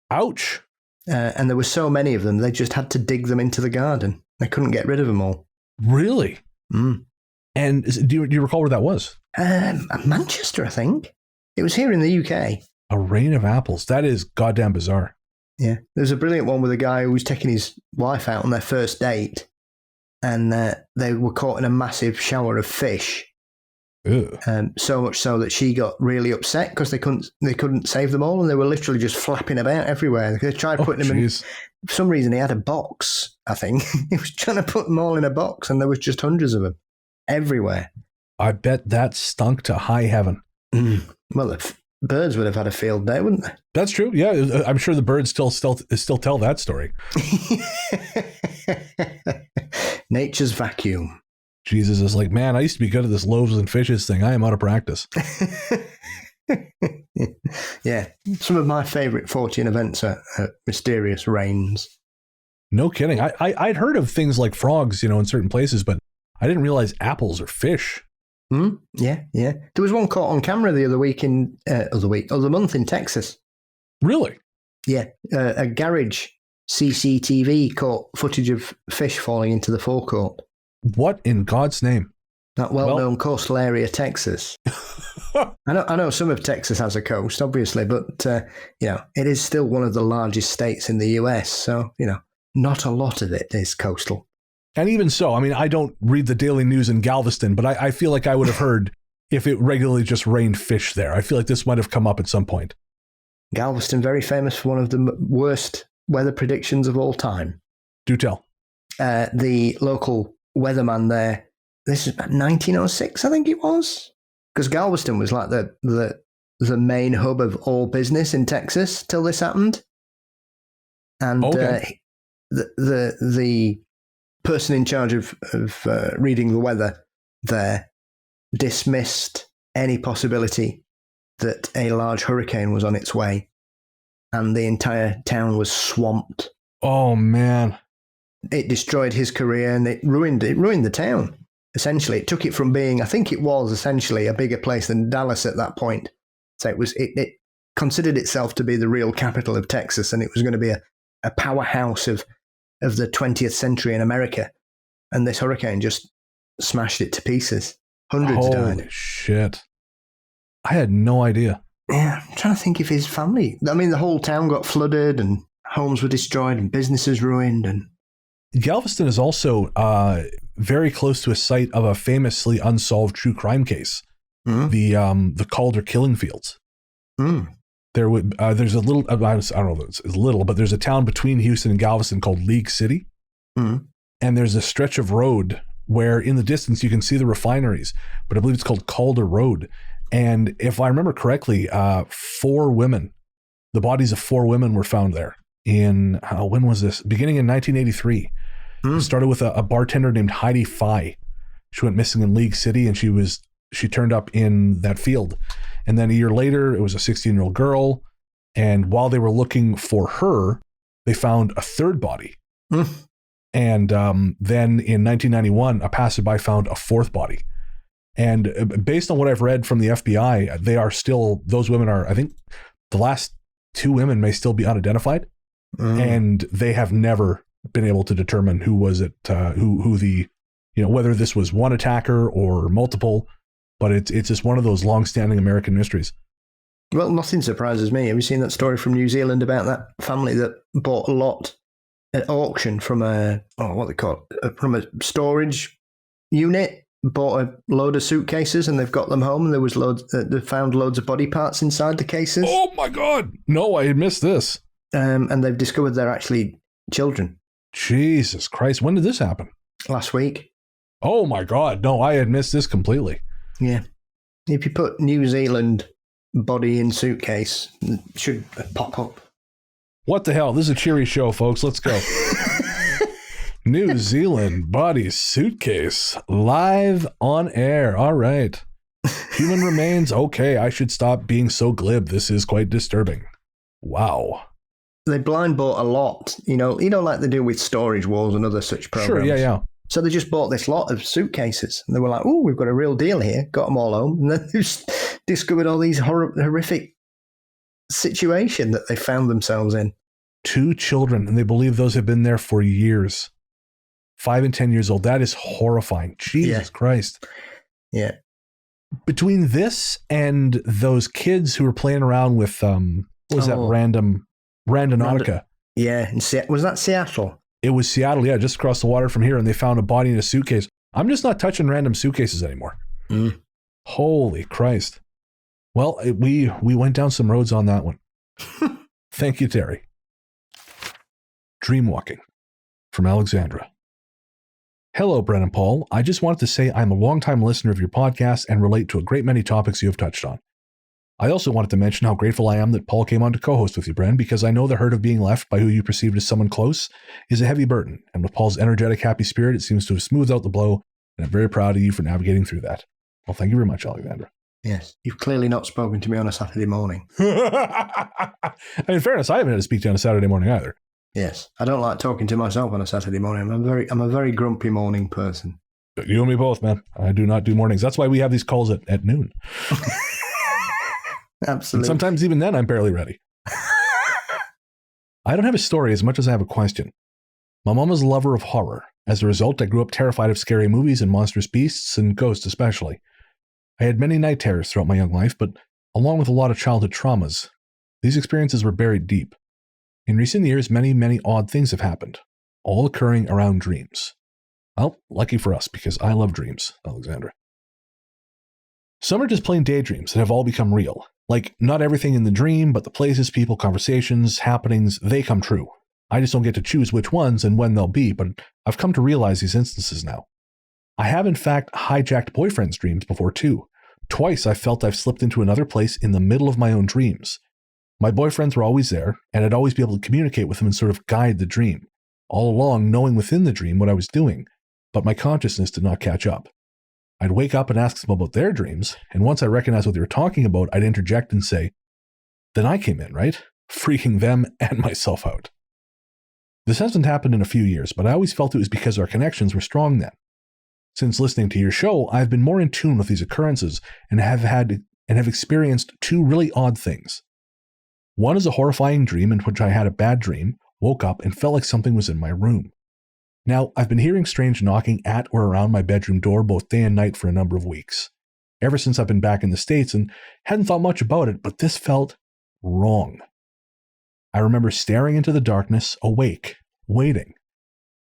Ouch. And there were so many of them, they just had to dig them into the garden. They couldn't get rid of them all. Really? And do you recall where that was? Manchester, I think. It was here in the UK. A rain of apples. That is goddamn bizarre. Yeah. There's a brilliant one with a guy who was taking his wife out on their first date, and they were caught in a massive shower of fish. So much so that she got really upset because they couldn't save them all, and they were literally just flapping about everywhere. They tried putting them in. For some reason, he had a box, I think. He was trying to put them all in a box, and there was just hundreds of them everywhere. I bet that stunk to high heaven. Well, the birds would have had a field day, wouldn't they? That's true. Yeah, I'm sure the birds still tell that story. Nature's vacuum. Jesus is like, man, I used to be good at this loaves and fishes thing. I am out of practice. Yeah, some of my favourite fortune events are mysterious rains. No kidding. I'd heard of things like frogs, in certain places, but I didn't realize apples are fish. Yeah. There was one caught on camera the other month in Texas. Really? Yeah, a garage CCTV caught footage of fish falling into the forecourt. What in God's name? That well-known coastal area, Texas. I know some of Texas has a coast, obviously, but it is still one of the largest states in the US. So not a lot of it is coastal. And even so, I mean, I don't read the daily news in Galveston, but I feel like I would have heard if it regularly just rained fish there. I feel like this might have come up at some point. Galveston, very famous for one of the worst weather predictions of all time. Do tell. The local weatherman there, this is about 1906, I think it was, because Galveston was like the main hub of all business in Texas till this happened. And the person in charge of reading the weather there dismissed any possibility that a large hurricane was on its way, and the entire town was swamped. Oh, man. it destroyed his career and it ruined the town. Essentially, it took it from being, I think it was essentially a bigger place than Dallas at that point. So it considered itself to be the real capital of Texas, and it was going to be a powerhouse of the 20th century in America. And this hurricane just smashed it to pieces. Hundreds died. Holy shit. I had no idea. Yeah, I'm trying to think if his family... I mean, the whole town got flooded and homes were destroyed and businesses ruined. And Galveston is also very close to a site of a famously unsolved true crime case, the Calder killing fields. There's a little, I don't know if it's little, but there's a town between Houston and Galveston called League City. And there's a stretch of road where in the distance you can see the refineries, but I believe it's called Calder Road. And if I remember correctly, 4 women, the bodies of 4 women were found there in, when was this? Beginning in 1983. It started with a bartender named Heidi Fye. She went missing in League City and she turned up in that field. And then a year later, it was a 16-year-old girl. And while they were looking for her, they found a 3rd body. And then in 1991, a passerby found a 4th body. And based on what I've read from the FBI, those women are, I think the last 2 women may still be unidentified. And they have never been able to determine who was it, who the, whether this was one attacker or multiple, but it's just one of those long-standing American mysteries. Well, nothing surprises me. Have you seen that story from New Zealand about that family that bought a lot at auction from from a storage unit, bought a load of suitcases and they've got them home and there was they found loads of body parts inside the cases. Oh my God. No, I had missed this. And they've discovered they're actually children. Jesus Christ. When did this happen? Last week. Oh my God. No, I had missed this completely. Yeah. If you put New Zealand body in suitcase, it should pop up. What the hell? This is a cheery show, folks. Let's go. New Zealand body suitcase live on air. All right. Human remains. Okay, I should stop being so glib. This is quite disturbing. Wow. They blind bought a lot, like they do with Storage Wars and other such programs. Sure, yeah. So they just bought this lot of suitcases and they were like, oh, we've got a real deal here. Got them all home. And then they just discovered all these horrific situation that they found themselves in. 2 children, and they believe those have been there for years. 5 and 10 years old. That is horrifying. Jesus Christ. Yeah. Between this and those kids who were playing around with, what was that, Randonautica? Yeah. Was that Seattle? It was Seattle, yeah, just across the water from here, and they found a body in a suitcase. I'm just not touching random suitcases anymore. Holy Christ. Well, we went down some roads on that one. Thank you, Terri. Dreamwalking from Alexandra. Hello, Brent and Paul. I just wanted to say I'm a longtime listener of your podcast and relate to a great many topics you have touched on. I also wanted to mention how grateful I am that Paul came on to co-host with you, Brent, because I know the hurt of being left by who you perceived as someone close is a heavy burden, and with Paul's energetic, happy spirit, it seems to have smoothed out the blow, and I'm very proud of you for navigating through that. Well, thank you very much, Alexandra. Yes, you've clearly not spoken to me on a Saturday morning. In fairness, I haven't had to speak to you on a Saturday morning either. Yes, I don't like talking to myself on a Saturday morning. I'm a very grumpy morning person. You and me both, man. I do not do mornings. That's why we have these calls at noon. Absolutely. And sometimes even then, I'm barely ready. I don't have a story as much as I have a question. My mom is a lover of horror. As a result, I grew up terrified of scary movies and monstrous beasts and ghosts especially. I had many night terrors throughout my young life, but along with a lot of childhood traumas, these experiences were buried deep. In recent years, many, many odd things have happened, all occurring around dreams. Well, lucky for us, because I love dreams, Alexandra. Some are just plain daydreams that have all become real. Like, not everything in the dream, but the places, people, conversations, happenings, they come true. I just don't get to choose which ones and when they'll be, but I've come to realize these instances now. I have, in fact, hijacked boyfriends' dreams before, too. Twice I felt I've slipped into another place in the middle of my own dreams. My boyfriends were always there, and I'd always be able to communicate with them and sort of guide the dream, all along knowing within the dream what I was doing, but my consciousness did not catch up. I'd wake up and ask them about their dreams, and once I recognized what they were talking about, I'd interject and say, then I came in, right? Freaking them and myself out. This hasn't happened in a few years, but I always felt it was because our connections were strong then. Since listening to your show, I've been more in tune with these occurrences and have experienced two really odd things. One is a horrifying dream in which I had a bad dream, woke up, and felt like something was in my room. Now, I've been hearing strange knocking at or around my bedroom door both day and night for a number of weeks, ever since I've been back in the States, and hadn't thought much about it, but this felt wrong. I remember staring into the darkness, awake, waiting.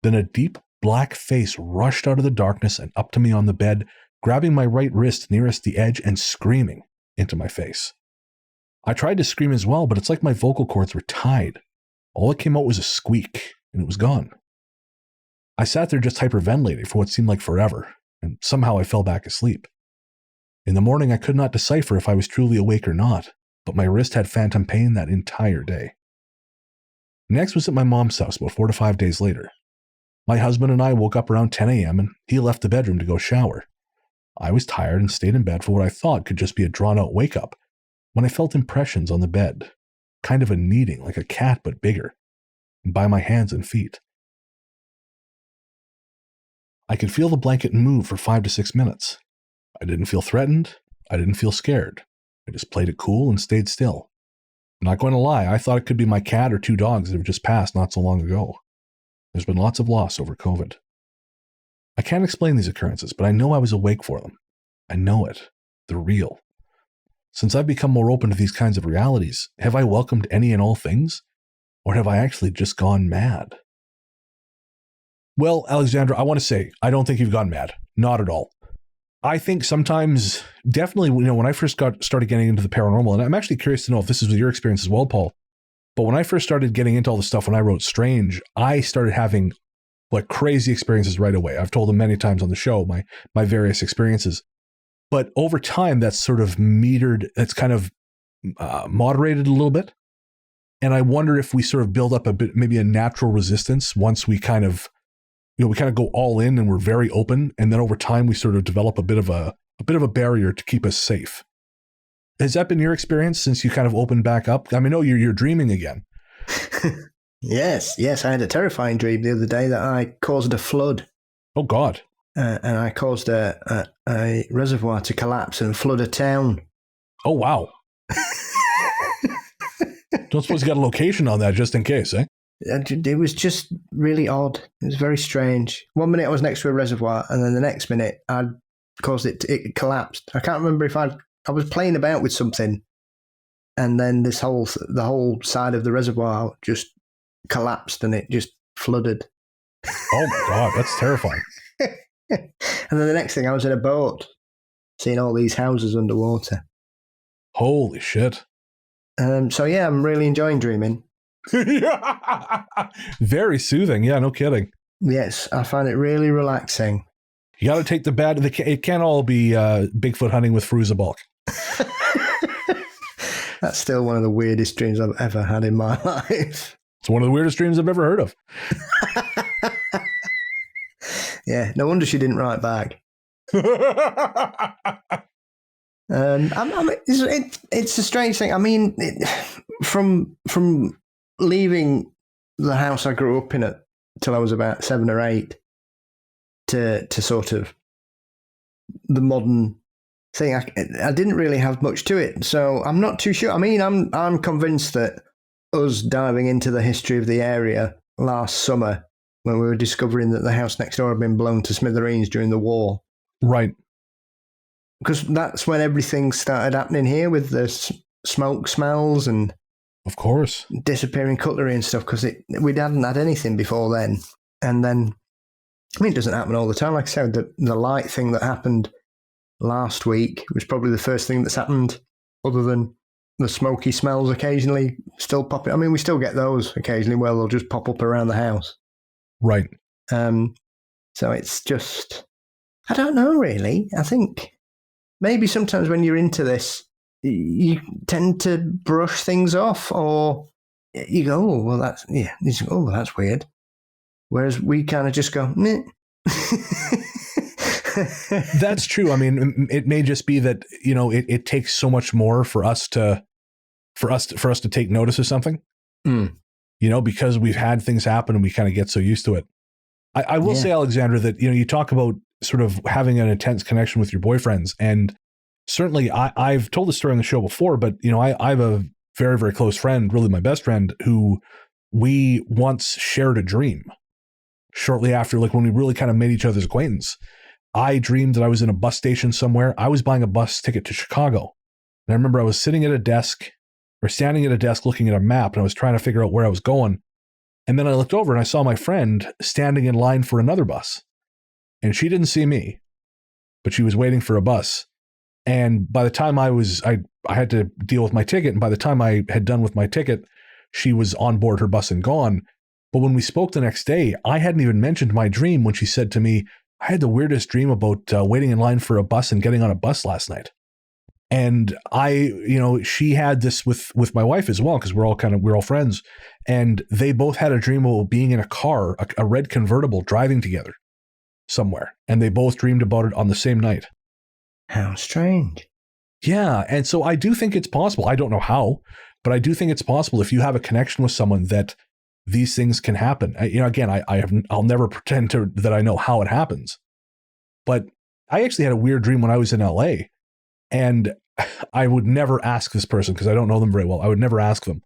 Then a deep black face rushed out of the darkness and up to me on the bed, grabbing my right wrist nearest the edge and screaming into my face. I tried to scream as well, but it's like my vocal cords were tied. All that came out was a squeak, and it was gone. I sat there just hyperventilating for what seemed like forever, and somehow I fell back asleep. In the morning, I could not decipher if I was truly awake or not, but my wrist had phantom pain that entire day. Next was at my mom's house about 4 to 5 days later. My husband and I woke up around 10 a.m. and he left the bedroom to go shower. I was tired and stayed in bed for what I thought could just be a drawn-out wake-up when I felt impressions on the bed, kind of a kneading like a cat but bigger, by my hands and feet. I could feel the blanket move for 5 to 6 minutes. I didn't feel threatened. I didn't feel scared. I just played it cool and stayed still. I'm not going to lie, I thought it could be my cat or 2 dogs that have just passed not so long ago. There's been lots of loss over COVID. I can't explain these occurrences, but I know I was awake for them. I know it. They're real. Since I've become more open to these kinds of realities, have I welcomed any and all things? Or have I actually just gone mad? Well, Alexandra, I want to say, I don't think you've gone mad. Not at all. I think sometimes, definitely, when I first started getting into the paranormal, and I'm actually curious to know if this is your experience as well, Paul, but when I first started getting into all the stuff when I wrote Strange, I started having like crazy experiences right away. I've told them many times on the show, my various experiences. But over time, that's sort of metered, it's kind of moderated a little bit. And I wonder if we sort of build up a bit, maybe a natural resistance once we kind of, we kind of go all in and we're very open. And then over time, we sort of develop a bit of a barrier to keep us safe. Has that been your experience since you kind of opened back up? I mean, you're dreaming again. Yes. I had a terrifying dream the other day that I caused a flood. Oh, God. And I caused a reservoir to collapse and flood a town. Oh, wow. Don't suppose you got a location on that just in case, eh? It was just really odd. It was very strange. 1 minute I was next to a reservoir, and then the next minute I'd caused it collapsed. I can't remember if I was playing about with something, and then the whole side of the reservoir just collapsed and it just flooded. Oh my God, that's terrifying. And then the next thing, I was in a boat, seeing all these houses underwater. Holy shit. So yeah, I'm really enjoying dreaming. Very soothing. Yeah, no kidding. Yes, I find it really relaxing. You got to take the bad. It can't all be Bigfoot hunting with Fruza bulk. That's still one of the weirdest dreams I've ever had in my life. It's one of the weirdest dreams I've ever heard of. Yeah, no wonder she didn't write back. It's a strange thing. I mean, from leaving the house I grew up in till I was about 7 or 8 to sort of the modern thing, I didn't really have much to it. So I'm not too sure. I mean, I'm convinced that us diving into the history of the area last summer, when we were discovering that the house next door had been blown to smithereens during the war. Right. Because that's when everything started happening here with the smoke smells and... Of course. Disappearing cutlery and stuff, because we hadn't had anything before then. And then, I mean, it doesn't happen all the time. Like I said, the light thing that happened last week was probably the first thing that's happened, other than the smoky smells occasionally still popping. I mean, we still get those occasionally where they'll just pop up around the house. Right. So it's just, I don't know really. I think maybe sometimes when you're into this, you tend to brush things off, or you go, oh, well, that's, yeah, oh, that's weird. Whereas we kind of just go, meh. That's true. I mean, it may just be that, it takes so much more for us to take notice of something. Mm. because we've had things happen and we kind of get so used to it. I will say, Alexandra, that, you talk about sort of having an intense connection with your boyfriends. And certainly I've told the story on the show before, but, I have a very, very close friend, really my best friend, who we once shared a dream shortly after, like when we really kind of made each other's acquaintance. I dreamed that I was in a bus station somewhere. I was buying a bus ticket to Chicago. And I remember I was standing at a desk looking at a map, and I was trying to figure out where I was going. And then I looked over and I saw my friend standing in line for another bus. And she didn't see me, but she was waiting for a bus. And by the time I had to deal with my ticket. And by the time I had done with my ticket, she was on board her bus and gone. But when we spoke the next day, I hadn't even mentioned my dream when she said to me, I had the weirdest dream about waiting in line for a bus and getting on a bus last night. And she had this with my wife as well, because we're all friends. And they both had a dream about being in a car, a red convertible, driving together somewhere. And they both dreamed about it on the same night. How strange. Yeah. And so I do think it's possible. I don't know how, but I do think it's possible if you have a connection with someone that these things can happen. Again, I'll never pretend that I know how it happens. But I actually had a weird dream when I was in LA. And I would never ask this person because I don't know them very well. I would never ask them.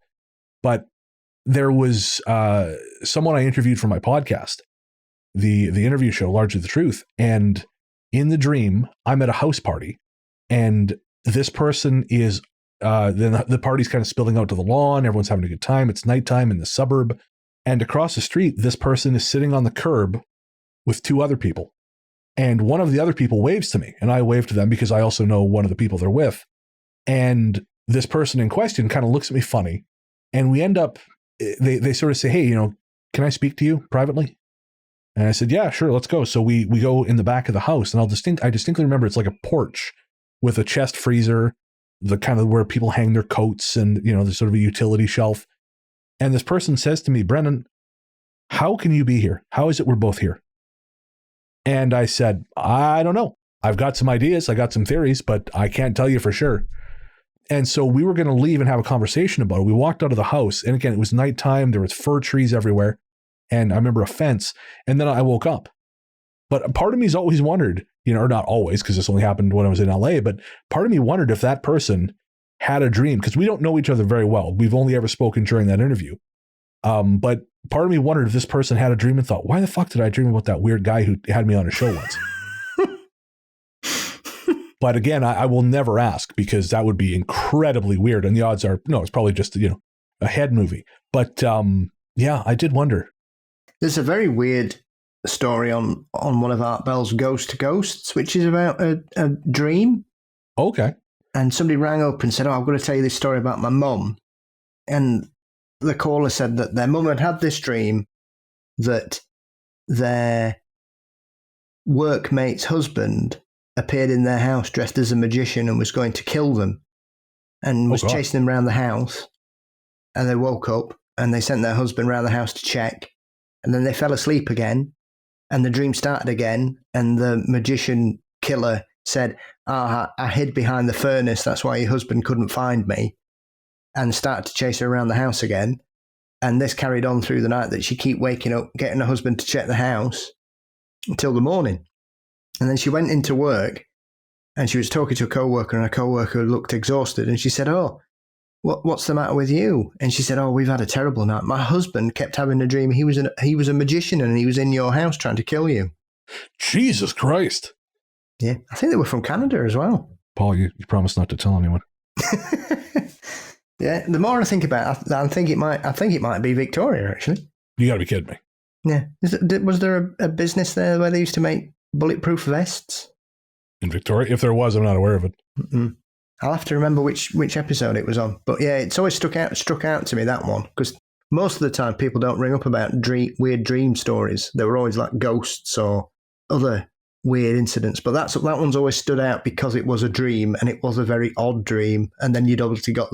But there was someone I interviewed for my podcast, the interview show, Largely the Truth. And in the dream, I'm at a house party. And this person is, then the party's kind of spilling out to the lawn. Everyone's having a good time. It's nighttime in the suburb. And across the street, this person is sitting on the curb with two other people. And one of the other people waves to me, and I wave to them because I also know one of the people they're with. And this person in question kind of looks at me funny. And we end up, they sort of say, hey, can I speak to you privately? And I said, yeah, sure, let's go. So we go in the back of the house, and I distinctly remember it's like a porch with a chest freezer, the kind of where people hang their coats, and, there's sort of a utility shelf. And this person says to me, Brennan, how can you be here? How is it we're both here? And I said, I don't know. I've got some ideas. I got some theories, but I can't tell you for sure. And so we were going to leave and have a conversation about it. We walked out of the house. And again, it was nighttime. There was fir trees everywhere. And I remember a fence. And then I woke up. But part of me's always wondered, or not always, because this only happened when I was in LA, but part of me wondered if that person had a dream, because we don't know each other very well. We've only ever spoken during that interview. But part of me wondered if this person had a dream and thought, why the fuck did I dream about that weird guy who had me on a show once? But again, I will never ask, because that would be incredibly weird. And the odds are, no, it's probably just, a head movie. But yeah, I did wonder. There's a very weird story on one of Art Bell's Ghost to Ghosts, which is about a dream. Okay. And somebody rang up and said, I'm going to tell you this story about my mum. And the caller said that their mum had this dream that their workmate's husband appeared in their house dressed as a magician and was going to kill them and was chasing them around the house. And they woke up and they sent their husband around the house to check. And then they fell asleep again and the dream started again. And the magician killer said, I hid behind the furnace. That's why your husband couldn't find me. And started to chase her around the house again. And this carried on through the night, that she kept waking up, getting her husband to check the house until the morning. And then she went into work and she was talking to a co-worker, and her co-worker looked exhausted. And she said, what's the matter with you? And she said, we've had a terrible night. My husband kept having a dream. He was a magician and he was in your house trying to kill you. Jesus Christ. Yeah. I think they were from Canada as well. Paul, you promised not to tell anyone. Yeah, the more I think about it, I think it might be Victoria, actually. You got to be kidding me. Yeah. Was there a business there where they used to make bulletproof vests? In Victoria? If there was, I'm not aware of it. Mm-mm. I'll have to remember which episode it was on. But yeah, it's always struck out to me, that one, because most of the time people don't ring up about weird dream stories. They were always like ghosts or other weird incidents. But that one's always stood out because it was a dream, and it was a very odd dream. And then you'd obviously got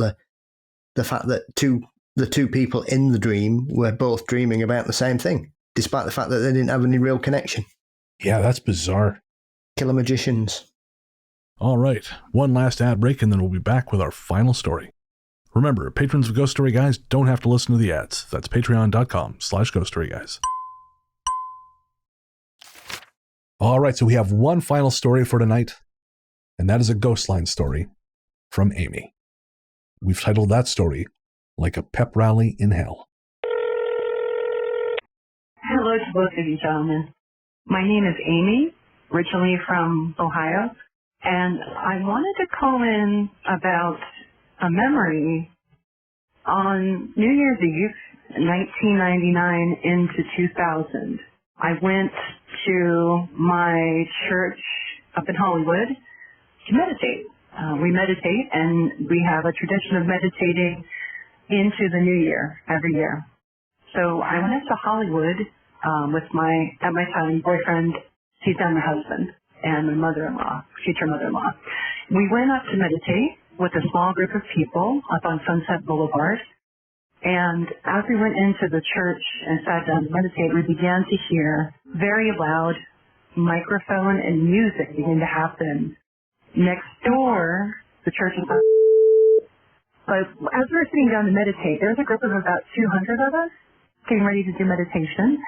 the fact that the two people in the dream were both dreaming about the same thing, despite the fact that they didn't have any real connection. Yeah, that's bizarre. Killer magicians. All right, one last ad break, and then we'll be back with our final story. Remember, patrons of Ghost Story Guys don't have to listen to the ads. That's patreon.com/ghoststoryguys. All right, so we have one final story for tonight, and that is a ghost line story from Amy. We've titled that story, Like a Pep Rally in Hell. Hello to both of you gentlemen. My name is Amy, originally from Ohio, and I wanted to call in about a memory on New Year's Eve, 1999 into 2000. I went to my church up in Hollywood to meditate. We meditate, and we have a tradition of meditating into the new year every year. So I went up to Hollywood with at my time boyfriend. He's now my husband, and my mother-in-law, future mother-in-law. We went up to meditate with a small group of people up on Sunset Boulevard. And as we went into the church and sat down to meditate, we began to hear very loud microphone and music begin to happen. Next door, the church is. But as we were sitting down to meditate, there was a group of about 200 of us getting ready to do meditation.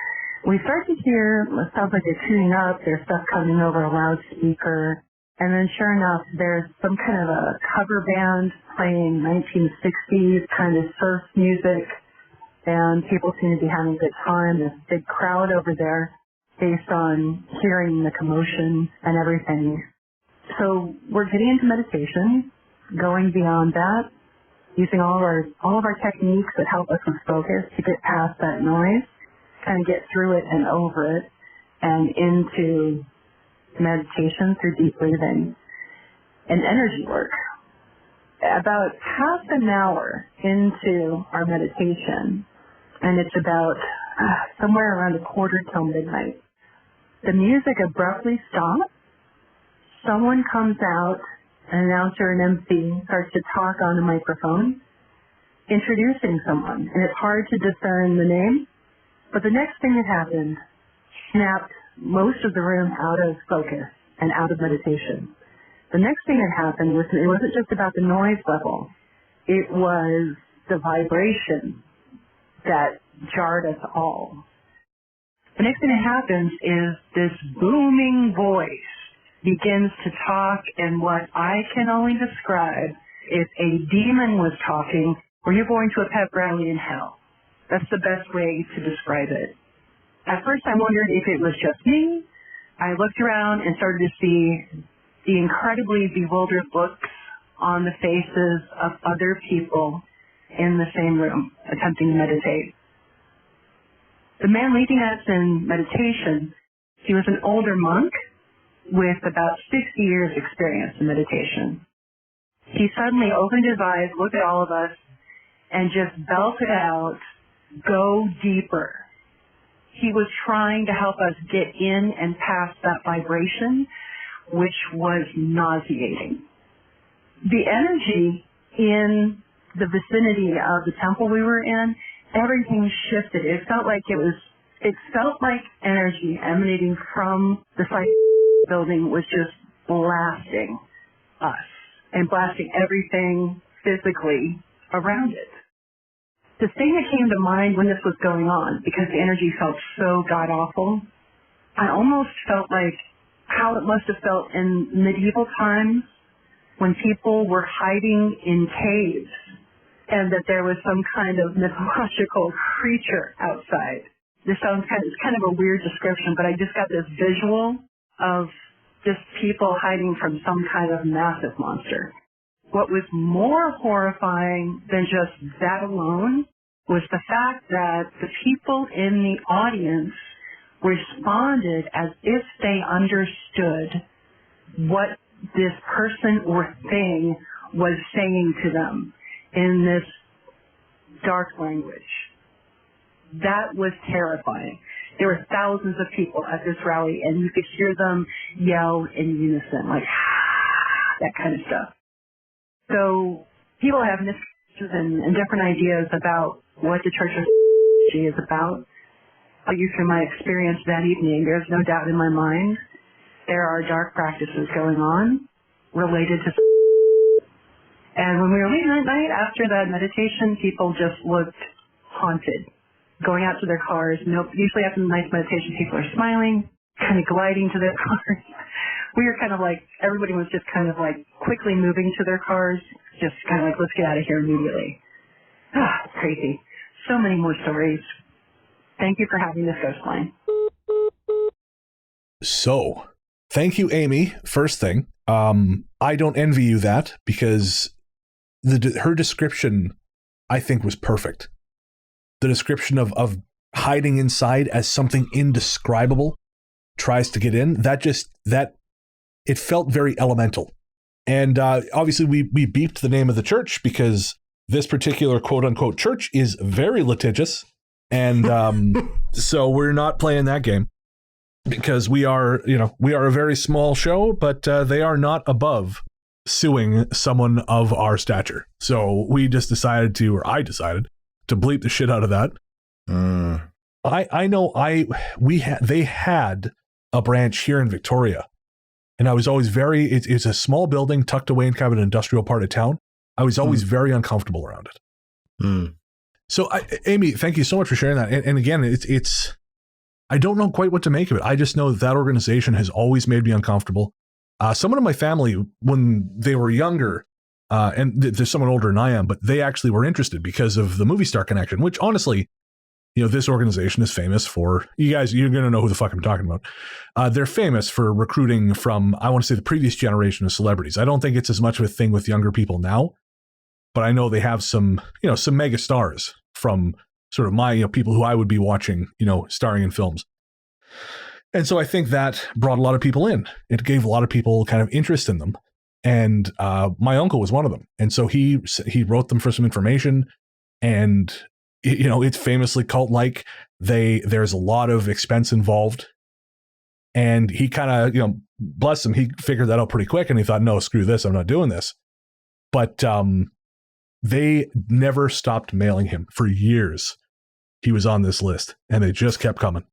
We start to hear, it sounds like they're tuning up, there's stuff coming over a loudspeaker, and then sure enough, there's some kind of a cover band playing 1960s kind of surf music, and people seem to be having a good time. There's a big crowd over there based on hearing the commotion and everything. So we're getting into meditation, going beyond that, using all of our techniques that help us with focus to get past that noise, kind of get through it and over it, and into meditation through deep breathing and energy work. About half an hour into our meditation, and it's about somewhere around 1:45 till midnight, the music abruptly stops. Someone comes out, an announcer, an MC, starts to talk on a microphone, introducing someone, and it's hard to discern the name. But the next thing that happened snapped most of the room out of focus and out of meditation. The next thing that happened was, it wasn't just about the noise level. It was the vibration that jarred us all. The next thing that happens is this booming voice begins to talk in what I can only describe if a demon was talking, or you're going to a pep rally in hell. That's the best way to describe it. At first I wondered if it was just me. I looked around and started to see the incredibly bewildered looks on the faces of other people in the same room attempting to meditate. The man leading us in meditation, he was an older monk with about 60 years experience in meditation. He suddenly opened his eyes, looked at all of us, and just belted out, "Go deeper." He was trying to help us get in and past that vibration, which was nauseating. The energy in the vicinity of the temple we were in, everything shifted. It felt like energy emanating from the site building was just blasting us and blasting everything physically around it. The thing that came to mind when this was going on, because the energy felt so god-awful, I almost felt like how it must have felt in medieval times when people were hiding in caves and that there was some kind of mythological creature outside. This sounds kind of a weird description, but I just got this visual of just people hiding from some kind of massive monster. What was more horrifying than just that alone was the fact that the people in the audience responded as if they understood what this person or thing was saying to them in this dark language. That was terrifying. There were thousands of people at this rally, and you could hear them yell in unison, like, that kind of stuff. So people have misconceptions and different ideas about what the Church of is about. I'll use from my experience that evening. There's no doubt in my mind there are dark practices going on related to, And when we were leaving that night after that meditation, people just looked haunted, going out to their cars. Usually after the nice meditation, people are smiling, kind of gliding to their cars. We were kind of like, everybody was just kind of like quickly moving to their cars, just kind of like, let's get out of here immediately. Crazy. So many more stories. Thank you for having this ghost line. So, thank you, Amy. First thing, I don't envy you that because her description, I think, was perfect. The description of hiding inside as something indescribable tries to get in, it felt very elemental. And obviously we beeped the name of the church because this particular quote-unquote church is very litigious. And so we're not playing that game because we are a very small show, but they are not above suing someone of our stature. So we just decided I decided to bleep the shit out of that. I know they had a branch here in Victoria, and I was always it's a small building tucked away in kind of an industrial part of town. I was always very uncomfortable around it. So Amy, thank you so much for sharing that. And again, it's I don't know quite what to make of it. I just know that organization has always made me uncomfortable. Someone in my family, when they were younger, and there's someone older than I am, but they actually were interested because of the movie star connection, which honestly, this organization is famous for, you're going to know who the fuck I'm talking about. They're famous for recruiting from, I want to say, the previous generation of celebrities. I don't think it's as much of a thing with younger people now, but I know they have some mega stars from sort of my, people who I would be watching, starring in films. And so I think that brought a lot of people in. It gave a lot of people kind of interest in them. And my uncle was one of them. And so he wrote them for some information, and it's famously cult-like. There's a lot of expense involved. And he kind of, bless him, he figured that out pretty quick, and he thought, no, screw this, I'm not doing this. But they never stopped mailing him for years. He was on this list, and they just kept coming.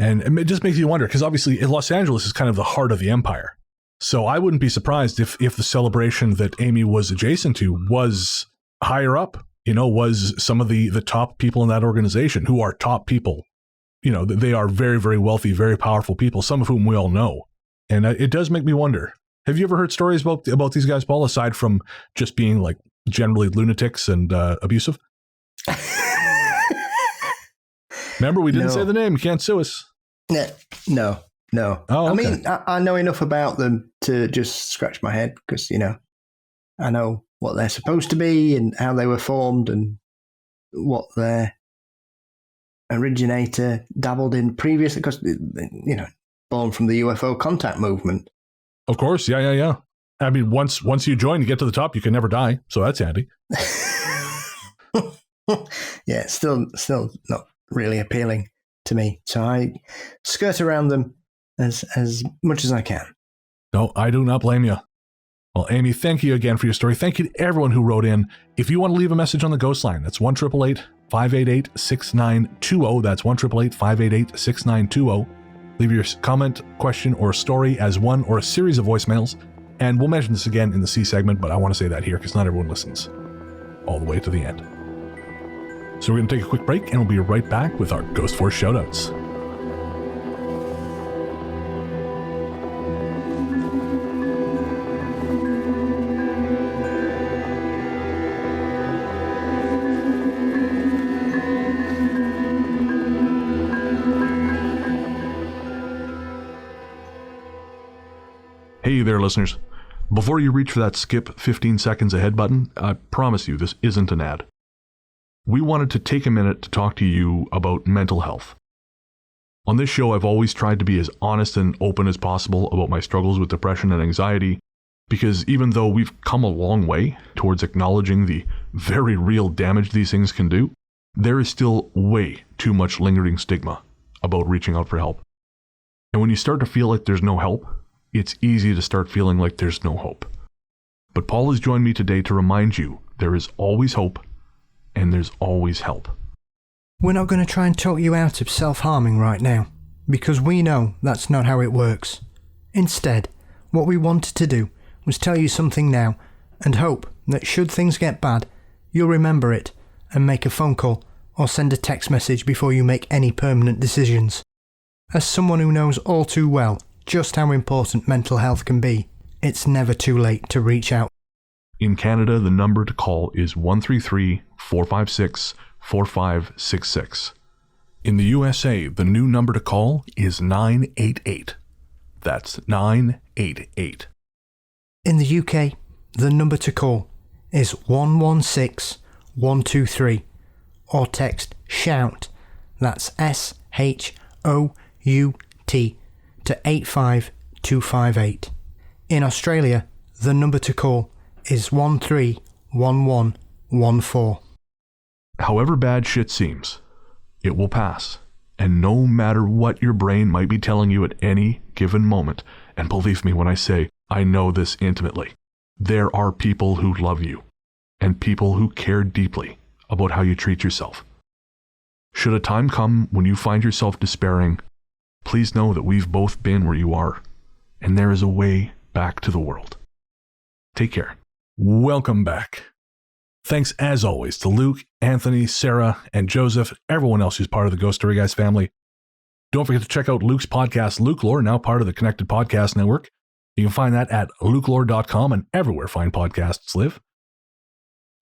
And it just makes you wonder, because obviously Los Angeles is kind of the heart of the empire. So I wouldn't be surprised if the celebration that Amy was adjacent to was higher up, was some of the top people in that organization, who are top people. They are very, very wealthy, very powerful people, some of whom we all know. And it does make me wonder. Have you ever heard stories about these guys, Paul, aside from just being like generally lunatics and abusive? Remember, we didn't say the name. You can't sue us. No. Oh, okay. I mean, I know enough about them to just scratch my head because, I know what they're supposed to be and how they were formed and what their originator dabbled in previously, because, born from the UFO contact movement. Of course. Yeah. I mean, once you join, you get to the top, you can never die. So that's handy. Yeah, still not really appealing to me. So I skirt around them as much as I can. No, I do not blame you. Well, Amy, thank you again for your story. Thank you to everyone who wrote in. If you want to leave a message on the Ghost Line, that's 1-888-588-6920. That's 1-888-588-6920. Leave your comment, question, or story as one or a series of voicemails, and we'll mention this again in the C segment, but I want to say that here because not everyone listens all the way to the end. So we're going to take a quick break, and we'll be right back with our Ghost Force shoutouts. Hey there, listeners. Before you reach for that skip 15 seconds ahead button, I promise you this isn't an ad. We wanted to take a minute to talk to you about mental health. On this show, I've always tried to be as honest and open as possible about my struggles with depression and anxiety, because even though we've come a long way towards acknowledging the very real damage these things can do, there is still way too much lingering stigma about reaching out for help. And when you start to feel like there's no help, it's easy to start feeling like there's no hope. But Paul has joined me today to remind you there is always hope and there's always help. We're not going to try and talk you out of self-harming right now, because we know that's not how it works. Instead, what we wanted to do was tell you something now and hope that should things get bad, you'll remember it and make a phone call or send a text message before you make any permanent decisions. As someone who knows all too well just how important mental health can be, it's never too late to reach out. In Canada, the number to call is 133-456-4566. In the USA, the new number to call is 988. That's 988. In the UK, the number to call is 116123 or text SHOUT, that's SHOUT, to 85258. In Australia, the number to call is 131114. However bad shit seems, it will pass. And no matter what your brain might be telling you at any given moment, and believe me when I say I know this intimately, there are people who love you and people who care deeply about how you treat yourself. Should a time come when you find yourself despairing, please know that we've both been where you are, and there is a way back to the world. Take care. Welcome back. Thanks as always to Luke, Anthony, Sarah, and Joseph, everyone else who's part of the Ghost Story Guys family. Don't forget to check out Luke's podcast, Luke Lore, now part of the Connected Podcast Network. You can find that at lukelore.com and everywhere fine podcasts live.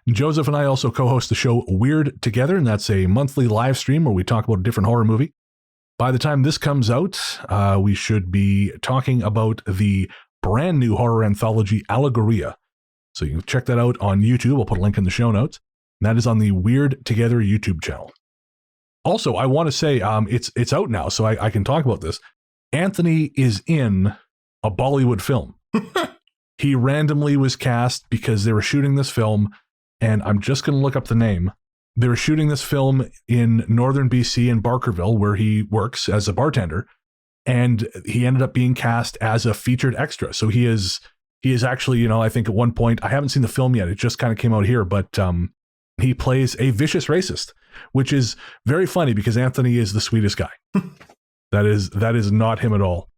Joseph and I also co-host the show Weird Together, and that's a monthly live stream where we talk about a different horror movie. By the time this comes out, we should be talking about the brand new horror anthology Allegoria. So you can check that out on YouTube. I'll put a link in the show notes. And that is on the Weird Together YouTube channel. Also, I want to say it's out now, so I can talk about this. Anthony is in a Bollywood film. He randomly was cast because they were shooting this film, and I'm just going to look up the name. They were shooting this film in northern BC in Barkerville, where he works as a bartender, and he ended up being cast as a featured extra. So he is actually, I think at one point, I haven't seen the film yet, it just kind of came out here, but he plays a vicious racist, which is very funny because Anthony is the sweetest guy. That is not him at all.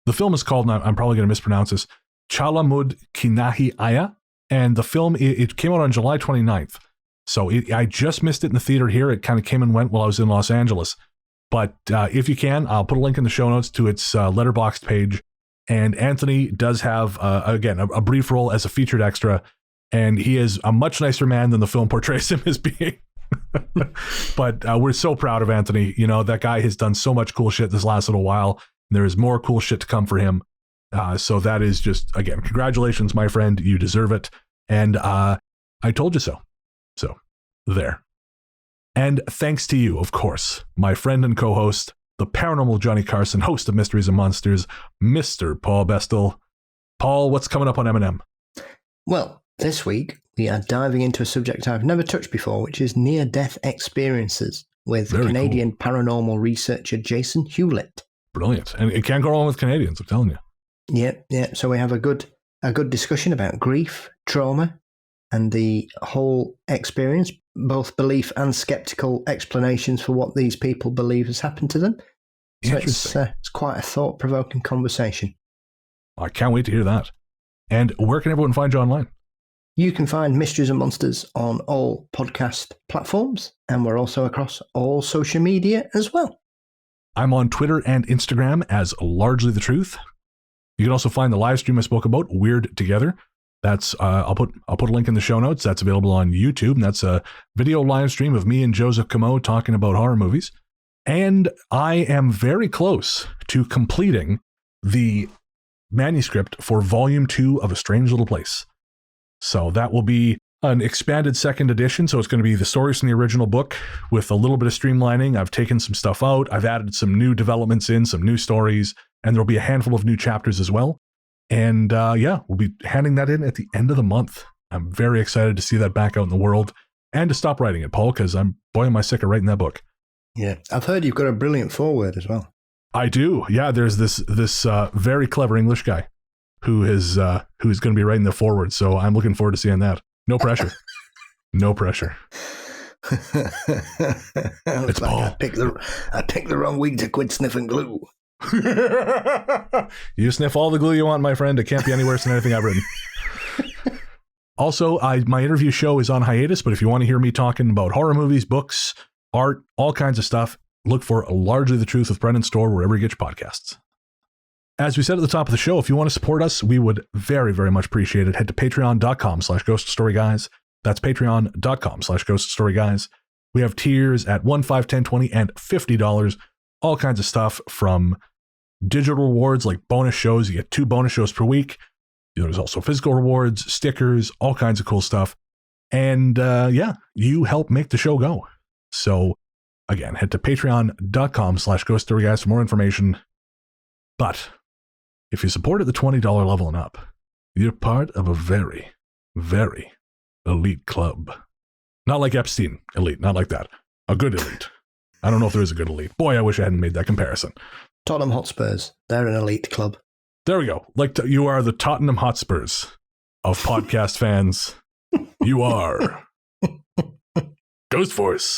The film is called, and I'm probably going to mispronounce this, Chalamud Kinahi Aya, and the film, it came out on July 29th. So I just missed it in the theater here. It kind of came and went while I was in Los Angeles. But if you can, I'll put a link in the show notes to its Letterboxd page. And Anthony does have, again, a brief role as a featured extra. And he is a much nicer man than the film portrays him as being. But we're so proud of Anthony. That guy has done so much cool shit this last little while. There is more cool shit to come for him. So that is just, again, congratulations, my friend. You deserve it. And I told you so. So there. And thanks to you, of course, my friend and co-host, the paranormal Johnny Carson, host of Mysteries and Monsters, Mr. Paul Bestel. Paul, what's coming up on M&M? Well, this week we are diving into a subject I've never touched before, which is near-death experiences with Canadian paranormal researcher Jason Hewlett. Brilliant. And it can't go wrong with Canadians, I'm telling you. Yeah. So we have a good discussion about grief, trauma, and the whole experience, both belief and skeptical explanations for what these people believe has happened to them. So it's quite a thought-provoking conversation. I can't wait to hear that. And where can everyone find you online? You can find Mysteries and Monsters on all podcast platforms, and we're also across all social media as well. I'm on Twitter and Instagram as Largely the Truth. You can also find the live stream I spoke about, Weird Together. That's I'll put a link in the show notes. That's available on YouTube. And that's a video live stream of me and Joseph Comeau talking about horror movies. And I am very close to completing the manuscript for Volume 2 of A Strange Little Place. So that will be an expanded second edition. So it's going to be the stories from the original book with a little bit of streamlining. I've taken some stuff out. I've added some new developments in, some new stories, and there'll be a handful of new chapters as well. And we'll be handing that in at the end of the month. I'm very excited to see that back out in the world and to stop writing it, Paul, because am I sick of writing that book. Yeah, I've heard you've got a brilliant foreword as well. I do. Yeah, there's this very clever English guy who's going to be writing the foreword. So I'm looking forward to seeing that. No pressure. No pressure. It's Paul. I picked the wrong week to quit sniffing glue. You sniff all the glue you want, my friend. It can't be any worse than anything I've written. Also, my interview show is on hiatus, but if you want to hear me talking about horror movies, books, art, all kinds of stuff, look for Largely the Truth with Brendan Storr wherever you get your podcasts. As we said at the top of the show, if you want to support us, we would very, very much appreciate it. Head to patreon.com/ghoststoryguys. That's patreon.com/ghoststoryguys. We have tiers at $1, $5, $10, $20, and $50. All kinds of stuff from digital rewards like bonus shows. You get 2 bonus shows per week. There's also physical rewards, stickers, all kinds of cool stuff. And you help make the show go. So again, head to patreon.com/ghoststoryguys for more information. But if you support at the $20 level and up, you're part of a very, very elite club. Not like Epstein elite, not like that. A good elite. I don't know if there is a good elite. Boy, I wish I hadn't made that comparison. Tottenham Hotspurs. They're an elite club. There we go. You are the Tottenham Hotspurs of podcast fans. You are Ghost Force.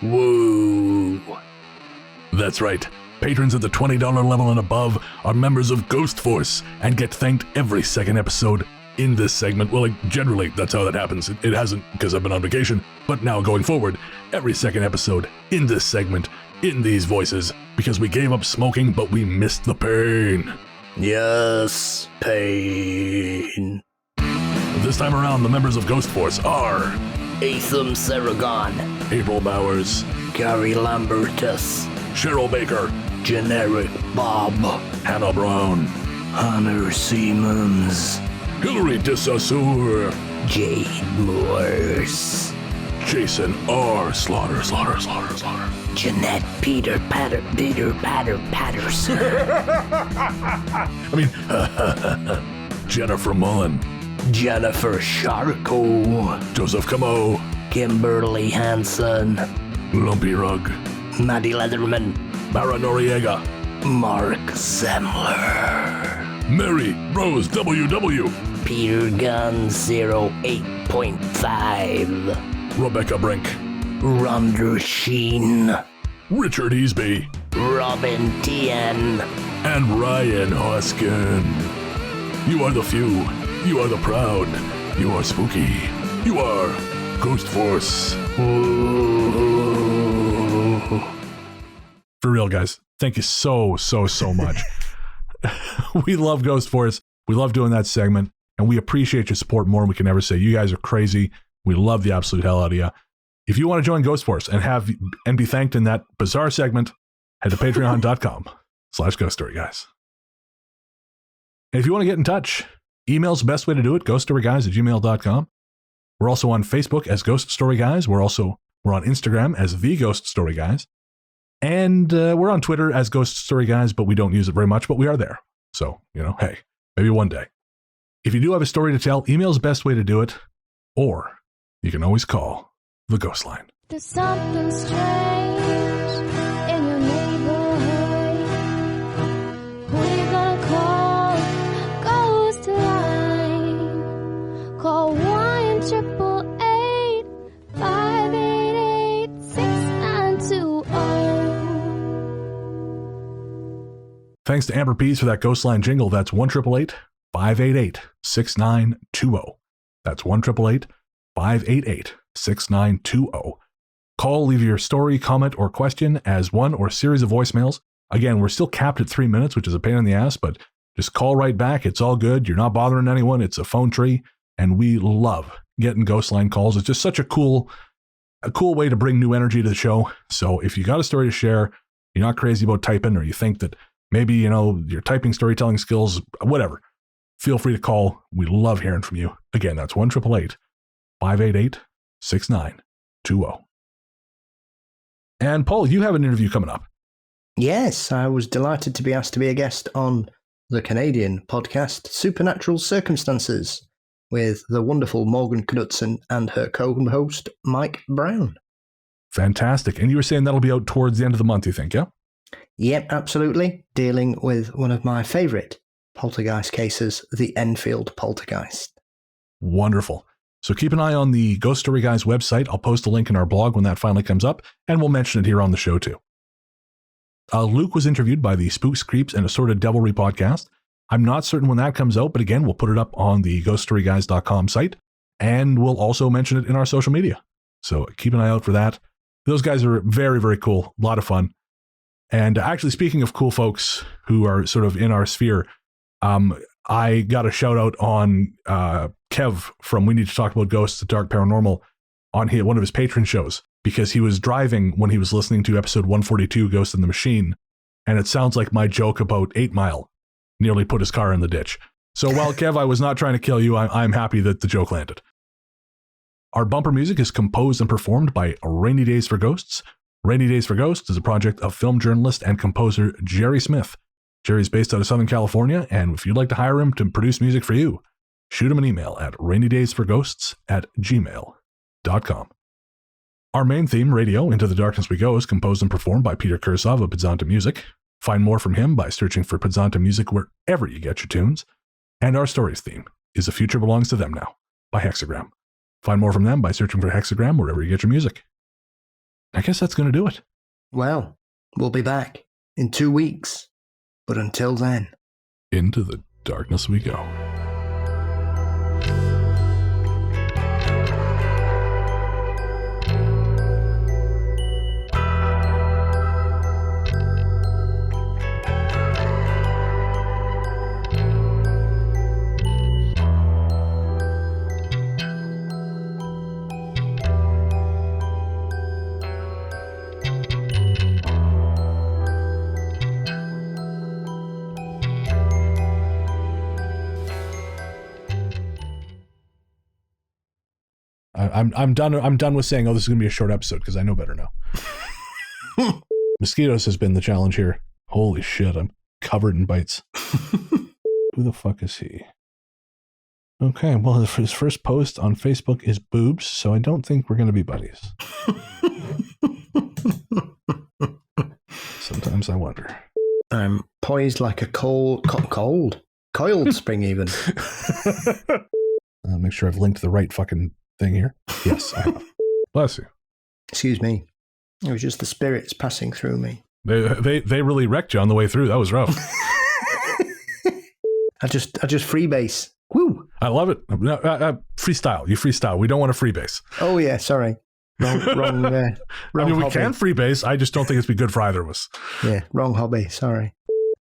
Woo. That's right. Patrons at the $20 level and above are members of Ghost Force and get thanked every second episode in this segment. Well, generally, that's how that happens. It hasn't because I've been on vacation, but now going forward, every second episode in this segment, in these voices, because we gave up smoking, but we missed the pain. Yes, pain. This time around, the members of Ghost Force are Atham Saragon, April Bowers, Gary Lambertus, Cheryl Baker, Generic Bob, Hannah Brown, Hunter Siemens, Hilary Dissaussure, Jade Morse, Jason R. Slaughter. Jeanette Peter Patterson. Jennifer Mullen, Jennifer Sharko, Joseph Camo, Kimberly Hansen, Lumpy Rug, Maddie Leatherman, Mara Noriega, Mark Zemler, Mary Rose WW, Peter Gunn 08.5, Rebecca Brink, Rhonda Sheen, Richard Easby, Robin Tien, and Ryan Hoskin. You are the few, you are the proud, you are spooky, you are Ghost Force. Ooh. For real, guys, thank you so much. We love Ghost Force. We love doing that segment, and we appreciate your support more than we can ever say. You guys are crazy. We love the absolute hell out of you. If you want to join Ghost Force and be thanked in that bizarre segment, head to patreon.com/ghoststoryguys. And if you want to get in touch, email's the best way to do it, ghoststoryguys@gmail.com. We're also on Facebook as Ghost Story Guys. We're on Instagram as The Ghost Story Guys. And we're on Twitter as Ghost Story Guys, but we don't use it very much, but we are there. So, hey, maybe one day. If you do have a story to tell, email's the best way to do it, or you can always call the Ghost Line. There's something strange in your neighborhood. Who you gonna call? Ghost Line. Call 1-888-588-6920. Thanks to Amber Pease for that Ghost Line jingle. That's 1-888-588-6920. That's 1-888-588-6920. Call, leave your story, comment, or question as one or series of voicemails. Again, we're still capped at 3 minutes, which is a pain in the ass, but just call right back. It's all good. You're not bothering anyone. It's a phone tree, and we love getting Ghost Line calls. It's just such a cool way to bring new energy to the show. So if you got a story to share, you're not crazy about typing, or you think that maybe, your typing, storytelling skills, whatever, feel free to call. We love hearing from you. Again, that's 1-888-588-6920. And Paul, you have an interview coming up. Yes, I was delighted to be asked to be a guest on the Canadian podcast Supernatural Circumstances with the wonderful Morgan Knudsen and her co-host Mike Brown. Fantastic. And you were saying that'll be out towards the end of the month, you think, yeah? Yep, absolutely. Dealing with one of my favourite poltergeist cases, the Enfield poltergeist. Wonderful. So keep an eye on the Ghost Story Guys website. I'll post a link in our blog when that finally comes up, and we'll mention it here on the show too. Luke was interviewed by the Spooks, Creeps, and Assorted Devilry podcast. I'm not certain when that comes out, but again, we'll put it up on the ghoststoryguys.com site, and we'll also mention it in our social media. So keep an eye out for that. Those guys are very, very cool. A lot of fun. And actually, speaking of cool folks who are sort of in our sphere, I got a shout out on Kev from We Need to Talk About Ghosts at Dark Paranormal on one of his patron shows, because he was driving when he was listening to episode 142, Ghost in the Machine, and it sounds like my joke about 8 Mile nearly put his car in the ditch. So while Kev, I was not trying to kill you, I'm happy that the joke landed. Our bumper music is composed and performed by Rainy Days for Ghosts. Rainy Days for Ghosts is a project of film journalist and composer Jerry Smith. Jerry's based out of Southern California, and if you'd like to hire him to produce music for you, shoot him an email at rainydaysforghosts@gmail.com. Our main theme, Radio, Into the Darkness We Go, is composed and performed by Peter Kursov of Podzontommusic. Find more from him by searching for Podzontommusic wherever you get your tunes. And our stories theme is The Future Belongs to Them Now by Hexxagram. Find more from them by searching for Hexxagram wherever you get your music. I guess that's going to do it. Well, we'll be back in 2 weeks. But until then, into the darkness we go. I'm done with saying, oh, this is going to be a short episode, because I know better now. Mosquitoes has been the challenge here. Holy shit, I'm covered in bites. Who the fuck is he? Okay, well, his first post on Facebook is boobs, so I don't think we're going to be buddies. Sometimes I wonder. I'm poised like a coiled spring even. I'll make sure I've linked the right fucking thing here. Yes, I have. Bless you. Excuse me. It was just the spirits passing through me. They really wrecked you on the way through. That was rough. I just freebase. Woo! I love it. Freestyle. You freestyle. We don't want to freebase. Oh yeah, sorry. Wrong I mean, we hobby. can freebase. I just don't think it's be good for either of us. Yeah, wrong hobby. Sorry.